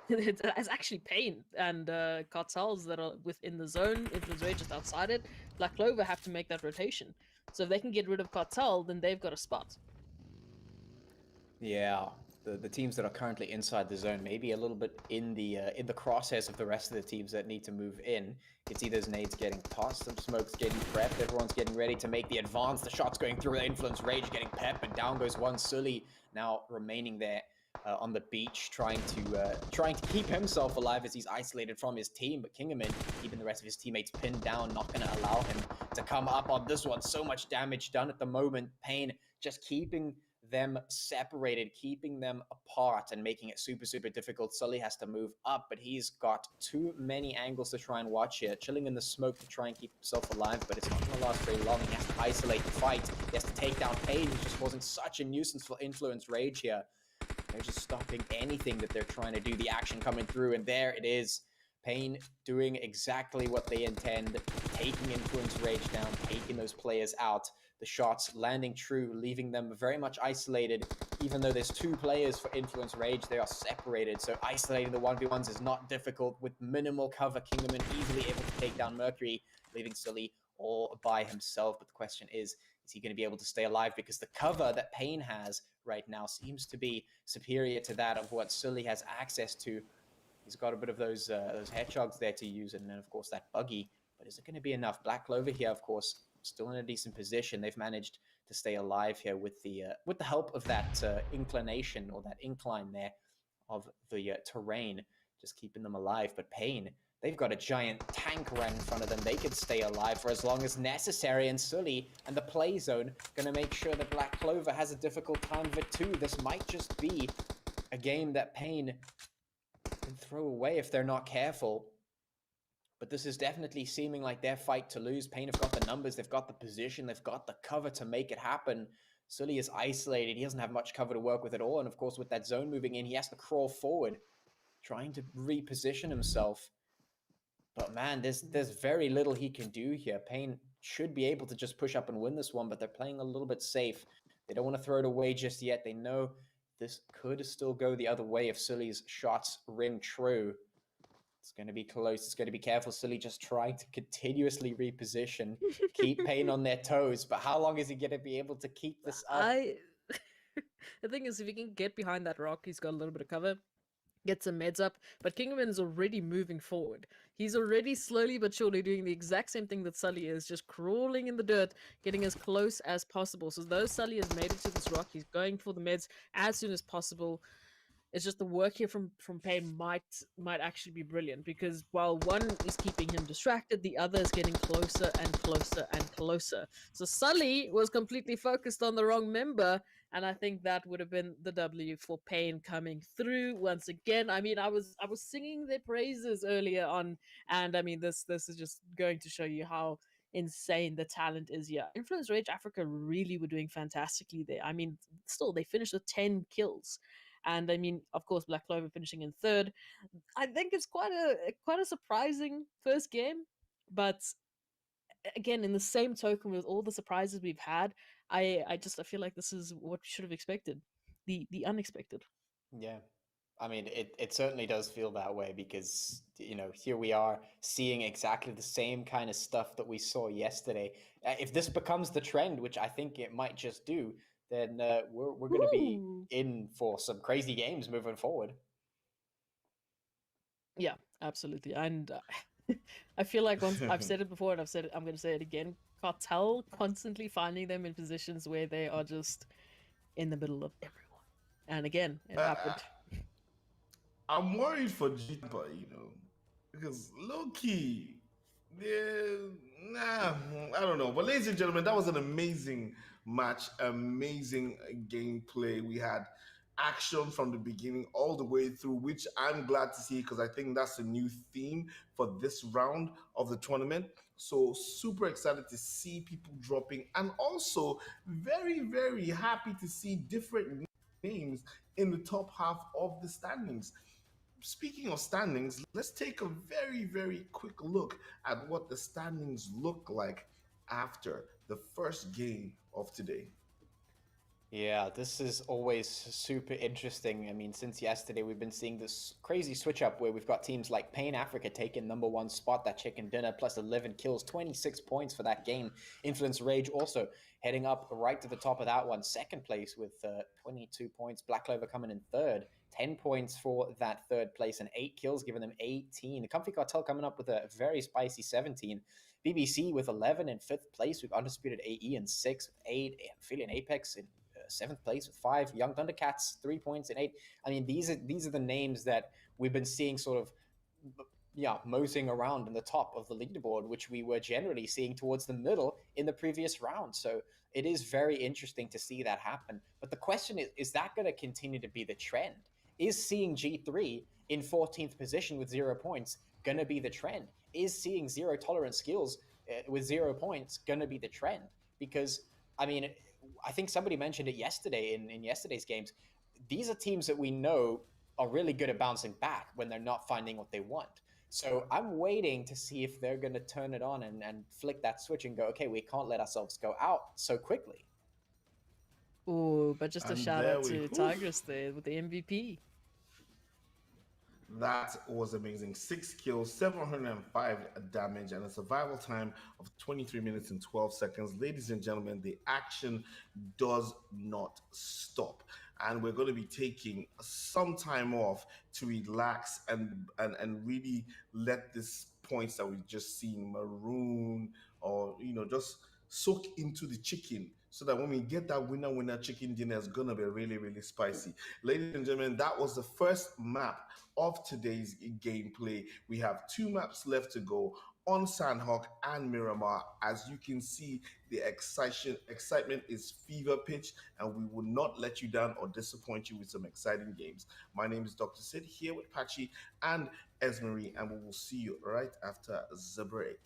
it's actually Pain and Cartels that are within the zone. Influence Rage just outside it. Black Clover have to make that rotation. So if they can get rid of Cartel, then they've got a spot. Yeah, the teams that are currently inside the zone, maybe a little bit in the crosshairs of the rest of the teams that need to move in. You can see those nades getting tossed, some smokes getting prepped, everyone's getting ready to make the advance. The shots going through, Influence Rage getting pepped, and down goes one. Sully now remaining there on the beach, trying to keep himself alive as he's isolated from his team. But Kingerman, keeping the rest of his teammates pinned down, not going to allow him to come up on this one. So much damage done at the moment. Pain just keeping them separated, keeping them apart, and making it super, super difficult. Sully has to move up, but he's got too many angles to try and watch here. Chilling in the smoke to try and keep himself alive, but it's not going to last very long. He has to isolate the fight. He has to take down Pain, who's just causing such a nuisance for Influence Rage here. They're just stopping anything that they're trying to do. The action coming through, and there it is. Pain doing exactly what they intend, taking Influence Rage down, taking those players out. The shots landing true, leaving them very much isolated. Even though there's 2 players for Influence Rage, they are separated. So isolating the 1v1s is not difficult. With minimal cover, Kingerman easily able to take down Mercury, leaving Sully all by himself. But the question is he going to be able to stay alive? Because the cover that Pain has right now seems to be superior to that of what Sully has access to. He's got a bit of those hedgehogs there to use, and then, of course, that buggy. But is it going to be enough? Black Clover here, of course, still in a decent position. They've managed to stay alive here with the help of that inclination, or that incline there of the terrain, just keeping them alive. But Pain, they've got a giant tank right in front of them. They could stay alive for as long as necessary. And Sully and the play zone going to make sure that Black Clover has a difficult time of it too. This might just be a game that Pain can throw away if they're not careful. But this is definitely seeming like their fight to lose. Pain have got the numbers, they've got the position, they've got the cover to make it happen. Sully is isolated. He doesn't have much cover to work with at all. And of course, with that zone moving in, he has to crawl forward, trying to reposition himself. But man, there's very little he can do here. Pain should be able to just push up and win this one, but they're playing a little bit safe. They don't want to throw it away just yet. They know this could still go the other way if Sully's shots ring true. It's going to be close. It's going to be careful. Sully just trying to continuously reposition, keep Pain on their toes. But how long is he going to be able to keep this up? The thing is, if he can get behind that rock, he's got a little bit of cover, get some meds up. But Kingerman is already moving forward. He's already slowly but surely doing the exact same thing that Sully is, just crawling in the dirt, getting as close as possible. So though Sully has made it to this rock, he's going for the meds as soon as possible. It's just the work here from Payne might actually be brilliant, because while one is keeping him distracted, the other is getting closer and closer and closer. So Sully was completely focused on the wrong member, and I think that would have been the W for Payne coming through once again. I mean, I was singing their praises earlier on, and I mean this is just going to show you how insane the talent is here. Influence Rage Africa really were doing fantastically there. I mean, still they finished with 10 kills. And I mean, of course, Black Clover finishing in third. I think it's quite a surprising first game, but again, in the same token, with all the surprises we've had, I feel like this is what we should have expected, the unexpected. Yeah. I mean, it certainly does feel that way, because, here we are seeing exactly the same kind of stuff that we saw yesterday. If this becomes the trend, which I think it might just do, then we're going to be Ooh. in for some crazy games moving forward. Yeah, absolutely. And I feel like once I've said it before, and I'm going to say it again. Cartel constantly finding them in positions where they are just in the middle of everyone. And again, it happened. I'm worried for Jita, because low key, yeah, nah, I don't know. But ladies and gentlemen, that was an amazing match, amazing gameplay. We had action from the beginning all the way through, which I'm glad to see, because I think that's a new theme for this round of the tournament. So super excited to see people dropping, and also very, very happy to see different names in the top half of the standings. Speaking of standings, let's take a very, very quick look at what the standings look like after the first game of today. Yeah, this is always super interesting. I mean, since yesterday, we've been seeing this crazy switch up where we've got teams like Payne Africa taking #1 spot, that chicken dinner, plus 11 kills, 26 points for that game. Influence Rage also heading up right to the top of that one, second place with 22 points. Black Clover coming in third, 10 points for that third place, and 8 kills, giving them 18. The Comfy Cartel coming up with a very spicy 17. BBC with 11 in fifth place. We've Undisputed AE in sixth with 8. Aphelion Apex in seventh place with 5. Young Thundercats 3 points in 8. I mean, these are the names that we've been seeing sort of moseying around in the top of the leaderboard, which we were generally seeing towards the middle in the previous round. So it is very interesting to see that happen. But the question is that going to continue to be the trend? Is seeing G3 in 14th position with 0 points going to be the trend? Is seeing zero tolerance skills with 0 points going to be the trend? Because, I mean, I think somebody mentioned it yesterday in yesterday's games. These are teams that we know are really good at bouncing back when they're not finding what they want. So I'm waiting to see if they're going to turn it on and flick that switch and go, okay, we can't let ourselves go out so quickly. Ooh, but just a And shout there out we, to Tigris there with the MVP. That was amazing. 6 kills, 705 damage, and a survival time of 23 minutes and 12 seconds. Ladies and gentlemen, the action does not stop. And we're going to be taking some time off to relax and really let these points that we've just seen maroon, or just soak into the chicken, so that when we get that winner chicken dinner, it's gonna be really, really spicy. Ladies and gentlemen, that was the first map of today's gameplay. We have 2 maps left to go on Sandhawk and Miramar. As you can see, the excitement is fever pitch, and we will not let you down or disappoint you with some exciting games. My name is Dr. Sid, here with Pachi and Esmery, and we will see you right after the break.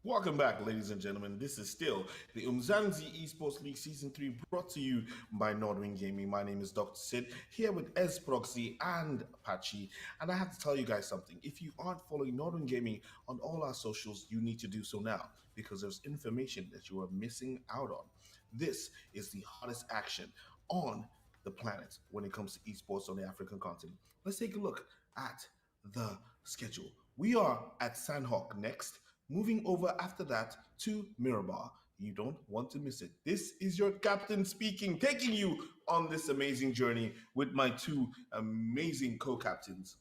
Welcome back, ladies and gentlemen. This is still the Umzansi Esports League Season 3 brought to you by Nordwing Gaming. My name is Dr. Sid, here with Esproxy and Apache. And I have to tell you guys something. If you aren't following Nordwing Gaming on all our socials, you need to do so now because there's information that you are missing out on. This is the hottest action on the planet when it comes to esports on the African continent. Let's take a look at the schedule. We are at Sandhawk next. Moving over after that to Mirabar. You don't want to miss it. This is your captain speaking, taking you on this amazing journey with my two amazing co-captains,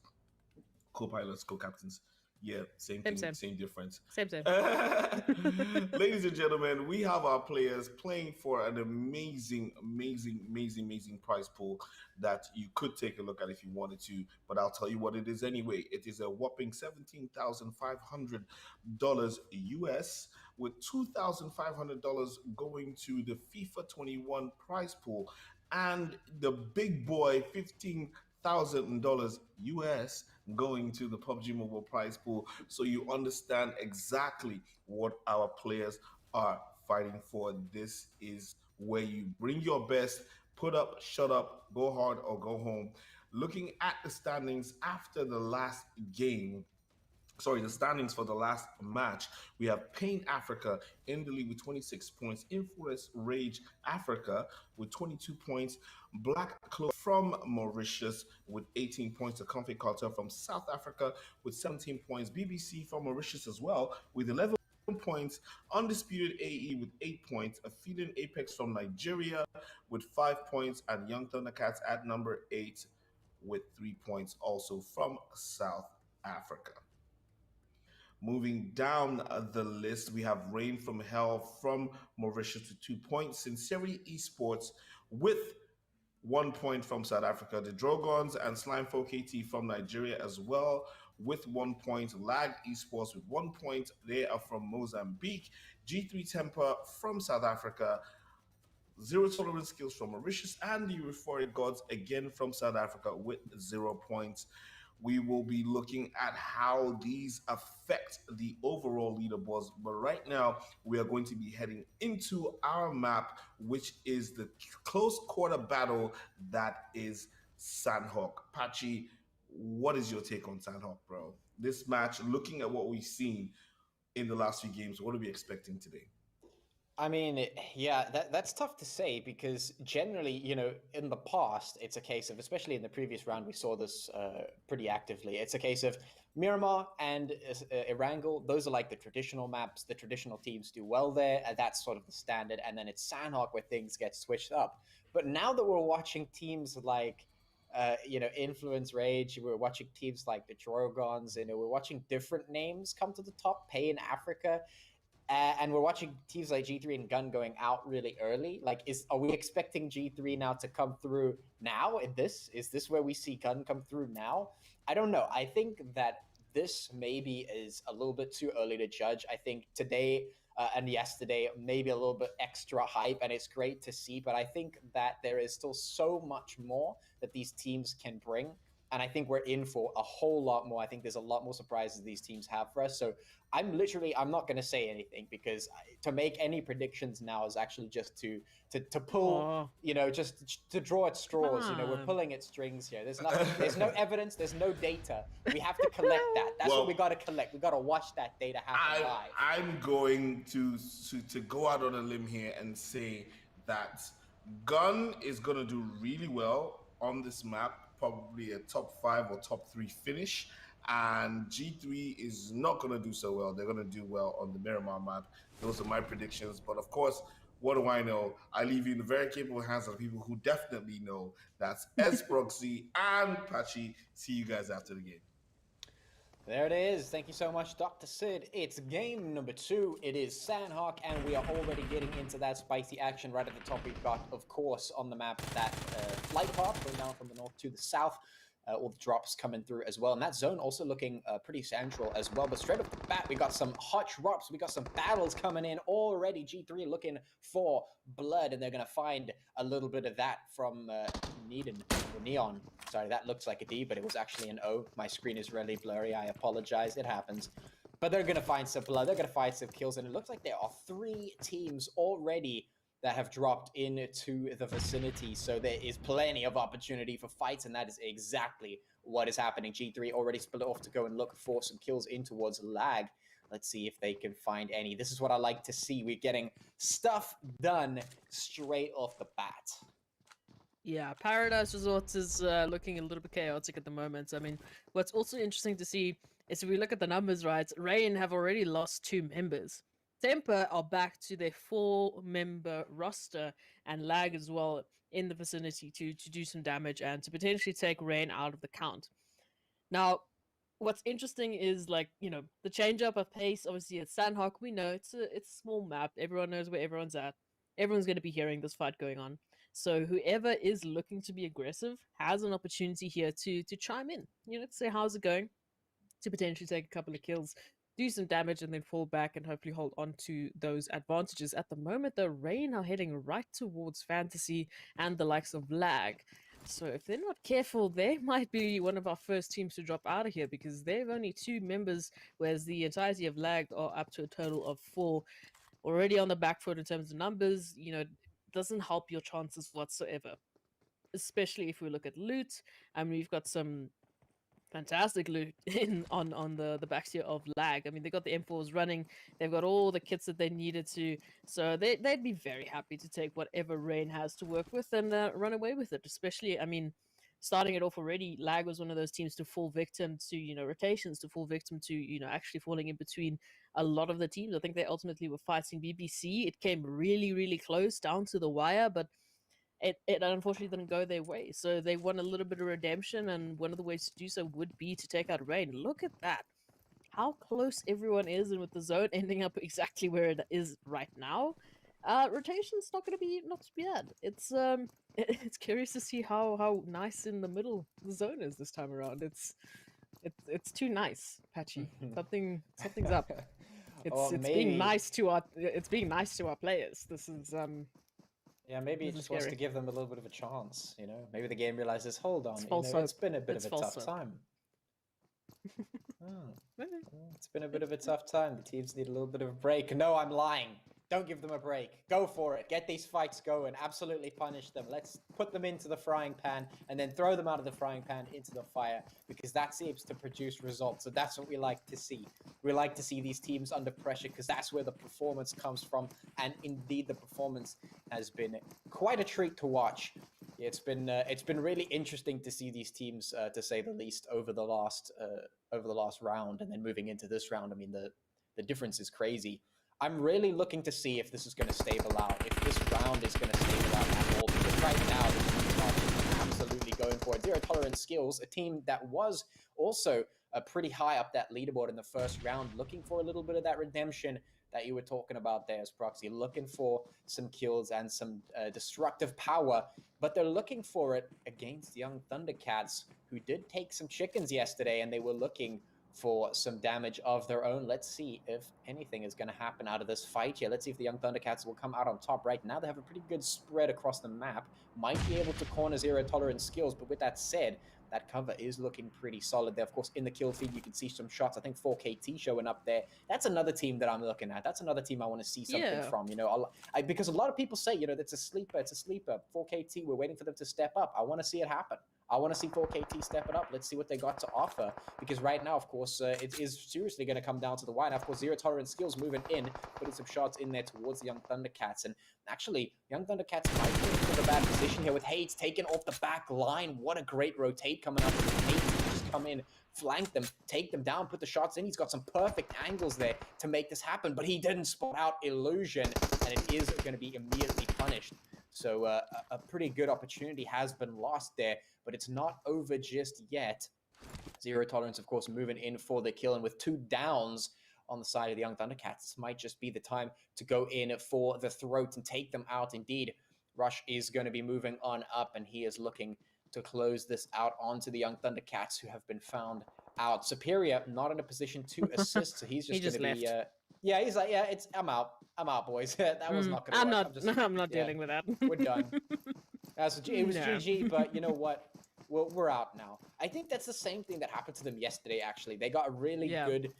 co-pilots, co-captains. Yeah, same thing, same difference. Same. Ladies and gentlemen, we have our players playing for an amazing prize pool that you could take a look at if you wanted to, but I'll tell you what it is anyway. It is a whopping $17,500 US, with $2,500 going to the FIFA 21 prize pool, and the big boy $15,000 US going to the PUBG Mobile prize pool, so you understand exactly what our players are fighting for. This is where you bring your best, put up, shut up, go hard or go home. Looking at the standings after the last game, the standings for the last match, we have Pain Africa in the lead with 26 points, Influence Rage Africa with 22 points, Black Clover from Mauritius with 18 points, the Comfy Cartel from South Africa with 17 points, BBC from Mauritius as well with 11 points, Undisputed AE with 8 points, Aphelion Apex from Nigeria with 5 points, and Young Thundercats at number 8 with 3 points also from South Africa. Moving down the list, we have Rain from Hell from Mauritius with 2 points, Scincerity Esports with 1 point from South Africa, the Drogons and Slimefolk KT from Nigeria as well with 1 point, Lag Esports with 1 point, they are from Mozambique, G3 Temper from South Africa, Zero Tolerance Skills from Mauritius, and the Euphoric Gods again from South Africa with 0 points. We will be looking at how these affect the overall leaderboards. But right now, we are going to be heading into our map, which is the close quarter battle that is Sandhawk. Pachi, what is your take on Sandhawk, bro? This match, looking at what we've seen in the last few games, what are we expecting today? I mean, yeah, that's tough to say because generally, in the past, it's a case of, especially in the previous round, we saw this pretty actively. It's a case of Miramar and Erangel. Those are like the traditional maps. The traditional teams do well there. And that's sort of the standard. And then it's Sandhawk where things get switched up. But now that we're watching teams like, Influence Rage, we're watching teams like the Drogons, we're watching different names come to the top, Pay in Africa. And we're watching teams like G3 and Gun going out really early. Like, are we expecting G3 now to come through now in this? Is this where we see Gun come through now? I don't know. I think that this maybe is a little bit too early to judge. I think today and yesterday, maybe a little bit extra hype, and it's great to see. But I think that there is still so much more that these teams can bring. And I think we're in for a whole lot more. I think there's a lot more surprises these teams have for us. So I'm not going to say anything because to make any predictions now is actually just to pull, just to draw at straws. We're pulling at strings here. There's no evidence. There's no data. We have to collect that. That's what we got to collect. We got to watch that data happen live. I'm going to go out on a limb here and say that Gun is going to do really well on this map. Probably a top 5 or top 3 finish, and G3 is not going to do so well. They're going to do well on the Miramar map. Those are my predictions, but of course, what do I know? I leave you in the very capable hands of people who definitely know. That's Esproxy and Pachi. See you guys after the game. There it is. Thank you so much, Dr. Sid. It's game number 2. It is Sandhawk, and we are already getting into that spicy action. Right at the top, we've got, of course, on the map, that flight path going down from the north to the south. All the drops coming through as well. And that zone also looking pretty central as well. But straight off the bat, we got some hot drops. We got some battles coming in already. G3 looking for blood, and they're going to find a little bit of that from Neon. Sorry, that looks like a D, but it was actually an O. My screen is really blurry. I apologize. It happens. But they're going to find some blood. They're going to find some kills. And it looks like there are 3 teams already that have dropped into the vicinity. So there is plenty of opportunity for fights. And that is exactly what is happening. G3 already split off to go and look for some kills in towards Lag. Let's see if they can find any. This is what I like to see. We're getting stuff done straight off the bat. Yeah, Paradise Resorts is looking a little bit chaotic at the moment. I mean, what's also interesting to see is if we look at the numbers, right, Rain have already lost 2 members. Temper are back to their 4-member roster, and Lag as well in the vicinity to do some damage and to potentially take Rain out of the count. Now, what's interesting is, like, you know, the change up of pace. Obviously, it's Sandhawk. We know it's a small map. Everyone knows where everyone's at. Everyone's going to be hearing this fight going on. So whoever is looking to be aggressive has an opportunity here to chime in. You know, to say how's it going, to potentially take a couple of kills, do some damage, and then fall back and hopefully hold on to those advantages. At the moment, the Rain are heading right towards Fantasy and the likes of Lag. So if they're not careful, they might be one of our first teams to drop out of here, because they have only 2 members, whereas the entirety of Lag are up to a total of 4. Already on the back foot in terms of numbers, you know, doesn't help your chances whatsoever. Especially if we look at loot. I mean, we've got some fantastic loot on the backs here of Lag. I mean, they got the M4s running. They've got all the kits that they needed to. So they'd be very happy to take whatever Rain has to work with and run away with it. Especially, I mean, starting it off already, Lag was one of those teams to fall victim to, you know, rotations, to fall victim to, you know, actually falling in between a lot of the teams. I think they ultimately were fighting BBC. It came really, really close down to the wire, but it unfortunately didn't go their way. So they want a little bit of redemption, and one of the ways to do so would be to take out Rain. Look at that. How close everyone is, and with the zone ending up exactly where it is right now, rotation's not too bad. It's curious to see how nice in the middle the zone is this time around. It's too nice, Patchy. Something's up. It's being nice to our players. This is Yeah, maybe it just wants to give them a little bit of a chance, you know? Maybe the game realizes, hold on, it's been a bit of a tough time. It's been a bit of a tough time. The teams need a little bit of a break. No, I'm lying. Don't give them a break. Go for it. Get these fights going. Absolutely punish them. Let's put them into the frying pan and then throw them out of the frying pan into the fire, because that seems to produce results. So that's what we like to see. We like to see these teams under pressure, because that's where the performance comes from. And indeed, the performance has been quite a treat to watch. It's been really interesting to see these teams, to say the least, over the last round, and then moving into this round. I mean, the difference is crazy. I'm really looking to see if this is going to stable out, if this round is going to stable out at all, because right now the teams are absolutely going for it. Zero Tolerance Skills, a team that was also pretty high up that leaderboard in the first round, looking for a little bit of that redemption that you were talking about there as Proxy, looking for some kills and some destructive power, but they're looking for it against Young Thundercats, who did take some chickens yesterday, and they were looking for some damage of their own. Let's see if anything is going to happen out of this fight here. Let's see if the Young Thundercats will come out on top. Right now, they have a pretty good spread across the map. Might be able to corner Zero Tolerance Skills, but with that said, that cover is looking pretty solid there. Of course, in the kill feed, you can see some shots. I think 4KT showing up there. That's another team that I'm looking at. That's another team I want to see something from, you know, because a lot of people say, you know, it's a sleeper. 4KT, we're waiting for them to step up. I want to see it happen. I want to see 4KT step it up. Let's see what they got to offer, because right now, of course, it is seriously going to come down to the wire. Now, of course, Zero Tolerance Skills moving in, putting some shots in there towards the Young Thundercats. And actually, Young Thundercats might be in a bad position here with Hades taken off the back line. What a great rotate coming up with Hades. Just come in, flank them, take them down, put the shots in. He's got some perfect angles there to make this happen, but he didn't spot out Illusion, and it is going to be immediately punished. So a pretty good opportunity has been lost there, but it's not over just yet. Zero Tolerance, of course, moving in for the kill, and with 2 downs on the side of the Young Thundercats, this might just be the time to go in for the throat and take them out. Indeed, Rush is going to be moving on up, and he is looking to close this out onto the Young Thundercats, who have been found out. Superior, not in a position to assist, so he's just going to be... yeah, he's like, yeah, I'm out. I'm out, boys. That was not going to work. I'm not dealing with that. We're done. It was GG, but you know what? We're out now. I think that's the same thing that happened to them yesterday, actually. They got a really good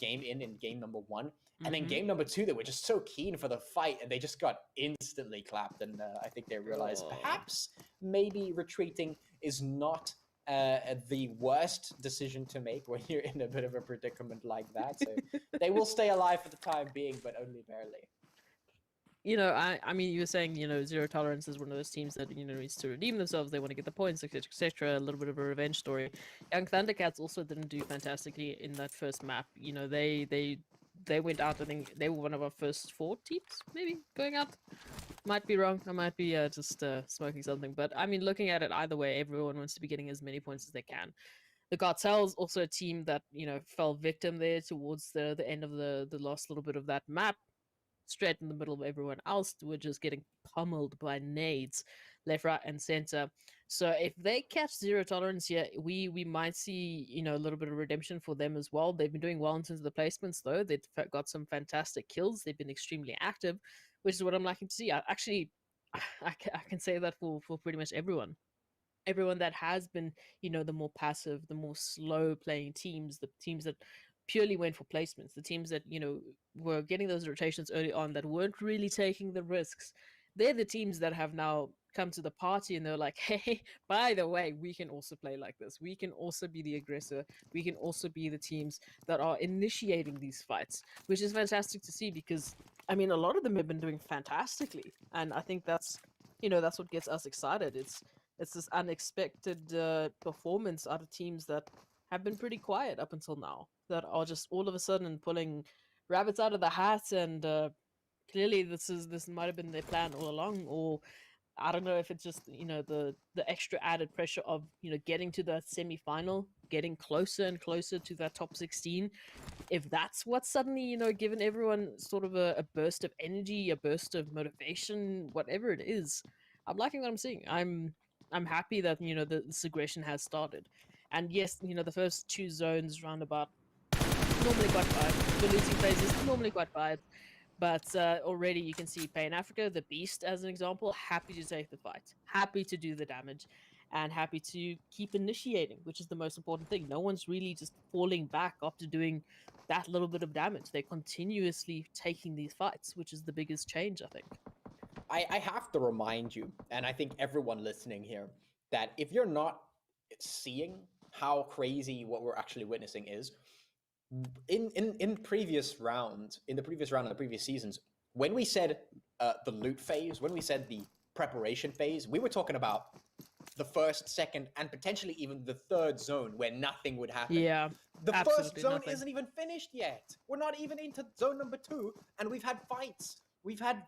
game in game number 1. And then game number 2, they were just so keen for the fight, and they just got instantly clapped. And I think they realized perhaps maybe retreating is not the worst decision to make when you're in a bit of a predicament like that. So they will stay alive for the time being, but only barely. You know, I mean, you were saying, you know, Zero Tolerance is one of those teams that, you know, needs to redeem themselves. They want to get the points, etc., etc. A little bit of a revenge story. Young Thundercats also didn't do fantastically in that first map. You know, they went out. I think they were one of our first 4 teams, maybe going out. Might be wrong. I might be just smoking something. But I mean, looking at it either way, everyone wants to be getting as many points as they can. The Cartel's also a team that, you know, fell victim there towards the end of the last little bit of that map. Straight in the middle of everyone else, we're just getting pummeled by nades left, right, and center. So if they catch Zero Tolerance here, we might see, you know, a little bit of redemption for them as well. They've been doing well in terms of the placements, though. They've got some fantastic kills. They've been extremely active, which is what I'm liking to see. I can say that for pretty much everyone. Everyone that has been, you know, the more passive, the more slow playing teams, the teams that purely went for placements, the teams that, you know, were getting those rotations early on, that weren't really taking the risks, they're the teams that have now come to the party and they're like, hey, by the way, we can also play like this. We can also be the aggressor. We can also be the teams that are initiating these fights, which is fantastic to see because, I mean, a lot of them have been doing fantastically. And I think that's, you know, that's what gets us excited. It's this unexpected performance out of teams that have been pretty quiet up until now, that are just all of a sudden pulling rabbits out of the hat, and clearly this might have been their plan all along, or I don't know if it's just, you know, the extra added pressure of, you know, getting to that semi-final, getting closer and closer to that top 16. If that's what's suddenly, you know, given everyone sort of a burst of energy, a burst of motivation, whatever it is, I'm liking what I'm seeing. I'm happy that, you know, this aggression has started. And yes, you know, the first 2 zones roundabout, normally quite quiet. The losing phase is normally quite quiet. But already you can see Pain Africa, the Beast, as an example, happy to take the fight, happy to do the damage, and happy to keep initiating, which is the most important thing. No one's really just falling back after doing that little bit of damage. They're continuously taking these fights, which is the biggest change, I think. I have to remind you, and I think everyone listening here, that if you're not seeing how crazy what we're actually witnessing is, in previous rounds, in the previous round of the previous seasons, when we said the loot phase, when we said the preparation phase, we were talking about the first, second, and potentially even the third zone where nothing would happen. Yeah, the first zone nothing. isn't even finished yet. We're not even into zone number 2, and we've had fights. We've had,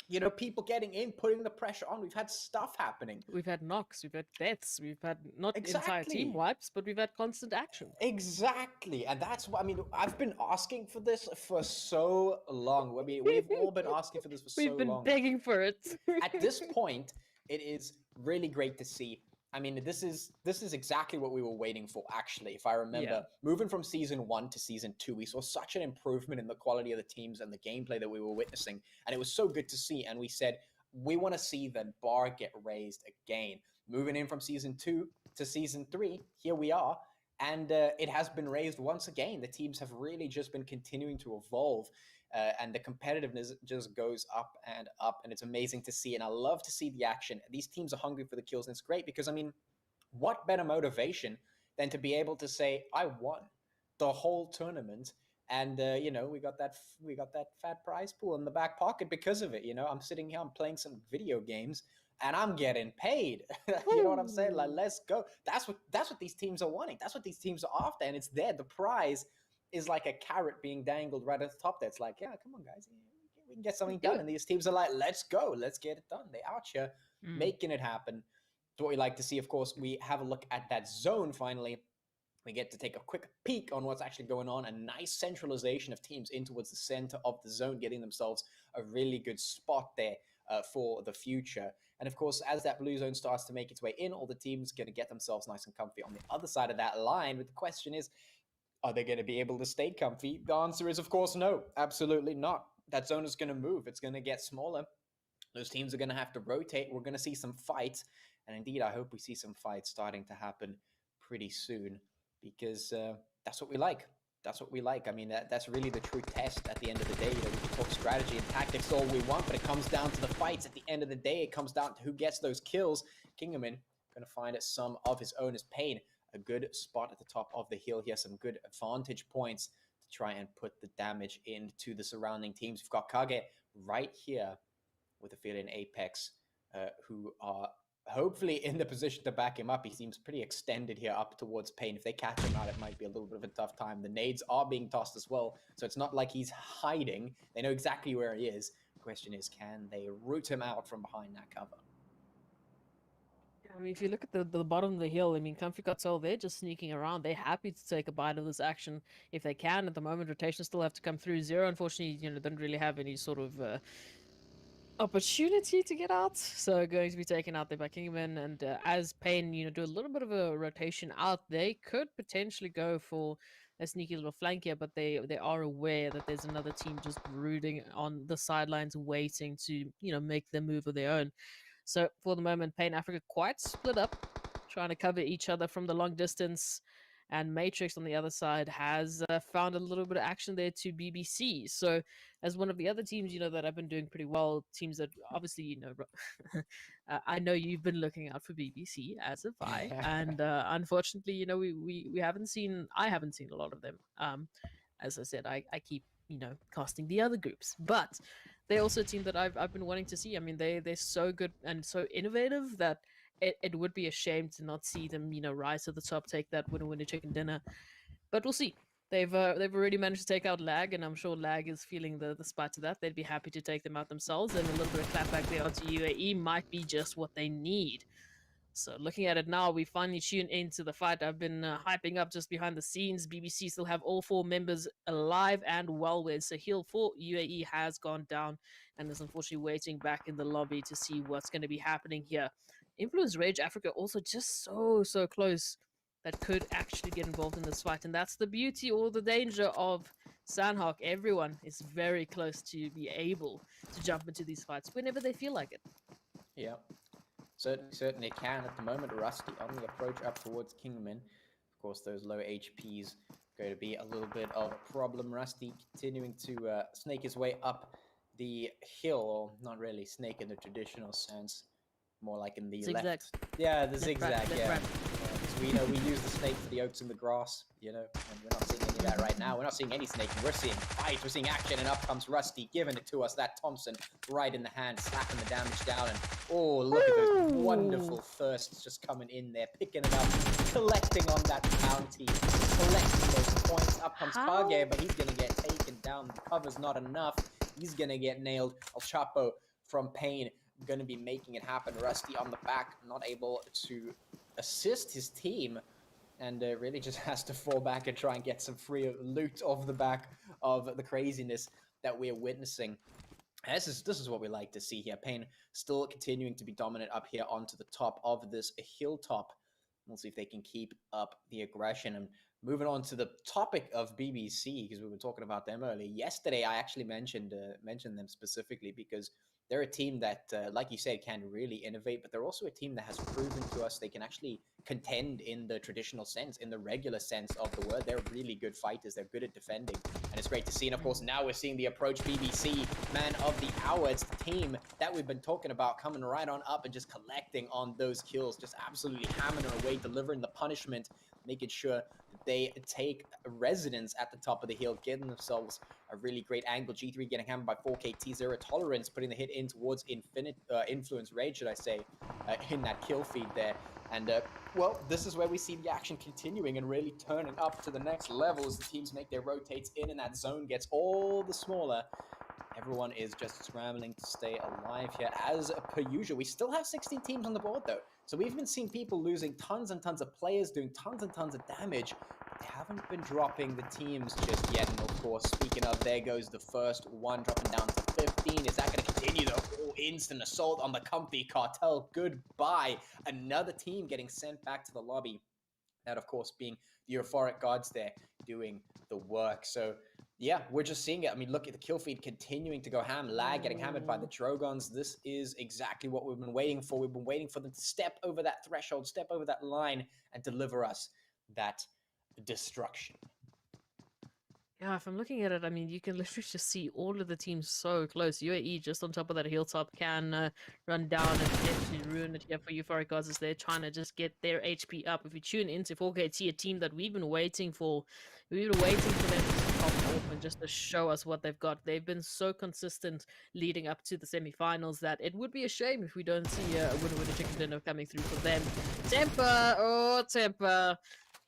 you know, people getting in, putting the pressure on. We've had stuff happening. We've had knocks, we've had deaths, we've had not entire team wipes, but we've had constant action. Exactly. And that's what I mean. I've been asking for this for so long. I mean, we've all been asking for this for so long. We've been begging for it. At this point, it is really great to see. I mean, this is exactly what we were waiting for, actually. If I remember, moving from season 1 to season 2, we saw such an improvement in the quality of the teams and the gameplay that we were witnessing. And it was so good to see. And we said, we want to see the bar get raised again. Moving in from season 2 to season 3, here we are. And it has been raised once again. The teams have really just been continuing to evolve. And the competitiveness just goes up, and it's amazing to see. And I love to see the action. These teams are hungry for the kills, and it's great because, I mean, what better motivation than to be able to say, I won the whole tournament, and you know, we got that fat prize pool in the back pocket because of it. You know, I'm sitting here, I'm playing some video games, and I'm getting paid. You know what I'm saying? Like, let's go. That's what these teams are wanting. That's what these teams are after, and it's there. The prize is like a carrot being dangled right at the top there. It's like, yeah, come on, guys. We can get something done. And these teams are like, let's go. Let's get it done. They're out here making it happen. It's what we like to see. Of course, we have a look at that zone finally. We get to take a quick peek on what's actually going on. A nice centralization of teams in towards the center of the zone, getting themselves a really good spot there for the future. And of course, as that blue zone starts to make its way in, all the teams going to get themselves nice and comfy on the other side of that line. But the question is, are they going to be able to stay comfy? The answer is, of course, no. Absolutely not. That zone is going to move. It's going to get smaller. Those teams are going to have to rotate. We're going to see some fights. And indeed, I hope we see some fights starting to happen pretty soon, because that's what we like. That's what we like. I mean, that's really the true test at the end of the day. You know, we can talk strategy and tactics all we want, but it comes down to the fights. At the end of the day, it comes down to who gets those kills. Kingerman going to find some of his own as Pain. A good spot at the top of the hill here. Some good vantage points to try and put the damage into the surrounding teams. We've got Kage right here with Aphelion Apex, who are hopefully in the position to back him up. He seems pretty extended here up towards Pain. If they catch him out, it might be a little bit of a tough time. The nades are being tossed as well, so it's not like he's hiding. They know exactly where he is. The question is, can they root him out from behind that cover? I mean, if you look at the bottom of the hill, I mean, Comfy Cartel, they're just sneaking around. They're happy to take a bite of this action if they can. At the moment, rotations still have to come through. Zero, unfortunately, you know, don't really have any sort of opportunity to get out, so going to be taken out there by Kingman. And as Pain, you know, do a little bit of a rotation out, they could potentially go for a sneaky little flank here, but they are aware that there's another team just brooding on the sidelines, waiting to, you know, make their move of their own. So for the moment, Pain Africa quite split up, trying to cover each other from the long distance. And Matrix on the other side has found a little bit of action there to BBC. So as one of the other teams, you know, that have been doing pretty well, teams that obviously, you know, I know you've been looking out for BBC, as have I. And unfortunately, you know, we haven't seen, I haven't seen a lot of them. As I said, I keep, you know, casting the other groups. But they're also a team that I've been wanting to see. I mean, they're so good and so innovative that it would be a shame to not see them, you know, rise to the top, take that winner chicken dinner. But we'll see. They've already managed to take out Lag, and I'm sure Lag is feeling the spite of that. They'd be happy to take them out themselves, and a little bit of clapback there onto UAE might be just what they need. So looking at it now, we finally tune into the fight. I've been hyping up just behind the scenes. BBC still have all 4 members alive and well with. So heal for UAE has gone down and is unfortunately waiting back in the lobby to see what's going to be happening here. Influence Rage Africa also just so close that could actually get involved in this fight. And that's the beauty or the danger of Sandhawk. Everyone is very close to be able to jump into these fights whenever they feel like it. Yeah. Certainly can at the moment. Rusty on the approach up towards Kingman. Of course, those low HPs going to be a little bit of a problem. Rusty continuing to snake his way up the hill, or not really snake in the traditional sense, more like in the Zigzag. left. Yeah, the Left, zigzag. right, left, Yeah. right. We know we use the snake for the oats in the grass, you know, and we're not seeing any of that right now. We're not seeing any snaking. We're seeing fight. We're seeing action, and up comes Rusty, giving it to us. That Thompson right in the hand, slapping the damage down. And oh, look at those wonderful thirsts just coming in there, picking it up, collecting on that bounty, collecting those points. Up comes Kage, but he's going to get taken down. The cover's not enough. He's going to get nailed. El Chapo from Pain going to be making it happen. Rusty on the back, not able to assist his team, and really just has to fall back and try and get some free loot off the back of the craziness that we're witnessing. This is what we like to see here. Pain still continuing to be dominant up here onto the top of this hilltop. We'll see if they can keep up the aggression. And moving on to the topic of BBC, because we were talking about them earlier. Yesterday, I actually mentioned them specifically because they're a team that, like you said, can really innovate, but they're also a team that has proven to us they can actually contend in the traditional sense, in the regular sense of the word. They're really good fighters. They're good at defending, and it's great to see. And of course, now we're seeing the approach BBC man of the hour. It's the team that we've been talking about coming right on up and just collecting on those kills, just absolutely hammering away, delivering the punishment, making sure that they take residence at the top of the hill, getting themselves a really great angle. G3 getting hammered by 4KT, Zero Tolerance, putting the hit in towards Influence Rage, should I say, in that kill feed there. And, well, this is where we see the action continuing and really turning up to the next level as the teams make their rotates in and that zone gets all the smaller. Everyone is just scrambling to stay alive here as per usual. We still have 16 teams on the board, though. So we've been seeing people losing tons and tons of players, doing tons and tons of damage. But they haven't been dropping the teams just yet. And of course, speaking of, there goes the first one, dropping down to 15. Is that going to continue, though? Oh, instant assault on the comfy Cartel. Goodbye. Another team getting sent back to the lobby. That, of course, being the Euphoric guards there doing the work. So yeah, we're just seeing it. I mean, look at the kill feed continuing to go ham. Lag getting hammered by the Drogons. This is exactly what we've been waiting for. We've been waiting for them to step over that threshold, step over that line, and deliver us that destruction. Yeah, if I'm looking at it, I mean, you can literally just see all of the teams so close. UAE just on top of that hilltop can run down and potentially ruin it here for Euphoric gods as they're trying to just get their HP up. If you tune into 4KT, a team that we've been waiting for, we've been waiting for them to pop off and just to show us what they've got. They've been so consistent leading up to the semifinals that it would be a shame if we don't see a winner chicken dinner coming through for them. Temper, oh Temper.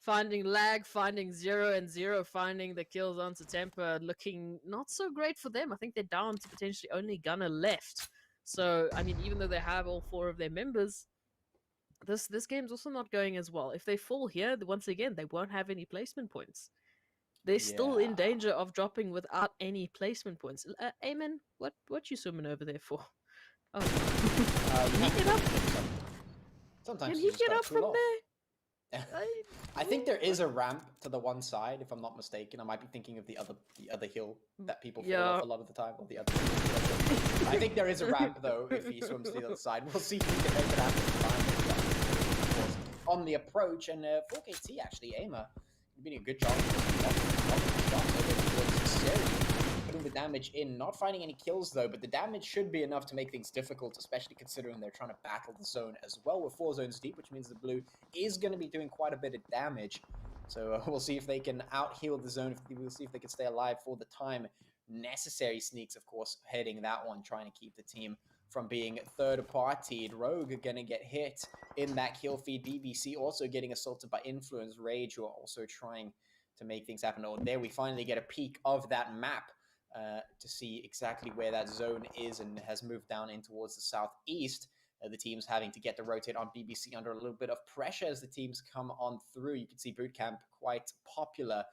Finding lag, finding 0 and 0, finding the kills onto Temper, looking not so great for them. I think they're down to potentially only Gunner left. So, I mean, even though they have all 4 of their members, this game's also not going as well. If they fall here, once again, they won't have any placement points. They're still in Yeah. danger of dropping without any placement points. Eamon, what you swimming over there for? Oh, You can he have to get up? Sometimes Can you he just get gotta up cool from off. there? I think there is a ramp to the one side, if I'm not mistaken. I might be thinking of the other hill that people fall off Yeah. a lot of the time, or the other. I think there is a ramp though if he swims to the other side. We'll see if he can make it happen. On the approach, and 4KT actually, Aimer, doing a good job. Putting the damage in, not finding any kills though, but the damage should be enough to make things difficult, especially considering they're trying to battle the zone as well with 4 zones deep, which means the blue is going to be doing quite a bit of damage. So we'll see if they can out-heal the zone. We'll see if they can stay alive for the time necessary. Sneaks, of course, heading that one, trying to keep the team from being third-partied. Rogue going to get hit in that kill feed. BBC also getting assaulted by Influence. Rage, who are also trying to make things happen. Oh, there we finally get a peek of that map. To see exactly where that zone is and has moved down in towards the southeast. The teams having to get the rotate on BBC under a little bit of pressure as the teams come on through. You can see Bootcamp quite popular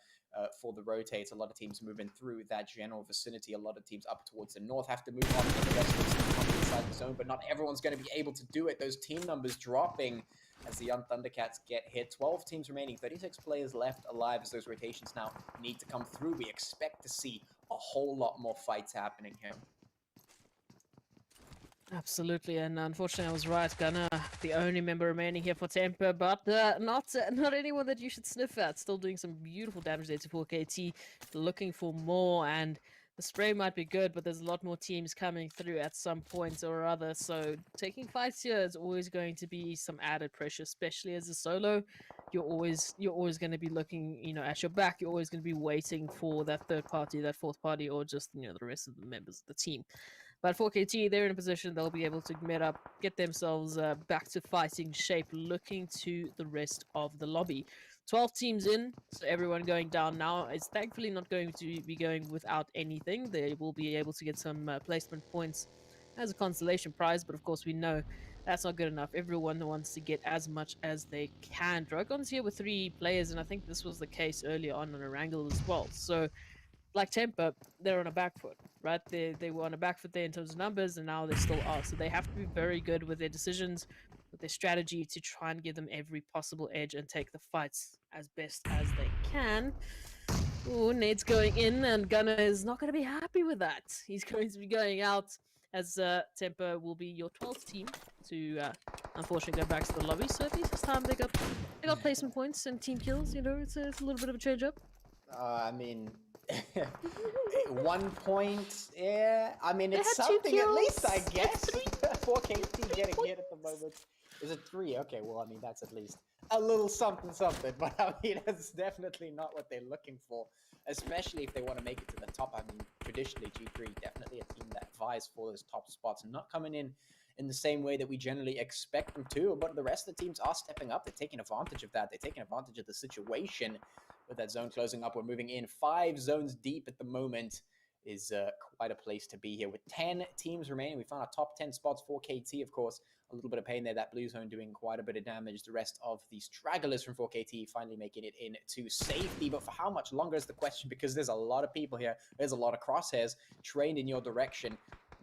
for the rotates. A lot of teams moving through that general vicinity. A lot of teams up towards the north have to move on to the rest of the teams inside the zone, but not everyone's going to be able to do it. Those team numbers dropping as the Young Thundercats get hit. 12 teams remaining, 36 players left alive as those rotations now need to come through. We expect to see a whole lot more fights happening here. Absolutely, and unfortunately I was right. Gunner, the only member remaining here for Temper, but not anyone that you should sniff at. Still doing some beautiful damage there to 4KT, looking for more, and the spray might be good, but there's a lot more teams coming through at some point or other, so taking fights here is always going to be some added pressure, especially as a solo. You're always going to be looking, at your back. You're always going to be waiting for that third party, that fourth party, or just, the rest of the members of the team. But 4KT, they're in a position they'll be able to met up, get themselves back to fighting shape, looking to the rest of the lobby. 12 teams in, so everyone going down now is thankfully not going to be going without anything. They will be able to get some placement points as a consolation prize, but of course we know that's not good enough. Everyone wants to get as much as they can. Drogons here with 3 players, and I think this was the case earlier on in Erangel as well. So like Temper, they're on a back foot, right? They were on a back foot there in terms of numbers, and now they still are. So they have to be very good with their decisions, with their strategy to try and give them every possible edge and take the fights as best as they can. Ooh, Nade's going in, and Gunner is not going to be happy with that. He's going to be going out as Temper will be your 12th team to unfortunately go back to the lobby. So at least this time they got placement points and team kills. It's a little bit of a change up. I mean, 1 point, yeah. I mean, They it's had 2 something at least, I kills. guess. 4KT getting hit at the moment. Is it 3? Okay, well, I mean, that's at least a little something. But I mean, it's definitely not what they're looking for, especially if they want to make it to the top. I mean, traditionally, G3 definitely a team that vies for those top spots, not coming in the same way that we generally expect them to, but the rest of the teams are stepping up. They're taking advantage of that. They're taking advantage of the situation with that zone closing up. We're moving in 5 zones deep at the moment. Is quite a place to be here with 10 teams remaining. We found our top 10 spots for KT, of course. A little bit of pain there. That blue zone doing quite a bit of damage. The rest of the stragglers from 4KT finally making it into safety. But for how much longer is the question, because there's a lot of people here. There's a lot of crosshairs trained in your direction.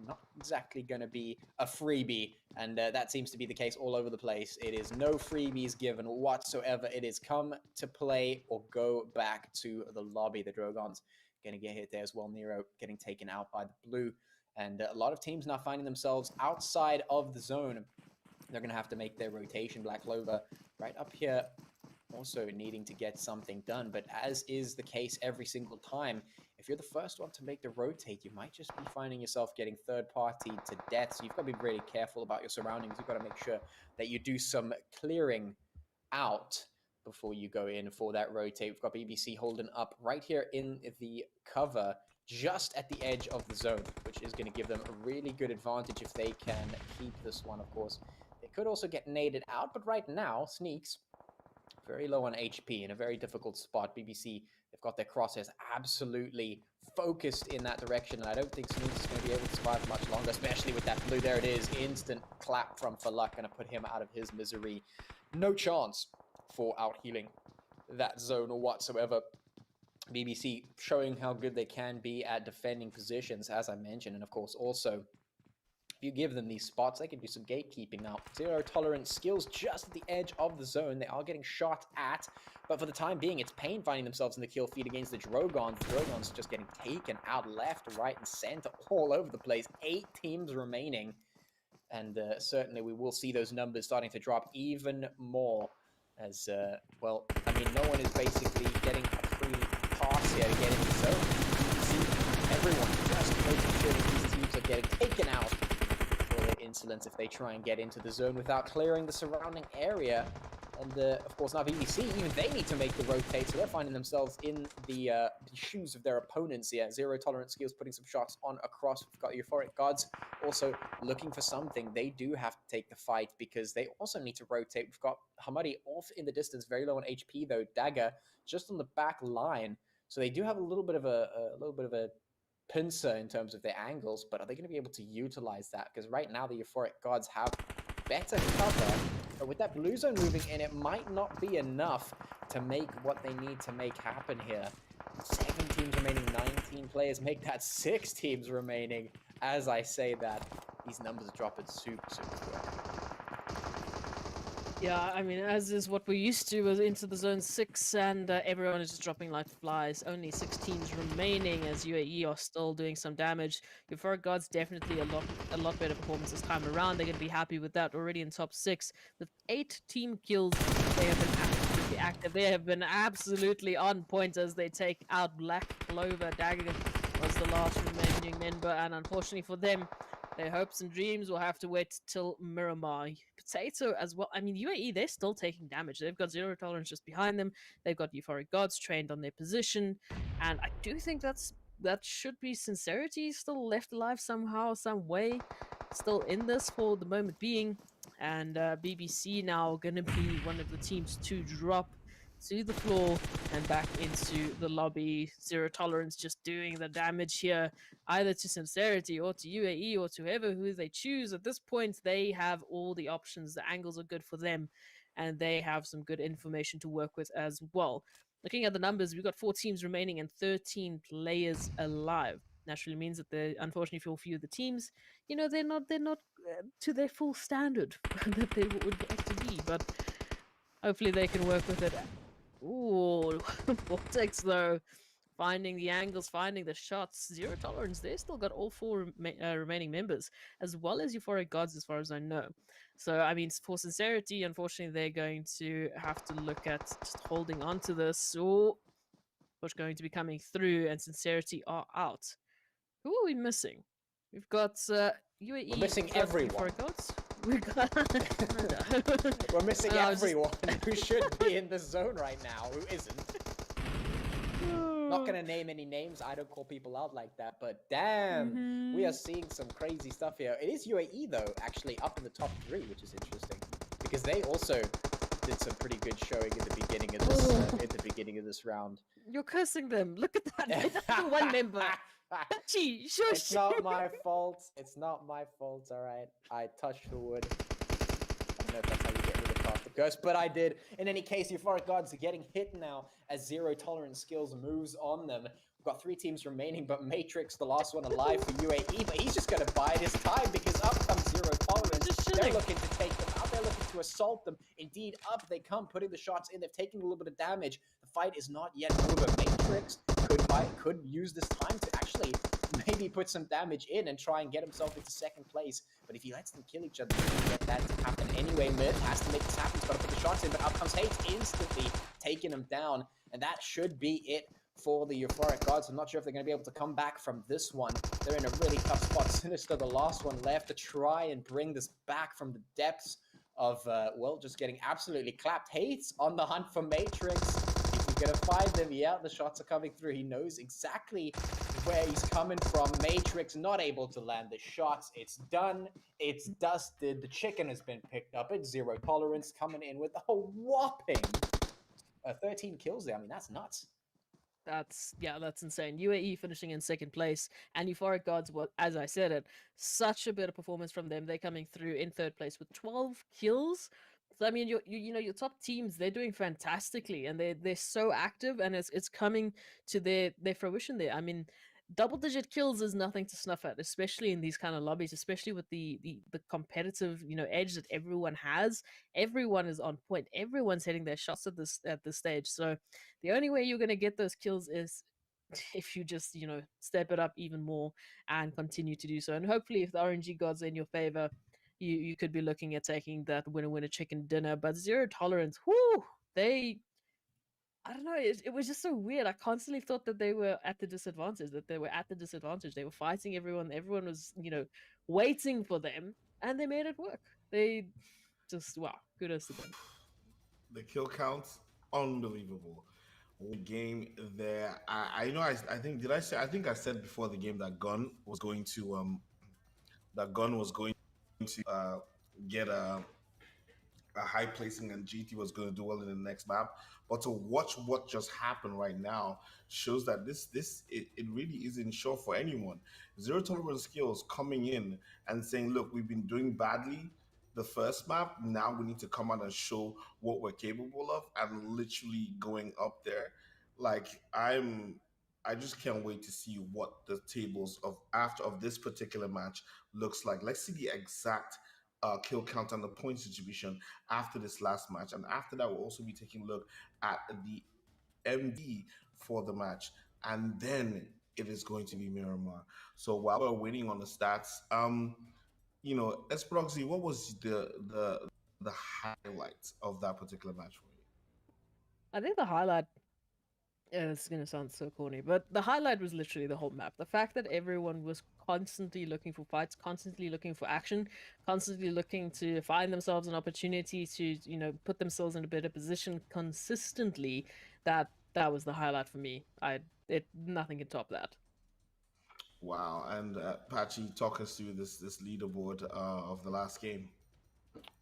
Not exactly going to be a freebie, and that seems to be the case all over the place. It is no freebies given whatsoever. It is come to play or go back to the lobby. The Drogons going to get hit there as well. Nero getting taken out by the blue, and a lot of teams now finding themselves outside of the zone. They're going to have to make their rotation. Black Clover right up here also needing to get something done. But as is the case every single time, if you're the first one to make the rotate, you might just be finding yourself getting third party to death. So you've got to be really careful about your surroundings. You've got to make sure that you do some clearing out before you go in for that rotate. We've got BBC holding up right here in the cover, just at the edge of the zone, which is going to give them a really good advantage if they can keep this one, of course. They could also get naded out, but right now, Sneaks, very low on HP in a very difficult spot. BBC, they've got their crosshairs absolutely focused in that direction, and I don't think Sneaks is going to be able to survive much longer, especially with that blue. There it is, instant clap from Falak, going to put him out of his misery. No chance for out-healing that zone or whatsoever. BBC showing how good they can be at defending positions, as I mentioned, and of course also, if you give them these spots, they can do some gatekeeping now. Zero tolerance skills just at the edge of the zone. They are getting shot at, but for the time being, it's Pain finding themselves in the kill feed against the Drogons. The Drogons just getting taken out left, right, and center, all over the place. 8 teams remaining, and certainly we will see those numbers starting to drop even more as, well, I mean, no one is basically getting a free pass here to get in the zone. You see everyone just making sure that these teams are getting taken out for their insolence if they try and get into the zone without clearing the surrounding area. And, of course, now BBC, even they need to make the rotate, so they're finding themselves in the shoes of their opponents here. Zero tolerance skills putting some shots on across. We've got Euphoric Gods also looking for something. They do have to take the fight because they also need to rotate. We've got Hamadi off in the distance, very low on HP though. Dagger just on the back line. So they do have a little bit of a pincer in terms of their angles, but are they going to be able to utilize that? Because right now the Euphoric Gods have better cover, but with that blue zone moving in, it might not be enough to make what they need to make happen here. 7 teams remaining, 19 players, make that 6 teams remaining. As I say that, these numbers are dropping super quick. Yeah, I mean, as is what we're used to, was into the zone 6, and everyone is just dropping like flies. Only 6 teams remaining, as UAE are still doing some damage. Euphoric Gods definitely a lot better performance this time around. They're going to be happy with that. Already in top 6 with 8 team kills. They have been absolutely active. They have been absolutely on point as they take out Black Clover. Dagger was the last remaining member, and unfortunately for them, their hopes and dreams will have to wait till Miramar. Potato as well. I mean, UAE, they're still taking damage. They've got zero tolerance just behind them. They've got Euphoric Gods trained on their position. And I do think that should be Scincerity still left alive somehow, some way. Still in this for the moment being. And BBC now going to be one of the teams to drop to the floor and back into the lobby. Zero tolerance just doing the damage here, either to Scincerity or to UAE or to who they choose. At this point, they have all the options. The angles are good for them, and they have some good information to work with as well. Looking at the numbers, we've got 4 teams remaining and 13 players alive. Naturally means that they're, unfortunately for a few of the teams, you know, they're not to their full standard that they would like to be, but hopefully they can work with it. Ooh, Vortex though, finding the angles, finding the shots. Zero tolerance, they still got all 4 remaining members, as well as Euphoric Gods as far as I know. So, I mean, for Scincerity, unfortunately, they're going to have to look at just holding on to this, or what's going to be coming through, and Scincerity are out. Who are we missing? We've got UAE. We're missing everyone. Euphoric Gods. We got. We're missing everyone who should be in the zone right now, who isn't. Not gonna name any names. I don't call people out like that, but damn, we are seeing some crazy stuff here. It is UAE though, actually up in the top 3, which is interesting because they also did some pretty good showing at the beginning of this round. You're cursing them. Look at that. That's one member. Gee, shush. It's not my fault. It's not my fault. All right, I touched the wood. I don't know if that's how you get rid of half the ghost, but I did. In any case, Euphoric Gods are getting hit now as zero tolerance skills moves on them. We've got 3 teams remaining, but Matrix, the last one alive for UAE, but he's just going to bide his time because up comes zero tolerance. They're looking to take them out. They're looking to assault them. Indeed, up they come, putting the shots in. They've taken a little bit of damage. The fight is not yet over. Matrix could use this time to actually maybe really put some damage in and try and get himself into second place. But if he lets them kill each other, he can get that to happen anyway. Myth has to make this happen. He's got to put the shots in, but up comes Hate, instantly taking him down. And that should be it for the Euphoric Gods. I'm not sure if they're going to be able to come back from this one. They're in a really tough spot. Sinister, the last one left, to try and bring this back from the depths of, well, just getting absolutely clapped. Hate's on the hunt for Matrix. If you're going to find them, yeah, the shots are coming through. He knows exactly where he's coming from. Matrix not able to land the shots. It's done. It's dusted. The chicken has been picked up. It's Zero Tolerance coming in with a whopping 13 kills there. I mean, that's nuts. That's insane. UAE finishing in second place, and Euphoric Gods, what, as I said it, such a better performance from them. They're coming through in third place with 12 kills. So I mean, your top teams, they're doing fantastically, and they're so active, and it's coming to their fruition there. I mean, double-digit kills is nothing to snuff at, especially in these kind of lobbies, especially with the competitive edge that everyone has. Everyone is on point. Everyone's hitting their shots at this stage. So the only way you're going to get those kills is if you just step it up even more and continue to do so. And hopefully, if the RNG gods are in your favor, you could be looking at taking that winner chicken dinner. But Zero Tolerance, whoo, I don't know. It was just so weird. I constantly thought that they were at the disadvantage. They were fighting everyone. Everyone was, waiting for them, and they made it work. They just, wow, kudos to them. The kill counts, unbelievable. Game there. I know. I think did I say? I think I said before the game that Gun was going to get a high placing and GT was going to do well in the next map. But to watch what just happened right now shows that it really isn't sure for anyone. Zero Tolerance Skills coming in and saying, look, we've been doing badly the first map. Now we need to come out and show what we're capable of, and literally going up there. Like I just can't wait to see what the tables of this particular match looks like. Let's see the exact kill count and the points distribution after this last match. And after that, we'll also be taking a look at the MD for the match. And then it is going to be Miramar. So while we're waiting on the stats, Esproxy, what was the highlights of that particular match for you? I think the highlight, it's going to sound so corny, but the highlight was literally the whole map. The fact that everyone was constantly looking for fights, constantly looking for action, constantly looking to find themselves an opportunity to, put themselves in a better position consistently, that was the highlight for me. Nothing can top that. Wow. And Patchy, talk us through this leaderboard of the last game.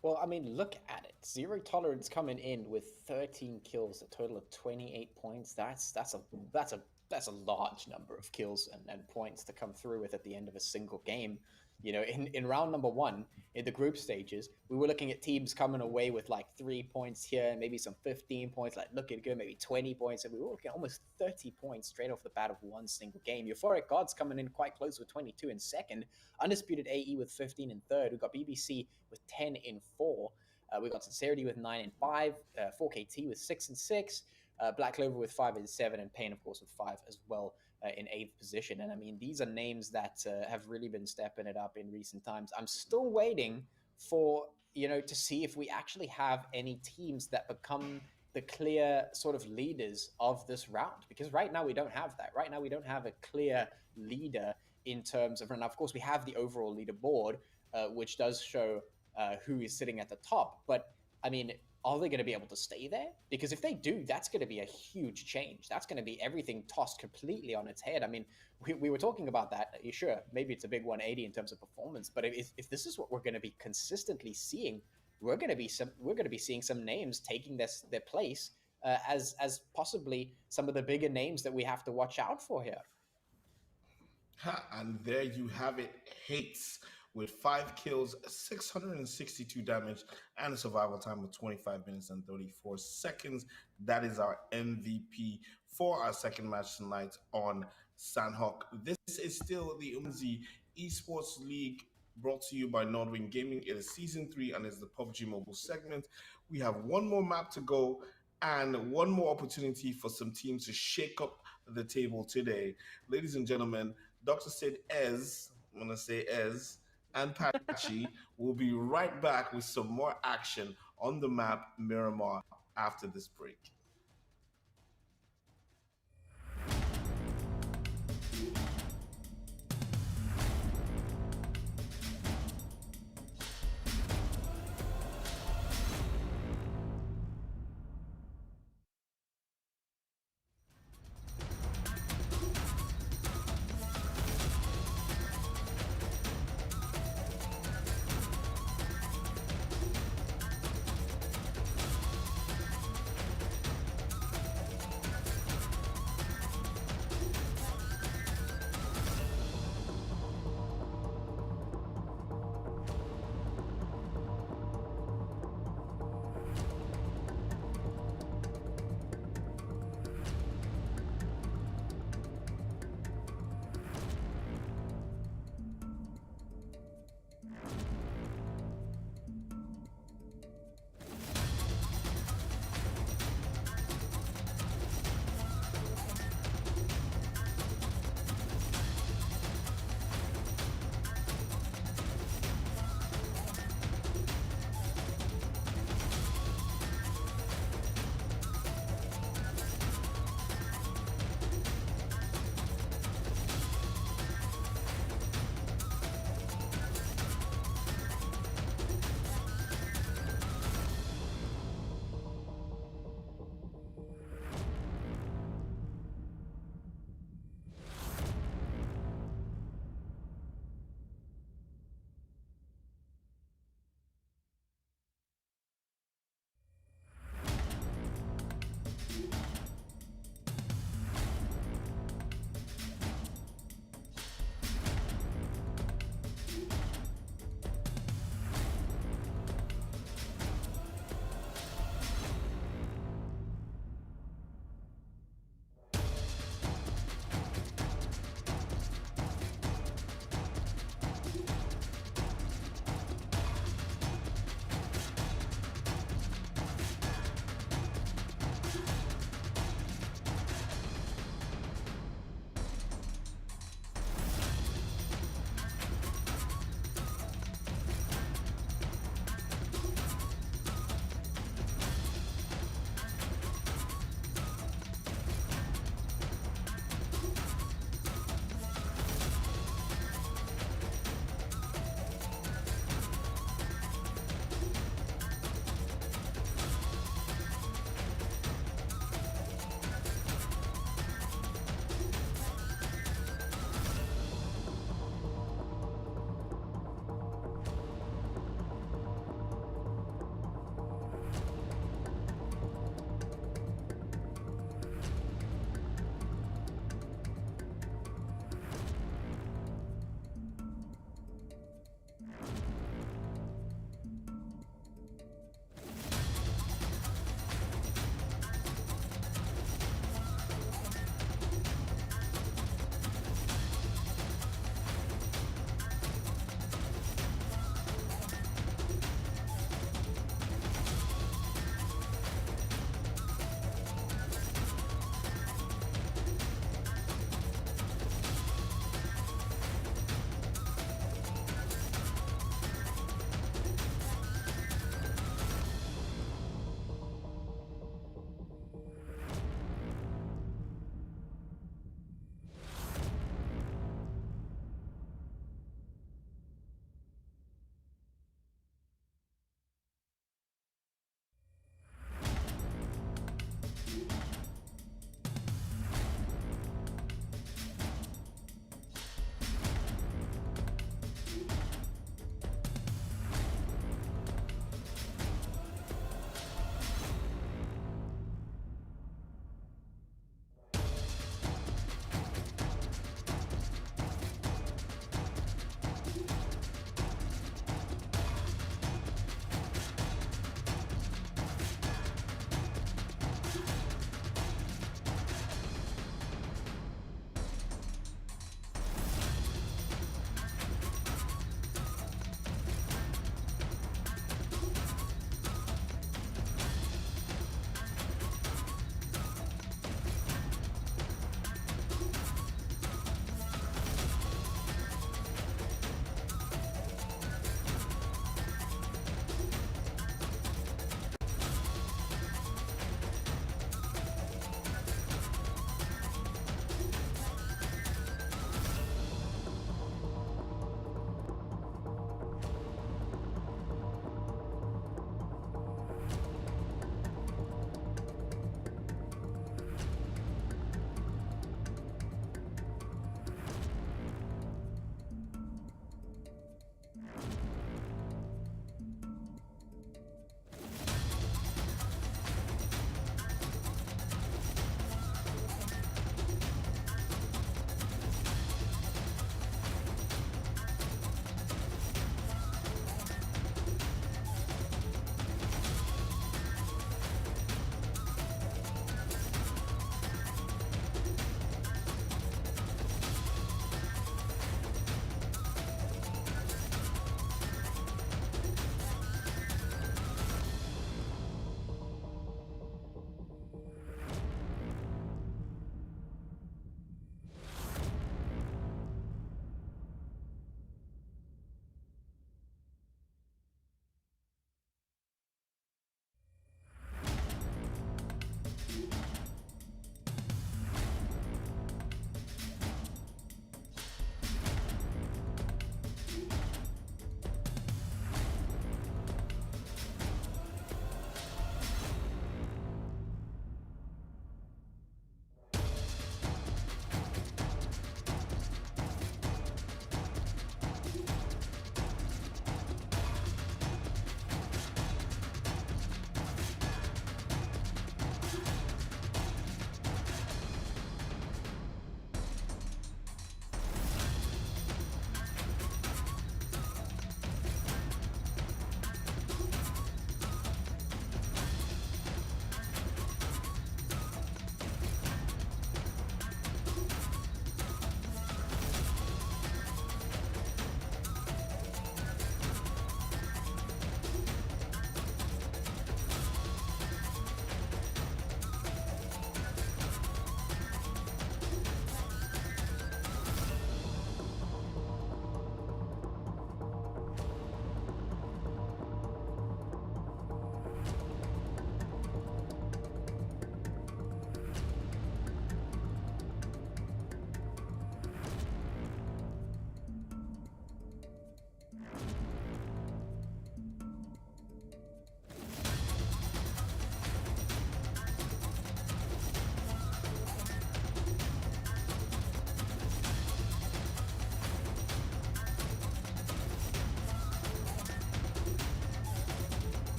Well, I mean, look at it. Zero Tolerance coming in with 13 kills, a total of 28 points. That's a large number of kills and points to come through with at the end of a single game. In round number 1, in the group stages, we were looking at teams coming away with like 3 points here, maybe some 15 points, like looking good, maybe 20 points, and we were looking at almost 30 points straight off the bat of one single game. Euphoric Gods coming in quite close with 22 in second, Undisputed AE with 15 in third, we've got BBC with 10 in 4, we've got Scincerity with 9 in 5, 4KT with 6 and 6, Black Clover with 5 and 7, and Pain, of course, with 5 as well. In 8th position. And I mean, these are names that have really been stepping it up in recent times. I'm still waiting for, to see if we actually have any teams that become the clear sort of leaders of this round. Because right now we don't have that. Right now we don't have a clear leader in terms of, and of course we have the overall leaderboard, which does show who is sitting at the top. But I mean, are they going to be able to stay there? Because if they do, that's going to be a huge change. That's going to be everything tossed completely on its head. I mean, we were talking about that. Sure, maybe it's a big 180 in terms of performance, but if this is what we're going to be consistently seeing, we're going to be seeing some names taking their place as possibly some of the bigger names that we have to watch out for here. And there you have it. Hates with 5 kills, 662 damage, and a survival time of 25 minutes and 34 seconds. That is our MVP for our second match tonight on Sandhawk. This is still the Umzansi Esports League, brought to you by Nordwind Gaming. It is Season 3 and is the PUBG Mobile segment. We have one more map to go and one more opportunity for some teams to shake up the table today. Ladies and gentlemen, Dr. Sid Ez, I'm going to say Ez, and Patchy will be right back with some more action on the map Miramar after this break.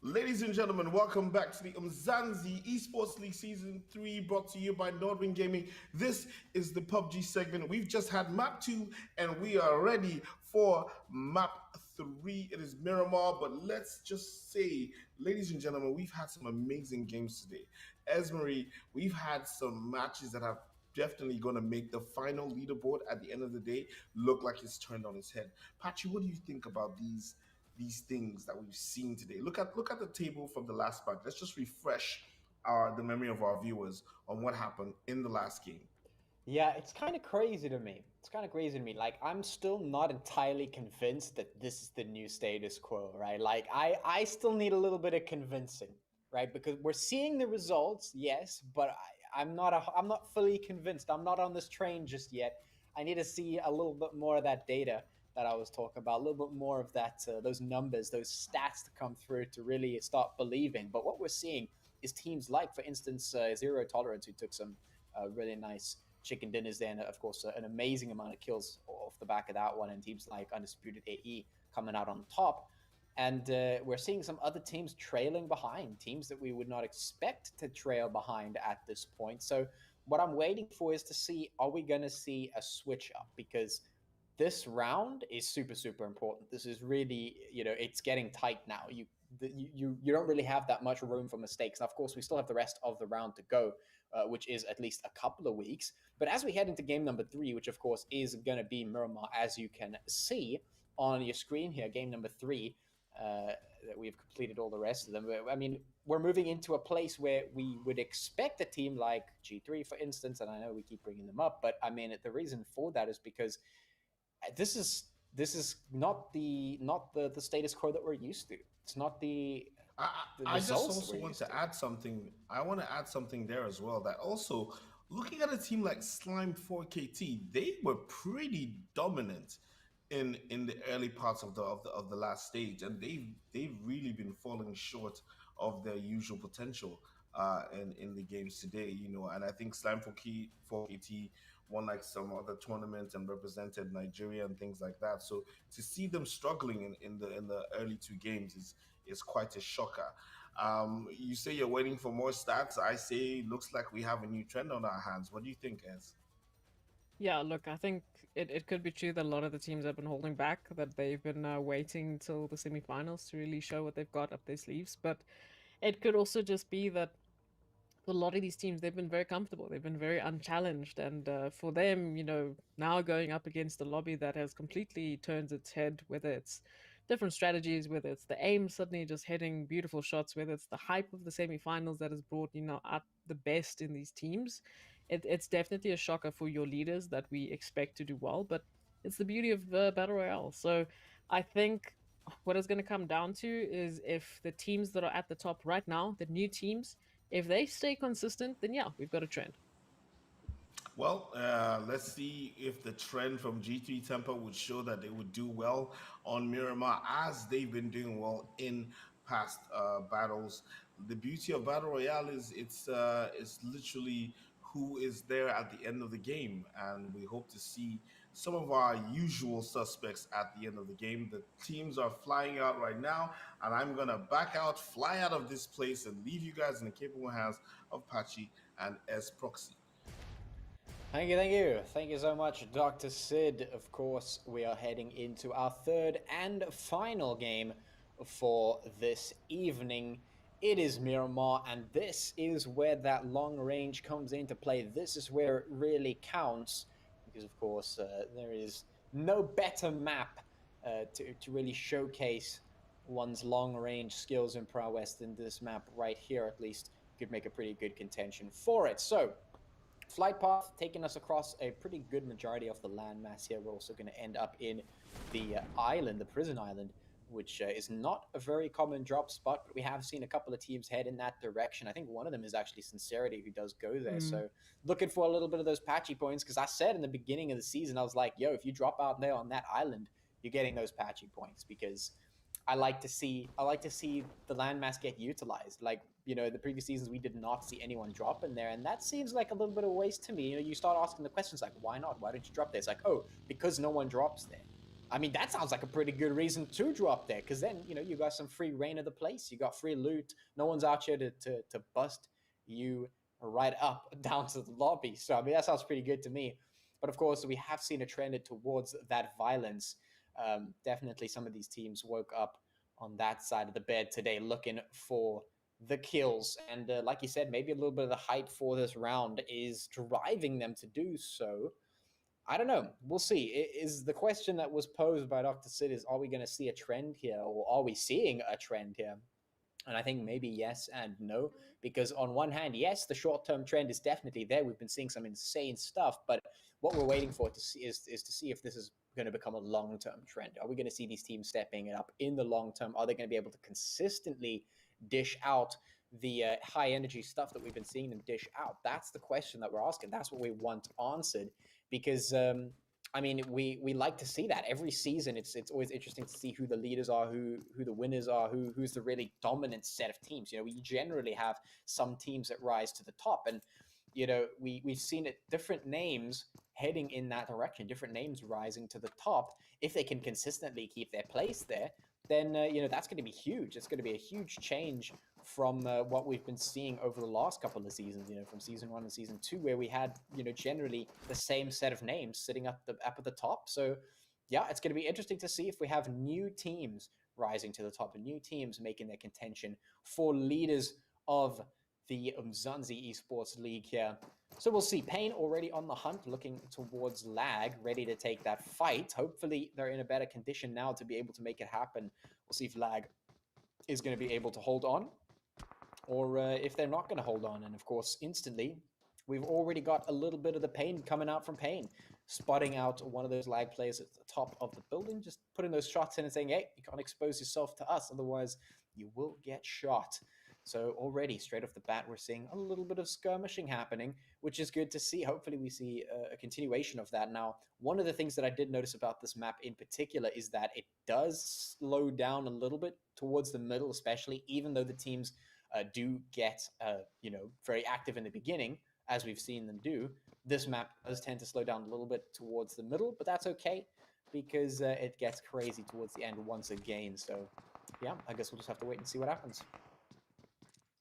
Ladies and gentlemen, welcome back to the Umzansi Esports League Season 3, brought to you by Nordwind Gaming. This is the PUBG segment. We've just had Map 2, and we are ready for Map 3. It is Miramar, but let's just say, ladies and gentlemen, we've had some amazing games today. Esmery, we've had some matches that have definitely going to make the final leaderboard at the end of the day look like it's turned on its head. Patchy, what do you think about these things that we've seen today? Look at the table from the last match. Let's just refresh the memory of our viewers on what happened in the last game. Yeah, it's kind of crazy to me. It's kind of crazy to me. Like, I'm still not entirely convinced that this is the new status quo, right? Like, I still need a little bit of convincing, right? Because we're seeing the results, yes, but I'm not fully convinced. I'm not on this train just yet. I need to see a little bit more of that data that I was talking about, a little bit more of that, those numbers, those stats to come through to really start believing. But what we're seeing is teams like, for instance, Zero Tolerance, who took some really nice chicken dinners there, and of course, an amazing amount of kills off the back of that one, and teams like Undisputed AE coming out on top. And we're seeing some other teams trailing behind, teams that we would not expect to trail behind at this point. So what I'm waiting for is to see, are we going to see a switch up? Because this round is super, super important. This is really, it's getting tight now. You don't really have that much room for mistakes. Now, of course, we still have the rest of the round to go, which is at least a couple of weeks. But as we head into game number 3, which of course is going to be Miramar, as you can see on your screen here, game number 3, that we've completed all the rest of them. I mean, we're moving into a place where we would expect a team like G3, for instance, and I know we keep bringing them up, but I mean, the reason for that is because this is not the status quo that we're used to. It's not the I just also want to add something. I want to add something there as well. That also, looking at a team like Slime 4KT, they were pretty dominant in the early parts of the last stage, and they've really been falling short of their usual potential in the games today. And I think Slime 4KT won like some other tournaments and represented Nigeria and things like that. So to see them struggling in the early 2 games is quite a shocker. You say you're waiting for more stats. I say looks like we have a new trend on our hands. What do you think, Ez? Yeah, look, I think it could be true that a lot of the teams have been holding back, that they've been waiting till the semifinals to really show what they've got up their sleeves. But it could also just be that a lot of these teams, they've been very comfortable. They've been very unchallenged. And for them, now going up against a lobby that has completely turned its head, whether it's different strategies, whether it's the aim suddenly just hitting beautiful shots, whether it's the hype of the semifinals that has brought, out the best in these teams. It's definitely a shocker for your leaders that we expect to do well, but it's the beauty of Battle Royale. So I think what it's going to come down to is if the teams that are at the top right now, the new teams, if they stay consistent, then yeah, we've got a trend. Well, let's see if the trend from G3 Temper would show that they would do well on Miramar as they've been doing well in past battles. The beauty of Battle Royale is it's literally who is there at the end of the game, and we hope to see some of our usual suspects at the end of the game. The teams are flying out right now, and I'm gonna back out, fly out of this place, and leave you guys in the capable hands of Patchy and S Proxy. Thank you. Thank you so much, Dr. Sid. Of course, we are heading into our third and final game for this evening. It is Miramar, and this is where that long range comes into play. This is where it really counts, because of course, there is no better map to really showcase one's long range skills and prowess than this map right here. At least could make a pretty good contention for it. So, flight path taking us across a pretty good majority of the landmass here. We're also going to end up in the island, the prison island, which is not a very common drop spot, but we have seen a couple of teams head in that direction. I think one of them is actually Scincerity, who does go there. So looking for a little bit of those patchy points, because I said in the beginning of the season, I was like, yo, if you drop out there on that island, you're getting those patchy points, because I like to see the landmass get utilized. Like, the previous seasons, we did not see anyone drop in there, and that seems like a little bit of waste to me. You start asking the questions like, why not? Why don't you drop there? It's like, oh, because no one drops there. I mean, that sounds like a pretty good reason to drop there, because then, you know, you got some free reign of the place. You got free loot. No one's out here to bust you right up down to the lobby. So, I mean, that sounds pretty good to me. But, of course, we have seen a trend towards that violence. Definitely some of these teams woke up on that side of the bed today looking for the kills. And like you said, maybe a little bit of the hype for this round is driving them to do so. I don't know. We'll see. Is the question that was posed by Dr. Sid is, are we going to see a trend here, or are we seeing a trend here? And I think maybe yes and no, because on one hand, yes, the short-term trend is definitely there. We've been seeing some insane stuff, but what we're waiting for to see is to see if this is going to become a long-term trend. Are we going to see these teams stepping it up in the long term? Are they going to be able to consistently dish out the high energy stuff that we've been seeing them dish out? That's the question that we're asking. That's what we want answered, because I mean, we like to see that every season. It's always interesting to see who the leaders are, who the winners are, who's the really dominant set of teams. You know, we generally have some teams that rise to the top, and you know, we've seen it, different names heading in that direction, different names rising to the top. If they can consistently keep their place there, then you know, that's going to be huge. It's going to be a huge change from what we've been seeing over the last couple of seasons, you know, from season 1 and season 2, where we had, you know, generally the same set of names sitting up at the top. So yeah, it's going to be interesting to see if we have new teams rising to the top and new teams making their contention for leaders of the Umzansi Esports League here. So we'll see. Pain already on the hunt, looking towards Lag, ready to take that fight. Hopefully they're in a better condition now to be able to make it happen. We'll see if Lag is going to be able to hold on, or if they're not going to hold on. And of course, instantly, we've already got a little bit of the pain coming out from Pain, spotting out one of those Lag players at the top of the building, just putting those shots in and saying, hey, you can't expose yourself to us, otherwise you will get shot. So already, straight off the bat, we're seeing a little bit of skirmishing happening, which is good to see. Hopefully we see a continuation of that. Now, one of the things that I did notice about this map in particular is that it does slow down a little bit towards the middle, especially, even though the teams do get, you know, very active in the beginning, as we've seen them do. This map does tend to slow down a little bit towards the middle, but that's okay, because it gets crazy towards the end once again. So yeah, I guess we'll just have to wait and see what happens.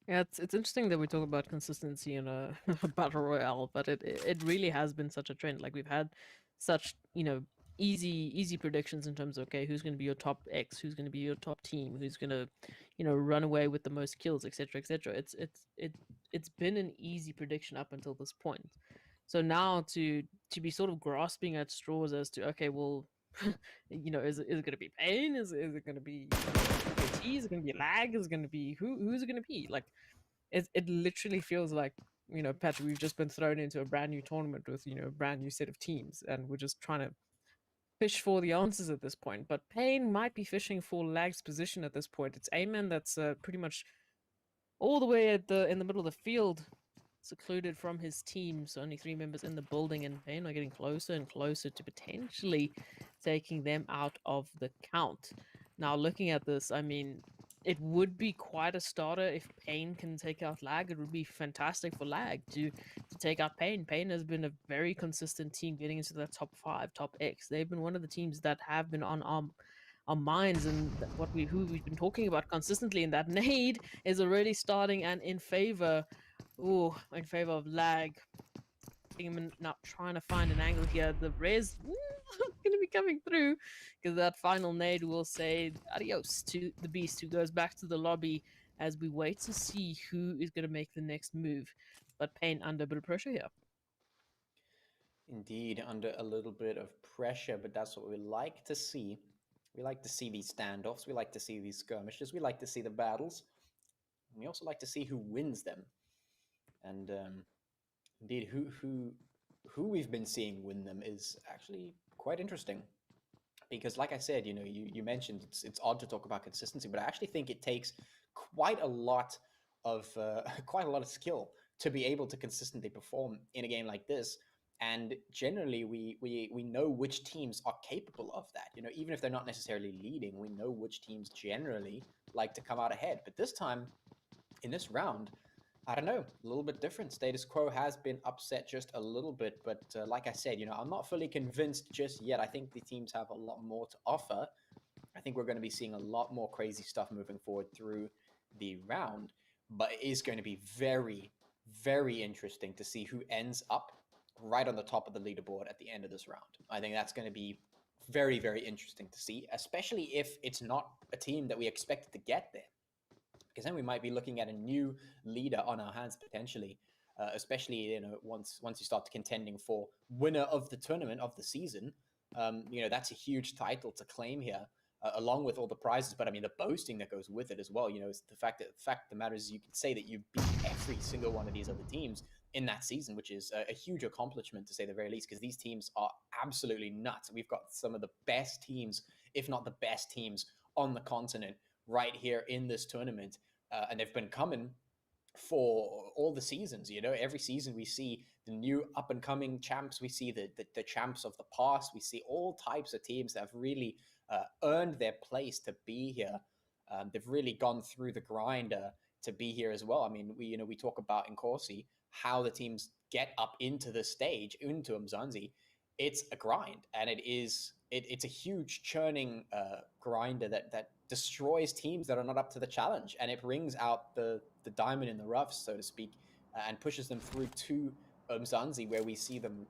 Yeah, it's interesting that we talk about consistency in a battle royale, but it really has been such a trend. Like, we've had such, you know, easy predictions in terms of, okay, who's going to be your top X, who's going to be your top team, who's going to, you know, run away with the most kills, etc., etc. It's been an easy prediction up until this point. So now to be sort of grasping at straws as to, okay, well, you know, is it going to be Pain? Is it going to be KT? Is it going to be Lag? Is it going to be who's it going to be? Like, it literally feels like, you know, Patrick, we've just been thrown into a brand new tournament with, you know, a brand new set of teams, and we're just trying to fish for the answers at this point. But Pain might be fishing for Lag's position at this point. It's Amen that's pretty much all the way in the middle of the field, secluded from his team. So only 3 members in the building, and Pain are getting closer and closer to potentially taking them out of the count. Now, looking at this, I mean, it would be quite a starter if Pain can take out Lag. It would be fantastic for Lag to take out Pain. Pain has been a very consistent team getting into the top 5, top X. They've been one of the teams that have been on our minds, and who we've been talking about consistently. And that nade is already starting and in favor of Lag. Now trying to find an angle here. The res going to be coming through, because that final nade will say adios to the beast, who goes back to the lobby as we wait to see who is going to make the next move. But Pain under a bit of pressure here. Indeed, under a little bit of pressure, but that's what we like to see. We like to see these standoffs. We like to see these skirmishes. We like to see the battles. And we also like to see who wins them. And indeed, who we've been seeing win them is actually quite interesting. Because, like I said, you know, you mentioned it's odd to talk about consistency, but I actually think it takes quite a lot of skill to be able to consistently perform in a game like this. And generally, we know which teams are capable of that. You know, even if they're not necessarily leading, we know which teams generally like to come out ahead. But this time, in this round, I don't know, a little bit different. Status quo has been upset just a little bit, but like I said, I'm not fully convinced just yet. I think the teams have a lot more to offer. I think we're going to be seeing a lot more crazy stuff moving forward through the round, but it is going to be very, very interesting to see who ends up right on the top of the leaderboard at the end of this round. I think that's going to be very, very interesting to see, especially if it's not a team that we expected to get there. Because then we might be looking at a new leader on our hands potentially, especially once you start contending for winner of the tournament of the season. That's a huge title to claim here, along with all the prizes. But I mean, the boasting that goes with it as well. It's the fact of the matter is you can say that you beat every single one of these other teams in that season, which is a huge accomplishment to say the very least. Because these teams are absolutely nuts. We've got some of the best teams, if not the best teams, on the continent right here in this tournament. And they've been coming for all the seasons. Every season we see the new up and coming champs. We see the champs of the past. We see all types of teams that have really earned their place to be here. They've really gone through the grind to be here as well. I mean, we talk about in Corsi how the teams get up into the stage, into Umzansi. It's a grind, and it's a huge churning grinder that destroys teams that are not up to the challenge, and it brings out the diamond in the rough, so to speak, and pushes them through to Umzansi, where we see them,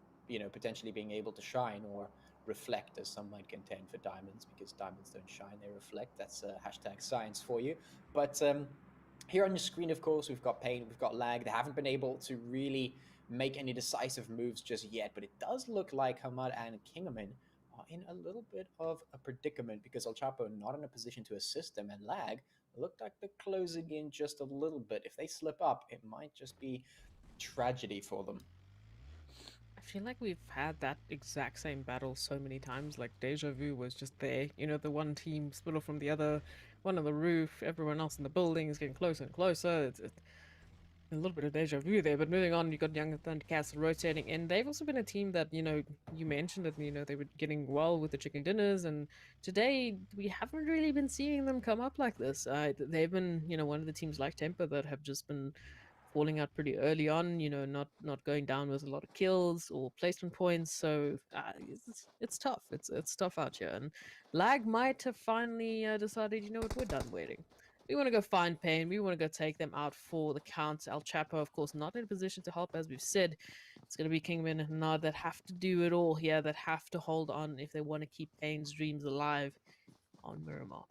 potentially being able to shine or reflect, as some might contend, for diamonds, because diamonds don't shine, they reflect. That's hashtag science for you. But here on your screen, of course, we've got Pain, we've got Lag. They haven't been able to really make any decisive moves just yet, but it does look like Hamad and Kingaman are in a little bit of a predicament, because El Chapo not in a position to assist them, and Lag looked like they're closing in just a little bit. If they slip up, it might just be tragedy for them. I feel like we've had that exact same battle so many times. Like Deja Vu was just there. The one team split off from the other, one on the roof, everyone else in the building is getting closer and closer. It's a little bit of deja vu there. But moving on, you got Young Thundercats rotating in. They've also been a team that, you mentioned that, they were getting well with the chicken dinners. And today, we haven't really been seeing them come up like this. They've been, one of the teams like Temper that have just been falling out pretty early on, not going down with a lot of kills or placement points. So it's tough. It's tough out here. And Lag might have finally decided, what, we're done waiting. We want to go find Pain. We want to go take them out for the count. El Chapo, of course, not in a position to help, as we've said. It's going to be Kingman and Nod that have to do it all here, that have to hold on if they want to keep Pain's dreams alive on Miramar.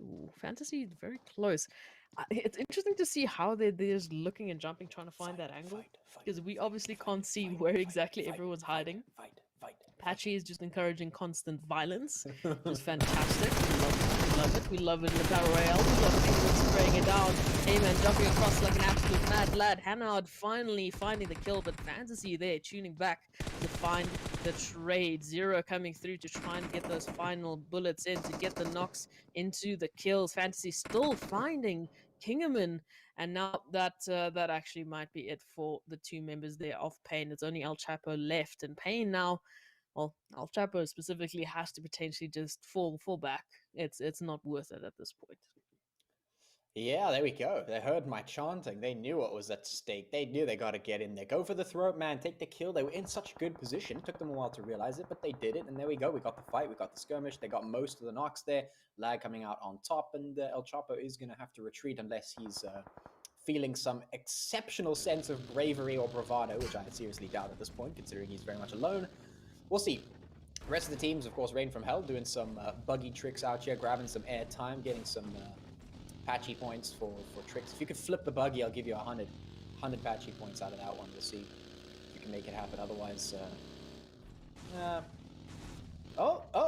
Ooh, Fantasy very close. It's interesting to see how they're just looking and jumping, trying to find that angle. Because we obviously can't see where exactly everyone's hiding. Patchy is just encouraging constant violence, which is fantastic. We love it. We love it in the Battle Royale. We love Kingman spraying it down. Heyman jumping across like an absolute mad lad. Hannard finally finding the kill, but Fantasy there tuning back to find the trade. Zero coming through to try and get those final bullets in, to get the knocks into the kills. Fantasy still finding Kingaman, and now that actually might be it for the two members there of Pain. It's only El Chapo left, and Pain now, well, El Chapo specifically has to potentially just fall back. It's not worth it at this point. Yeah, there we go. They heard my chanting. They knew what was at stake. They knew they got to get in there. Go for the throat, man. Take the kill. They were in such a good position. It took them a while to realize it, but they did it. And there we go. We got the fight. We got the skirmish. They got most of the knocks there. Lag coming out on top. And El Chapo is going to have to retreat unless he's feeling some exceptional sense of bravery or bravado, which I seriously doubt at this point, considering he's very much alone. We'll see. The rest of the teams, of course, Rain from Hell doing some buggy tricks out here, grabbing some air time, getting some patchy points for tricks. If you could flip the buggy, I'll give you 100 patchy points out of that one. We'll see if you can make it happen. Otherwise,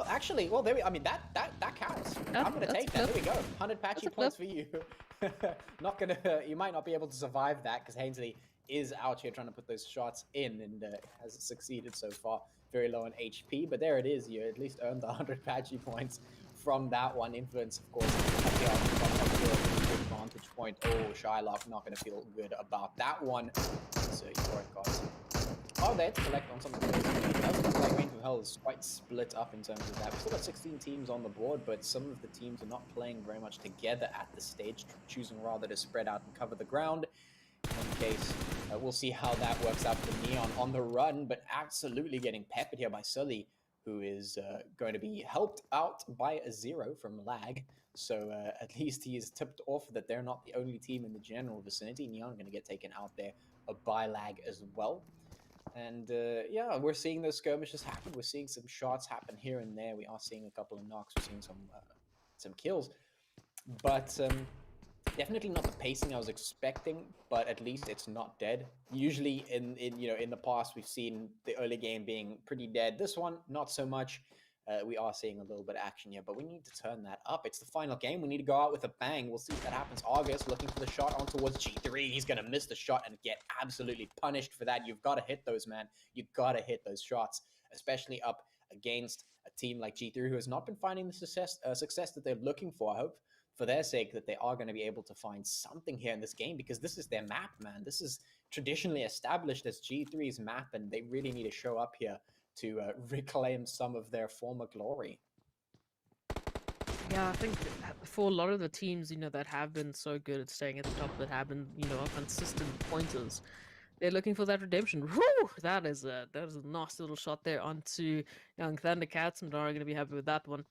actually, well, I mean, that counts. I'm gonna take that. There we go. 100 patchy points for you. You might not be able to survive that, because Hainsley is out here trying to put those shots in, and has succeeded so far. Very low on HP, but there it is. You at least earned the 100 patchy points from that one. Influence, of course, advantage point. Oh, Shylock not going to feel good about that one. So Euphoric got are there to collect on some of the players. It does look like Rainbow Hell is quite split up in terms of that. We've still got 16 teams on the board, but some of the teams are not playing very much together at this stage, choosing rather to spread out and cover the ground. In any case, we'll see how that works out for Neon on the run, but absolutely getting peppered here by Sully, who is going to be helped out by a 0 from lag. So at least he is tipped off that they're not the only team in the general vicinity. Neon going to get taken out there by lag as well. And yeah, we're seeing those skirmishes happen. We're seeing some shots happen here and there. We are seeing a couple of knocks. We're seeing some kills. But definitely not the pacing I was expecting, but at least it's not dead. Usually in the past, we've seen the early game being pretty dead. This one, not so much. We are seeing a little bit of action here, but we need to turn that up. It's the final game. We need to go out with a bang. We'll see if that happens. Argus looking for the shot on towards G3. He's going to miss the shot and get absolutely punished for that. You've got to hit those, man. You've got to hit those shots, especially up against a team like G3 who has not been finding the success that they're looking for. I hope for their sake that they are going to be able to find something here in this game, because this is their map, man. This is traditionally established as G3's map, and they really need to show up here to reclaim some of their former glory. Yeah, I think for a lot of the teams, that have been so good at staying at the top, that have been, consistent pointers, they're looking for that redemption. Whew! That is a nasty little shot there onto young Thundercats. I'm not going to be happy with that one.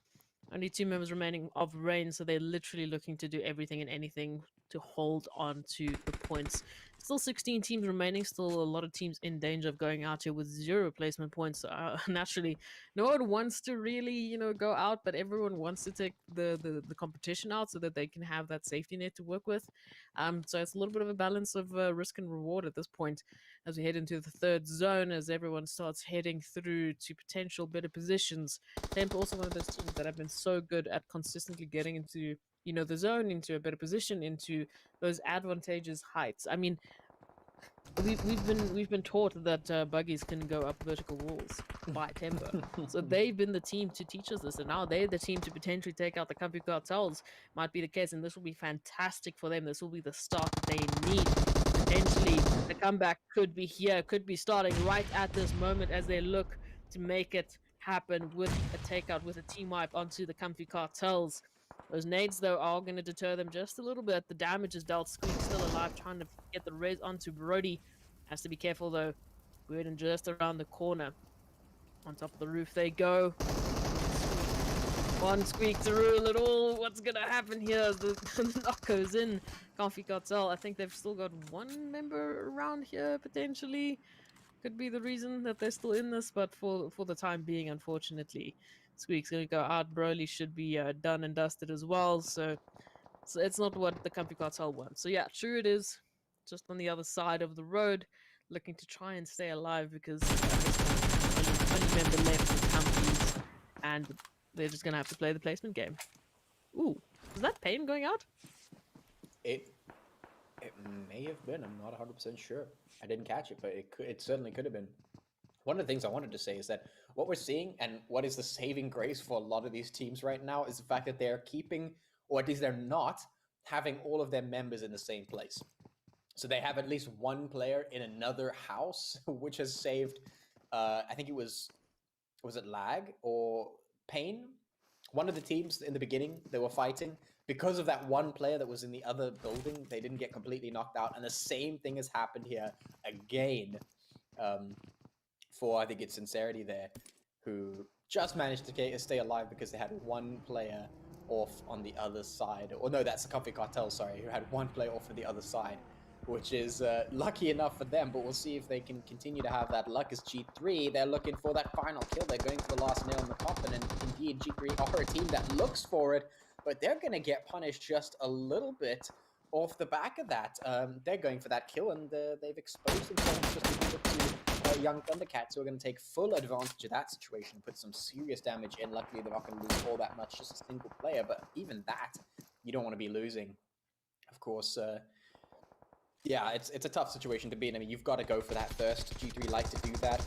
Only 2 members remaining of Reign, so they're literally looking to do everything and anything to hold on to the points. Still 16 teams remaining, still a lot of teams in danger of going out here with 0 replacement points. Naturally, no one wants to really, go out, but everyone wants to take the competition out so that they can have that safety net to work with. So it's a little bit of a balance of risk and reward at this point as we head into the 3rd zone, as everyone starts heading through to potential better positions. Temp also one of those teams that have been so good at consistently getting into the zone, into a better position, into those advantageous heights. I mean, we've been taught that buggies can go up vertical walls by Tempo. So they've been the team to teach us this, and now they're the team to potentially take out the Comfy Cartels. Might be the case, and this will be fantastic for them. This will be the start that they need. Potentially, the comeback could be here, could be starting right at this moment as they look to make it happen with a takeout, with a team wipe onto the Comfy Cartels. Those nades, though, are going to deter them just a little bit. The damage is dealt. Squeak still alive, trying to get the res onto Brody. Has to be careful, though. Weird and just around the corner. On top of the roof they go. One Squeak to rule it all. What's going to happen here as the knock goes in? Comfy Cartel, I think they've still got 1 member around here, potentially. Could be the reason that they're still in this, but for the time being, unfortunately, Squeak's going to go out. Broly should be done and dusted as well, so it's not what the Comfy Cartel wants. So yeah, true it is. Just on the other side of the road, looking to try and stay alive because there's only member left with Comfies, and they're just going to have to play the placement game. Ooh, was that Pain going out? It may have been. I'm not 100% sure. I didn't catch it, but it certainly could have been. One of the things I wanted to say is that what we're seeing, and what is the saving grace for a lot of these teams right now, is the fact that they're keeping, or at least they're not, having all of their members in the same place. So they have at least 1 player in another house, which has saved, I think it was it Lag or Pain? One of the teams in the beginning, they were fighting. Because of that 1 player that was in the other building, they didn't get completely knocked out. And the same thing has happened here again. For, I think it's Scincerity there, who just managed to stay alive because they had 1 player off on the other side. Or no, that's the Comfy Cartel, sorry, who had 1 player off on the other side, which is lucky enough for them, but we'll see if they can continue to have that luck as G3. They're looking for that final kill. They're going for the last nail in the coffin, and indeed G3 are a team that looks for it, but they're going to get punished just a little bit off the back of that. They're going for that kill, and they've exposed themselves just a little bit to young Thundercats, who are going to take full advantage of that situation, put some serious damage in. Luckily, they're not going to lose all that much, just a single player, but even that, you don't want to be losing. Of course, yeah, it's a tough situation to be in. I mean, you've got to go for that first. G3 like to do that,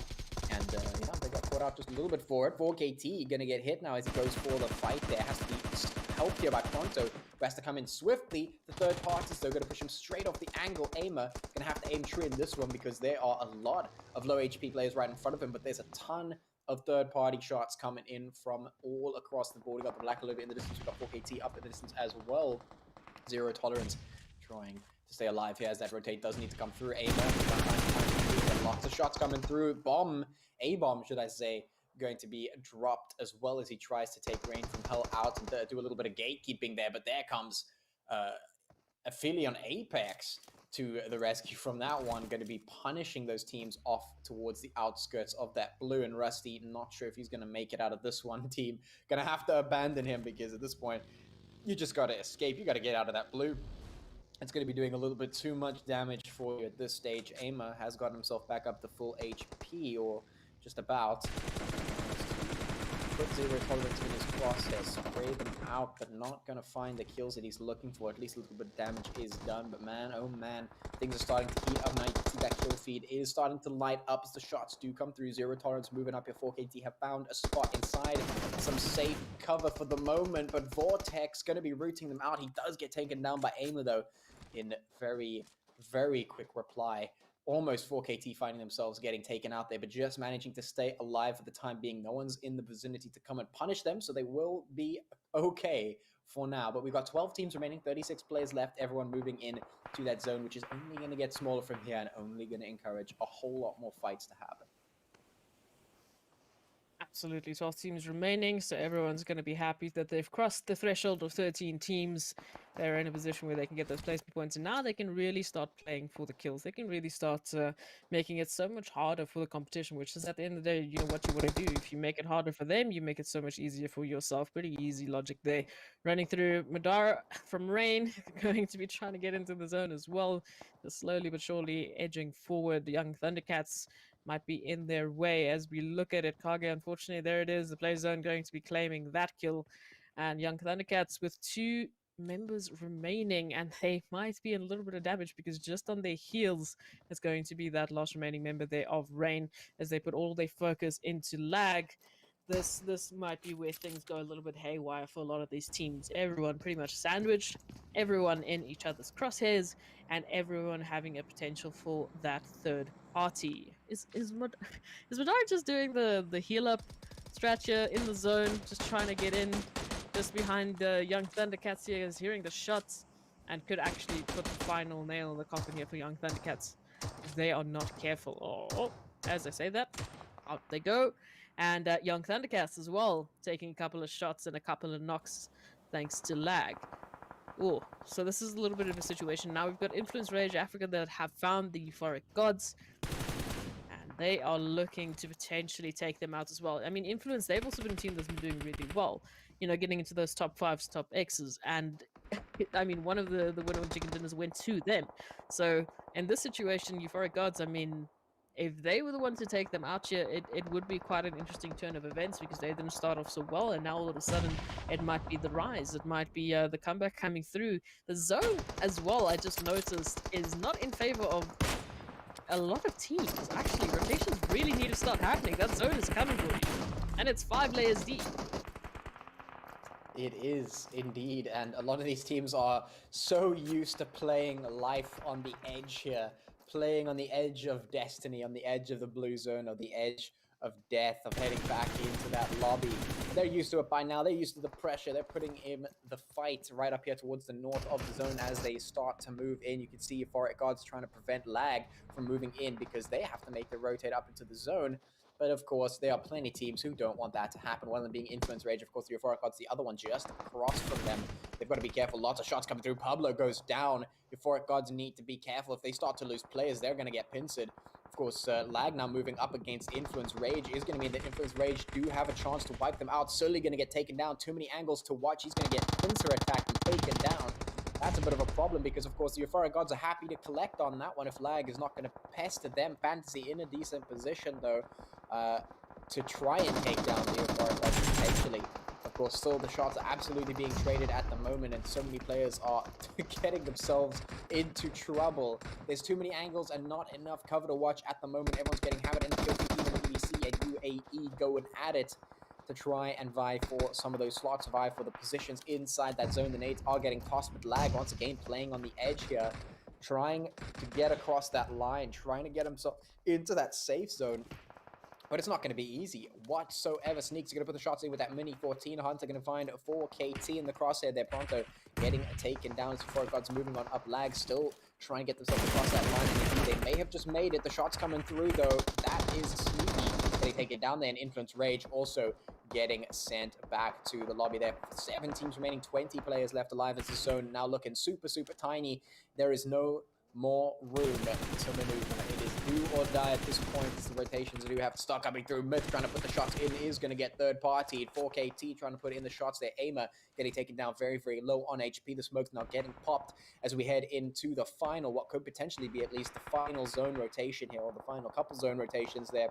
and yeah, they got caught out just a little bit for it. 4KT going to get hit now as he goes for the fight there. Has to be helped here by Tonto, who has to come in swiftly. The third party is though going to push him straight off the angle. Aimer going to have to aim true in this one because there are a lot of low HP players right in front of him, but there's a ton of third-party shots coming in from all across the board. We got the Black Oliver in the distance. We got 4KT up in the distance as well. Zero Tolerance trying to stay alive here as that rotate does need to come through. Lots of shots coming through. A-bomb, should I say, going to be dropped as well as he tries to take Rain from Hell out and do a little bit of gatekeeping there. But there comes Aphelion Apex to the rescue from that one, going to be punishing those teams off towards the outskirts of that blue. And Rusty, not sure if he's going to make it out of this one. Team going to have to abandon him because at this point, you just got to escape. You got to get out of that blue. It's going to be doing a little bit too much damage for you at this stage. Aimer has got himself back up to full HP, or just about. Put Zero Tolerance in his crosshair, spray them out, but not going to find the kills that he's looking for. At least a little bit of damage is done, but man, oh man, things are starting to heat up now. You can see that kill feed is starting to light up as the shots do come through. Zero Tolerance moving up. Your 4KT have found a spot inside some safe cover for the moment, but Vortex going to be rooting them out. He does get taken down by Aimer, though, in very, very quick reply. Almost 4KT finding themselves getting taken out there, but just managing to stay alive for the time being. No one's in the vicinity to come and punish them, so they will be okay for now. But we've got 12 teams remaining, 36 players left, everyone moving in to that zone, which is only going to get smaller from here and only going to encourage a whole lot more fights to happen. Absolutely, 12 teams remaining, so everyone's going to be happy that they've crossed the threshold of 13 teams. They're in a position where they can get those placement points, and now they can really start playing for the kills. They can really start making it so much harder for the competition, which is at the end of the day, you know what you want to do. If you make it harder for them, you make it so much easier for yourself. Pretty easy logic there. Running through Madara from Rain, going to be trying to get into the zone as well. Just slowly but surely edging forward. The young Thundercats might be in their way as we look at it. Kage, unfortunately, there it is. The play zone going to be claiming that kill. And young Thundercats with 2 members remaining, and they might be in a little bit of damage because just on their heels is going to be that last remaining member there of Rain as they put all their focus into lag. This might be where things go a little bit haywire for a lot of these teams. Everyone pretty much sandwiched, everyone in each other's crosshairs, and everyone having a potential for that third party. Is Madara just doing the heal up strat here in the zone, just trying to get in just behind the young Thundercats here, is hearing the shots and could actually put the final nail in the coffin here for young Thundercats if they are not careful. Oh, as I say that, out they go. And young Thundercats as well, taking a couple of shots and a couple of knocks thanks to lag. Oh, so this is a little bit of a situation. Now we've got Influence Rage Africa that have found the Euphoric gods, and they are looking to potentially take them out as well. I mean, Influence, they've also been a team that's been doing really well, you know, getting into those top 5s, top X's, and I mean, one of the winner of chicken dinners went to them. So in this situation, Euphoric gods, I mean, if they were the ones to take them out here, it would be quite an interesting turn of events because they didn't start off so well, and now all of a sudden it might be the rise, it might be the comeback coming through. The zone as well, I just noticed, is not in favor of a lot of teams. Actually, rotations really need to start happening. That zone is coming for you, and it's 5 layers deep. It is indeed, and a lot of these teams are so used to playing life on the edge here. Playing on the edge of destiny, on the edge of the blue zone, or the edge of death, of heading back into that lobby. They're used to it by now. They're used to the pressure. They're putting in the fight right up here towards the north of the zone as they start to move in. You can see Euphoric Gods trying to prevent lag from moving in because they have to make the rotate up into the zone. But of course, there are plenty of teams who don't want that to happen. One of them being Influence Rage, of course, the Euphoric Gods, the other one just across from them. They've got to be careful. Lots of shots coming through. Pablo goes down. Euphoric Gods need to be careful. If they start to lose players, they're going to get pincered. Of course, lag now moving up against Influence Rage is going to mean that Influence Rage do have a chance to wipe them out. Certainly going to get taken down. Too many angles to watch. He's going to get pincer attacked and taken down. That's a bit of a problem because, of course, the Euphoric Gods are happy to collect on that one if lag is not going to pester them. Fantasy in a decent position, though, to try and take down the Euphoric Gods potentially. Of course, still the shots are absolutely being traded at the moment, and so many players are getting themselves into trouble. There's too many angles and not enough cover to watch at the moment. Everyone's getting hammered in the kill feed, even EDC and UAE going at it. to try and vie for some of those slots, vie for the positions inside that zone. The nades are getting tossed, but Lag once again playing on the edge here, trying to get across that line, trying to get himself into that safe zone. But it's not going to be easy whatsoever. Sneak's going to put the shots in with that Mini 14. Hunter going to find 4KT in the crosshair there. Pronto getting taken down as Euphoric Gods moving on up. Lag still trying to get themselves across that line. And they may have just made it. The shots coming through, though. That is sneaky. They take it down there, and Influence Rage also getting sent back to the lobby there. 7 teams remaining, 20 players left alive as the zone now looking super, super tiny. There is no more room to maneuver. It is do or die at this point. It's the rotations that do have to start coming through. Myth trying to put the shots in is going to get third party. 4KT trying to put in the shots there. Aimer getting taken down very, very low on HP. The smoke's now getting popped as we head into the final, what could potentially be at least the final zone rotation here, or the final couple zone rotations there.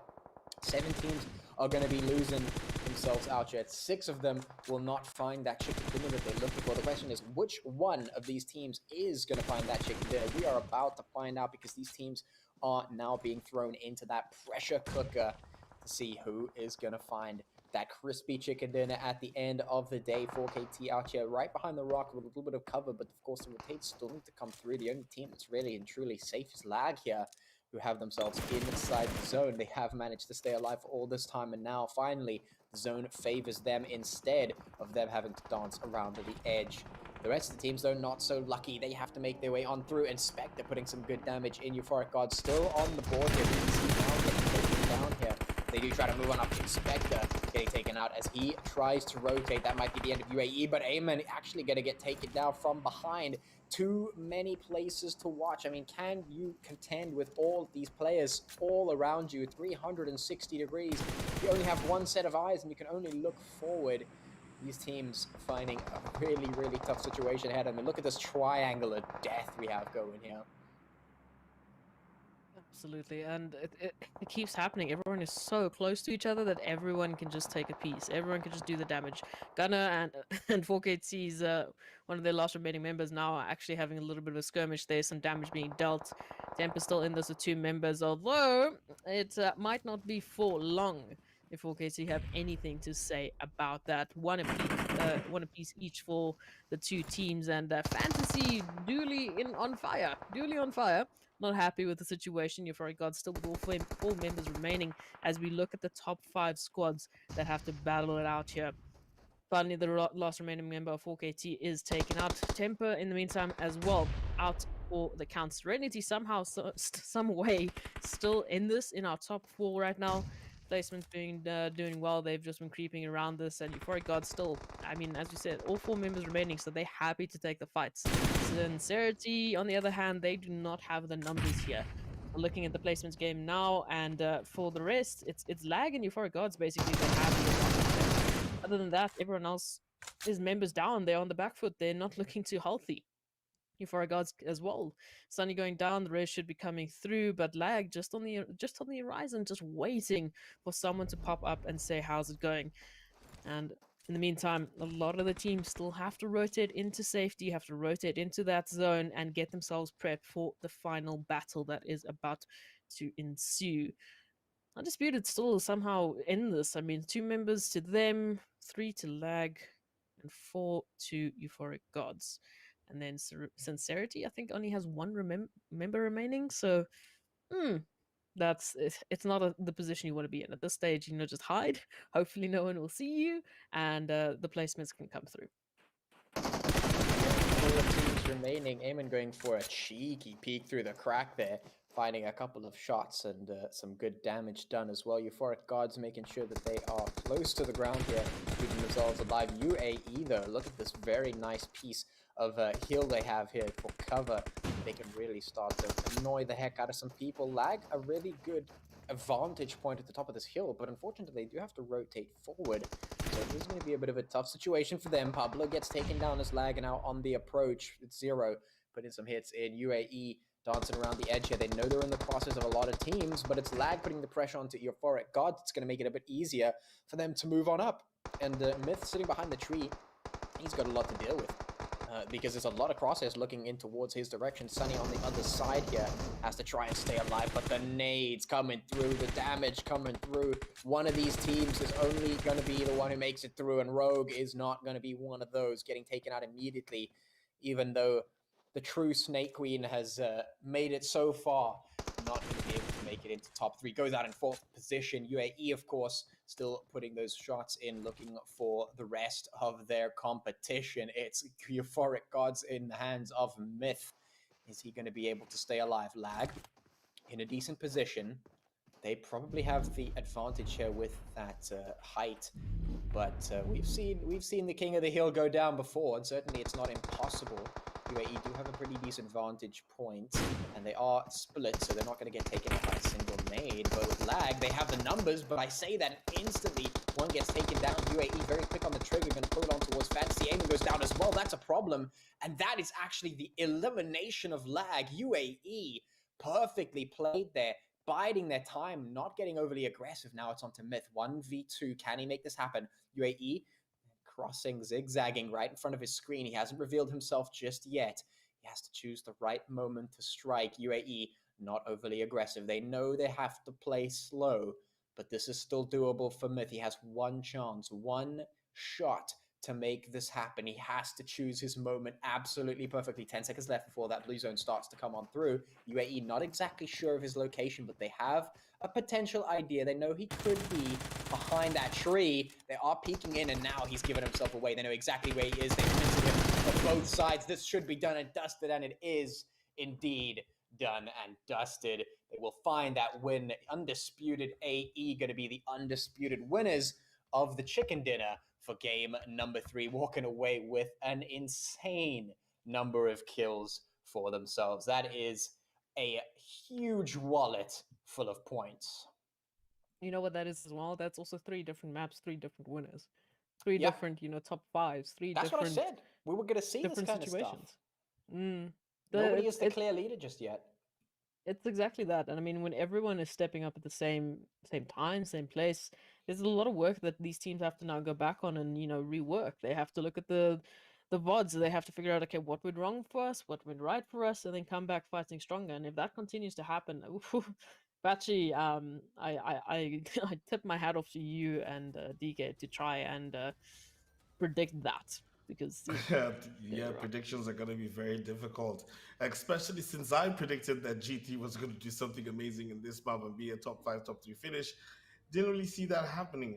7 teams are going to be losing themselves out yet. 6 of them will not find that chicken dinner that they're looking for. The question is, which one of these teams is going to find that chicken dinner? We are about to find out, because these teams are now being thrown into that pressure cooker to see who is going to find that crispy chicken dinner at the end of the day. 4KT out here right behind the rock with a little bit of cover, but of course the rotates still need to come through. The only team that's really and truly safe is Lag here, who have themselves inside the zone. They have managed to stay alive for all this time, and now finally the zone favors them instead of them having to dance around to the edge. The rest of the teams, though, not so lucky. They have to make their way on through, and Spectre putting some good damage in. Euphoric Gods still on the board here. We can see now getting taken down here. They do try to move on up to Spectre, getting taken out as he tries to rotate. That might be the end of UAE, but Eamon actually going to get taken down from behind. Too many places to watch. I mean, can you contend with all these players all around you? 360 degrees. You only have one set of eyes, and you can only look forward. These teams finding a really, really tough situation ahead. I mean, look at this triangle of death we have going here. Absolutely, and it keeps happening. Everyone is so close to each other that everyone can just take a piece. Everyone can just do the damage. Gunner and 4KT's one of their last remaining members now are actually having a little bit of a skirmish. There's some damage being dealt. Temper's still in this with 2 members, although it might not be for long if 4KT have anything to say about that. One apiece each for the 2 teams, and Fantasy duly on fire. Not happy with the situation. Euphoric Gods still with all 4 members remaining as we look at the top 5 squads that have to battle it out here. Finally, the last remaining member of 4KT is taken out. Temper, in the meantime, as well, out for the count. Serenity somehow, some way, still in this, in our top 4 right now. Placement's doing well. They've just been creeping around this, and Euphoric Gods still, I mean, as we said, all 4 members remaining, so they're happy to take the fights. Scincerity, on the other hand, they do not have the numbers here. Looking at the placements game now, and for the rest, it's Lag and Euphoric Gods basically that have the advantage. Other than that, everyone else is members down. They're on the back foot. They're not looking too healthy. Euphoric Gods as well. Sunny going down, the rest should be coming through, but Lag just on the horizon, just waiting for someone to pop up and say how's it going. And in the meantime, a lot of the teams still have to rotate into safety, have to rotate into that zone and get themselves prepped for the final battle that is about to ensue. Undisputed still somehow in this. I mean, 2 members to them, 3 to Lag, and 4 to Euphoric Gods. And then Scincerity, I think, only has 1 member remaining. So, it's not the position you want to be in at this stage. You know, just hide. Hopefully, no one will see you, and the placements can come through. 4 teams remaining. Eamon going for a cheeky peek through the crack there, finding a couple of shots and some good damage done as well. Euphoric Gods making sure that they are close to the ground here, keeping themselves alive. UAE, though, look at this very nice piece of hill they have here for cover. They can really start to annoy the heck out of some people. Lag a really good vantage point at the top of this hill, but unfortunately they do have to rotate forward. So this is going to be a bit of a tough situation for them. Pablo gets taken down as Lag, and now on the approach, it's Zero putting some hits in. UAE dancing around the edge here. They know they're in the process of a lot of teams, but it's Lag putting the pressure onto Euphoric Gods. It's going to make it a bit easier for them to move on up. And Myth sitting behind the tree, he's got a lot to deal with. because there's a lot of crosshairs looking in towards his direction. Sunny on the other side here has to try and stay alive, but the nades coming through, the damage coming through. One of these teams is only going to be the one who makes it through, and Rogue is not going to be one of those getting taken out immediately, even though the true Snake Queen has made it so far. Not going to be able to make it into top 3. Goes out in 4th position. UAE, of course, still putting those shots in, looking for the rest of their competition. It's Euphoric Gods in the hands of Myth. Is he going to be able to stay alive? Lag in a decent position. They probably have the advantage here with that height, but we've seen the King of the Hill go down before, and certainly it's not impossible. UAE do have a pretty decent vantage point, and they are split, so they're not going to get taken out by a single nade. But with Lag, they have the numbers, but I say that instantly one gets taken down. UAE very quick on the trigger, going to pull it on towards Fantasy. Aiming goes down as well. That's a problem, and that is actually the elimination of Lag. UAE perfectly played there, biding their time, not getting overly aggressive. Now it's on to Myth. 1v2. Can he make this happen? UAE crossing, zigzagging right in front of his screen. He hasn't revealed himself just yet. He has to choose the right moment to strike. UAE not overly aggressive. They know they have to play slow, but this is still doable for Myth. He has one chance, one shot to make this happen. He has to choose his moment absolutely perfectly. 10 seconds left before that blue zone starts to come on through. UAE not exactly sure of his location, but they have a potential idea. They know he could be behind that tree. They are peeking in, and now he's given himself away. They know exactly where he is. They've missed him on both sides. This should be done and dusted, and it is indeed done and dusted. They will find that win. Undisputed AE going to be the undisputed winners of the chicken dinner for game number 3, walking away with an insane number of kills for themselves. That is a huge wallet full of points. You know what that is as well? That's also 3 different maps, 3 different winners, 3 Yeah. different, top 5s, 3 That's what I different said. We were going to see this different kind situations. of stuff. Nobody is the It's clear leader just yet. it's exactly that. And I mean, when everyone is stepping up at the same time, same place, there's a lot of work that these teams have to now go back on and rework. They have to look at the VODs. They have to figure out, okay, what went wrong for us, what went right for us, and then come back fighting stronger. And if that continues to happen, Bachi, I tip my hat off to you and DK to try and predict that, because Yeah, predictions are going to be very difficult, especially since I predicted that GT was going to do something amazing in this map and be a top 5, top 3 finish. Didn't really see that happening,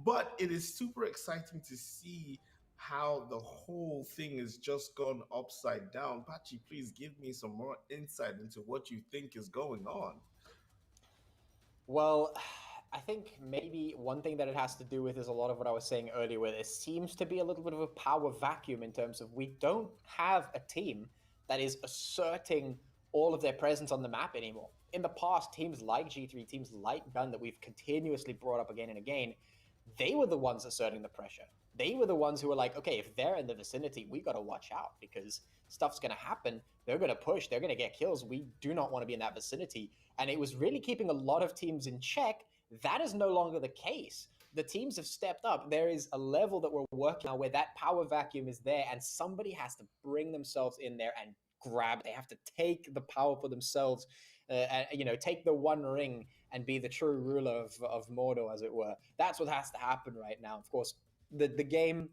but it is super exciting to see how the whole thing has just gone upside down. Pachi, please give me some more insight into what you think is going on. Well, I think maybe one thing that it has to do with is a lot of what I was saying earlier, where there seems to be a little bit of a power vacuum in terms of we don't have a team that is asserting all of their presence on the map anymore. In the past, teams like G3, teams like Gun that we've continuously brought up again and again, they were the ones asserting the pressure. They were the ones who were like, okay, if they're in the vicinity, we got to watch out because stuff's going to happen. They're going to push. They're going to get kills. We do not want to be in that vicinity. And it was really keeping a lot of teams in check. That is no longer the case. The teams have stepped up. There is a level that we're working on where that power vacuum is there, and somebody has to bring themselves in there and grab. They have to take the power for themselves, take the one ring and be the true ruler of Mordor, as it were. That's what has to happen right now. Of course, the game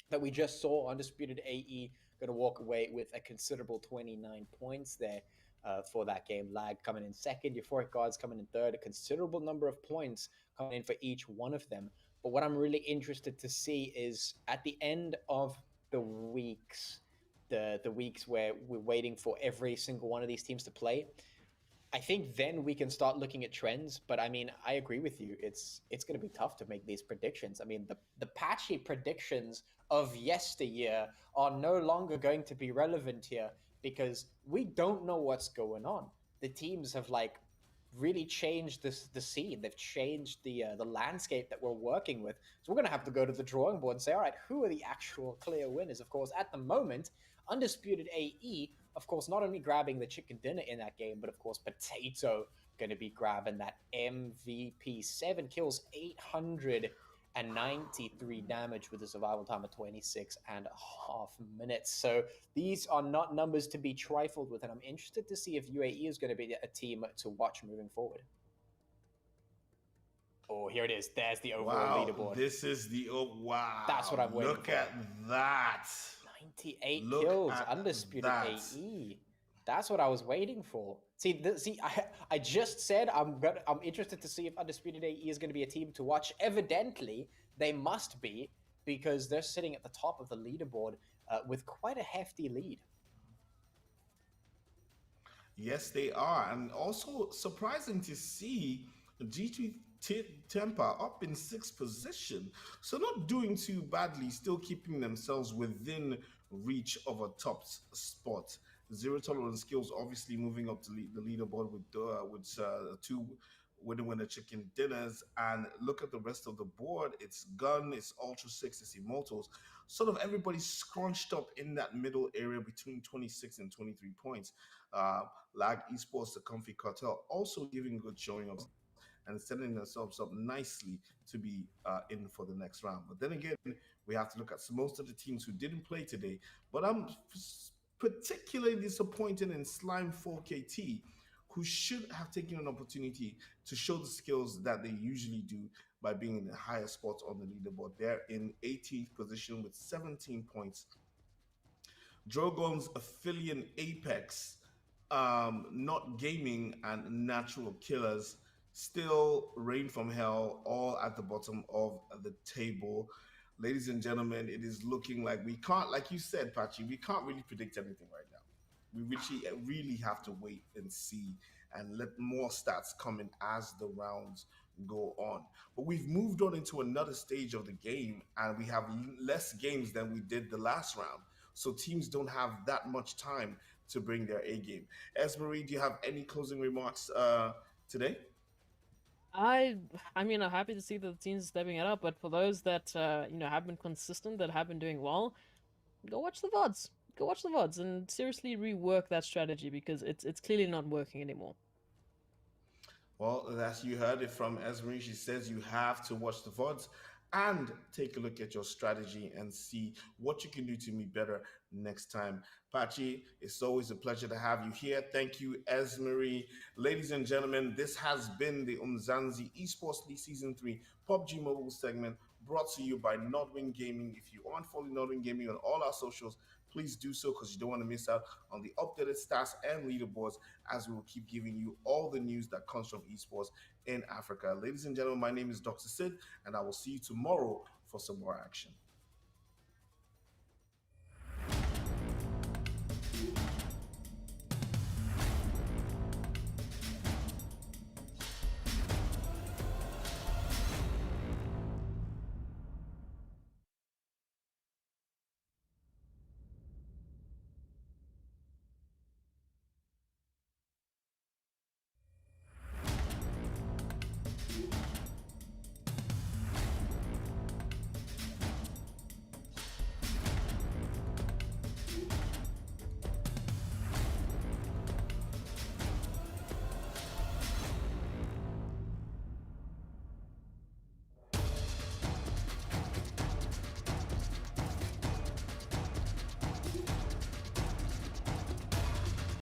that we just saw, Undisputed AE, going to walk away with a considerable 29 points there. For that game. Lag coming in second, Euphoric Gods coming in third, a considerable number of points coming in for each one of them. But what I'm really interested to see is at the end of the weeks, the weeks where we're waiting for every single one of these teams to play, I think then we can start looking at trends. But I mean, I agree with you. It's going to be tough to make these predictions. I mean, the patchy predictions of yesteryear are no longer going to be relevant here, because we don't know what's going on. The teams have really changed the scene. They've changed the landscape that we're working with. So we're going to have to go to the drawing board and say, all right, who are the actual clear winners? Of course, at the moment, Undisputed AE, of course, not only grabbing the chicken dinner in that game, but of course, Potato going to be grabbing that MVP. 7 kills, 800 and 93 damage with a survival time of 26.5 minutes. So these are not numbers to be trifled with, and I'm interested to see if UAE is going to be a team to watch moving forward. Oh, here it is. There's the overall Wow, leaderboard. this is the wow. That's what I'm waiting Look for. at that. 98 Look kills, at Undisputed that. AE. That's what I was waiting for. I just said I'm interested to see if Undisputed AE is going to be a team to watch. Evidently, they must be, because they're sitting at the top of the leaderboard with quite a hefty lead. Yes, they are. And also surprising to see G2 Tempa up in 6th position. So not doing too badly, still keeping themselves within reach of a top spot. Zero Tolerance Skills obviously moving up to the leaderboard with 2 winner chicken dinners. And look at the rest of the board. It's Gun, it's Ultra 6, it's Immortalz. Sort of everybody's scrunched up in that middle area between 26 and 23 points. Lag Esports, the Comfy Cartel, also giving good showing of and setting themselves up nicely to be in for the next round. But then again, we have to look at most of the teams who didn't play today. But I'm particularly disappointed in Slime 4KT, who should have taken an opportunity to show the skills that they usually do by being in the higher spots on the leaderboard. They're in 18th position with 17 points. Drogons, Aphelion, Apex, Not Gaming, and Natural Killers still reign from hell, all at the bottom of the table. Ladies and gentlemen, it is looking like we can't, like you said, Pachi, we can't really predict anything right now. We really have to wait and see and let more stats come in as the rounds go on. But we've moved on into another stage of the game, and we have less games than we did the last round. So teams don't have that much time to bring their A game. Esmery, do you have any closing remarks today? I mean, I'm happy to see that the team's stepping it up, but for those that have been consistent, that have been doing well, go watch the VODs. Go watch the VODs and seriously rework that strategy, because it's clearly not working anymore. Well, as you heard it from Esmery, she says you have to watch the VODs and take a look at your strategy and see what you can do to be better next time. Pachi, it's always a pleasure to have you here. Thank you, Esmery. Ladies and gentlemen, this has been the Umzansi Esports League Season 3 PUBG Mobile segment brought to you by Nodwing Gaming. If you aren't following Nodwing Gaming on all our socials, please do so, because you don't want to miss out on the updated stats and leaderboards, as we will keep giving you all the news that comes from esports in Africa. Ladies and gentlemen, my name is Dr. Sid, and I will see you tomorrow for some more action.